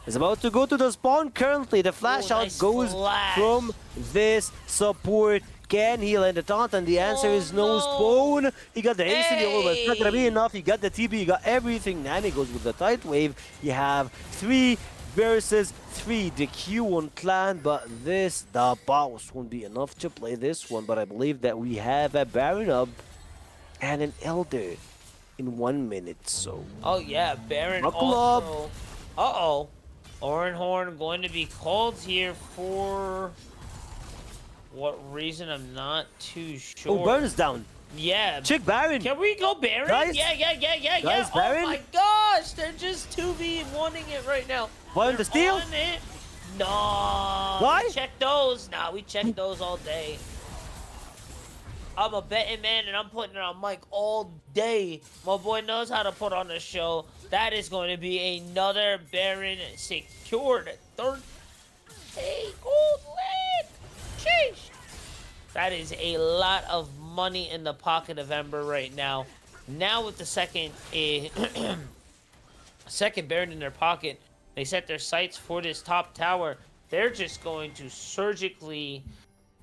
is about to go to the spawn currently. The flash out goes from this support. Can he land the taunt? And the answer is no. Spawn, he got the haste in the ult, but it's not gonna be enough. He got the TP, he got everything. Nami goes with the tight wave. You have 3 versus 3, the Q1 clan, but the boss won't be enough to play this one. But I believe that we have a Baron up and an Elder in 1 minute. So Oh yeah, Baron buckle up. also. Uh-oh. Orenhorn going to be called here for what reason? I'm not too Oh, sure. Baron's down. Yeah. Check Baron. Can we go Baron? Guys? Yeah. Guys, Oh Baron? my gosh, they're just 2v1ing it right now. Baron the steal? On it. No. Why? We check those. Nah, we check those all day. I'm a betting man and I'm putting it on Mike all day. My boy knows how to put on a show. That is going to be another Baron secured. 30 gold lead. Sheesh. That is a lot of money in the pocket of Ember right now. Now with the second second Baron in their pocket, they set their sights for this top tower. They're just going to surgically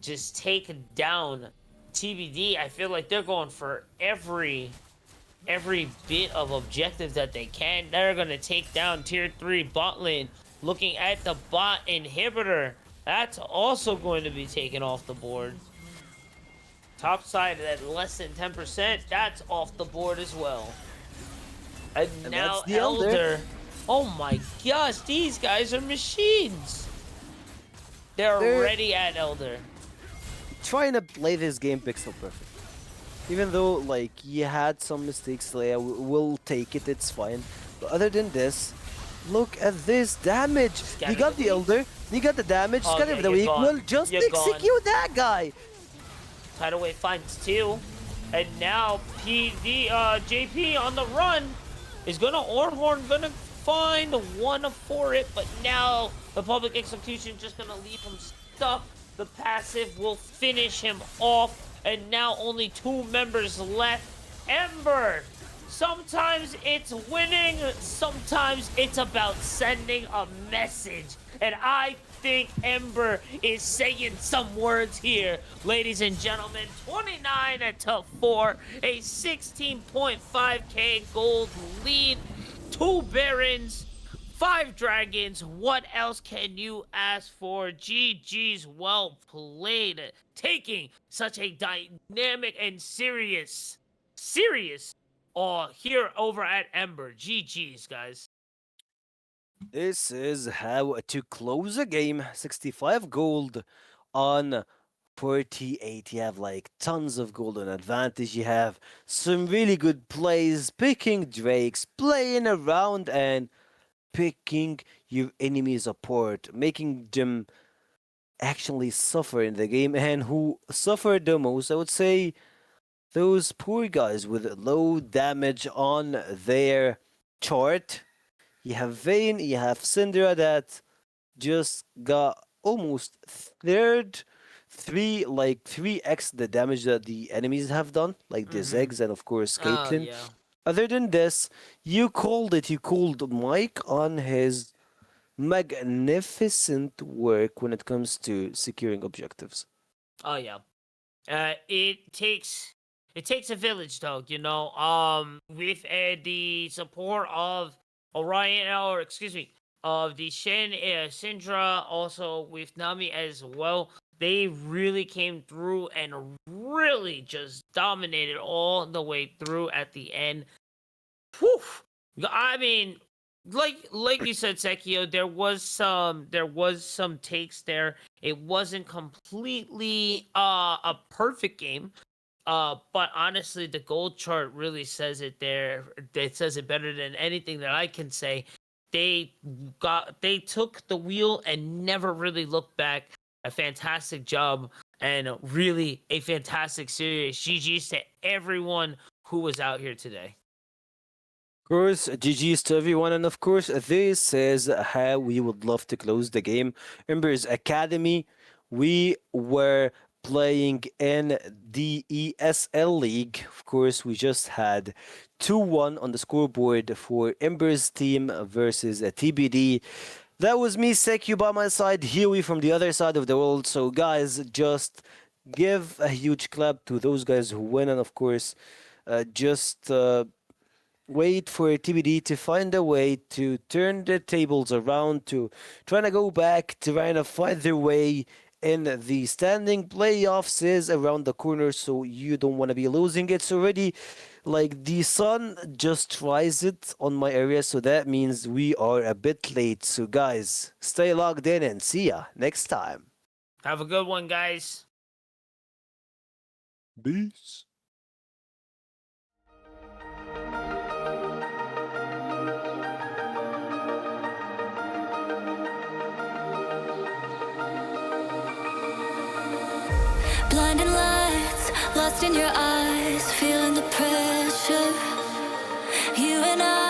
just take down TBD. I feel like they're going for every bit of objective that they can. They're going to take down tier 3 bot lane. Looking at the bot inhibitor, that's also going to be taken off the board. Top side at less than 10%, that's off the board as well. And now that's the Elder. Oh my gosh, these guys are machines. They're already at Elder. Trying to play this game pixel perfect. Even though, like, you had some mistakes, Leia, we'll take it, it's fine. But other than this, look at this damage. You got the Elder, you got the damage, Oh, scatter yeah, the you're weak. gone. Well, just You're execute that guy. Tidal Wave finds 2. And now JP on the run is gonna Ornhorn gonna find 1 for it, but now the public execution just gonna leave him stuck. The passive will finish him off, and now only 2 members left. Ember, sometimes it's winning, sometimes it's about sending a message, and I think Ember is saying some words here. Ladies and gentlemen, 29-4, a 16.5k gold lead, 2 Barons, 5 Dragons. What else can you ask for? GG's well played. Taking such a dynamic and serious here over at Ember. GG's, guys. This is how to close a game. 65 gold on 48. You have like tons of golden advantage. You have some really good plays, picking drakes, playing around and picking your enemies apart, making them actually suffer in the game. And who suffered the most, I would say, those poor guys with low damage on their chart. You have Vayne, you have Syndra that just got almost 3x the damage that the enemies have done, like the Zegs and of course Caitlyn. Yeah. Other than this, you called it. You called Mike on his magnificent work when it comes to securing objectives. Oh yeah. It takes a village, though. You know. With the support of Orion, or excuse me, of the Syndra, also with Nami as well. They really came through and really just dominated all the way through at the end. Whew. I mean, like you said, Sekio, there was some takes there. It wasn't completely a perfect game. But honestly, the gold chart really says it there. It says it better than anything that I can say. They took the wheel and never really looked back. A fantastic job and really a fantastic series. GG's to everyone who was out here today. Of course, GG's to everyone, and of course, this is how we would love to close the game. Ember's Academy, we were playing in the ESL League. Of course, we just had 2-1 on the scoreboard for Ember's team versus TBD. That was me, Sekyu, by my side, Huey from the other side of the world. So, guys, just give a huge clap to those guys who win, and of course, just wait for TBD to find a way to turn the tables around, to trying to go back, to trying to find their way in the standing. Playoffs is around the corner, so you don't want to be losing. It's already like the sun just rise it on my area, so that means we are a bit late. So guys, stay logged in and see ya next time. Have a good one, guys. Peace. Blinding lights, lost in your eyes, feeling the pressure. You and I.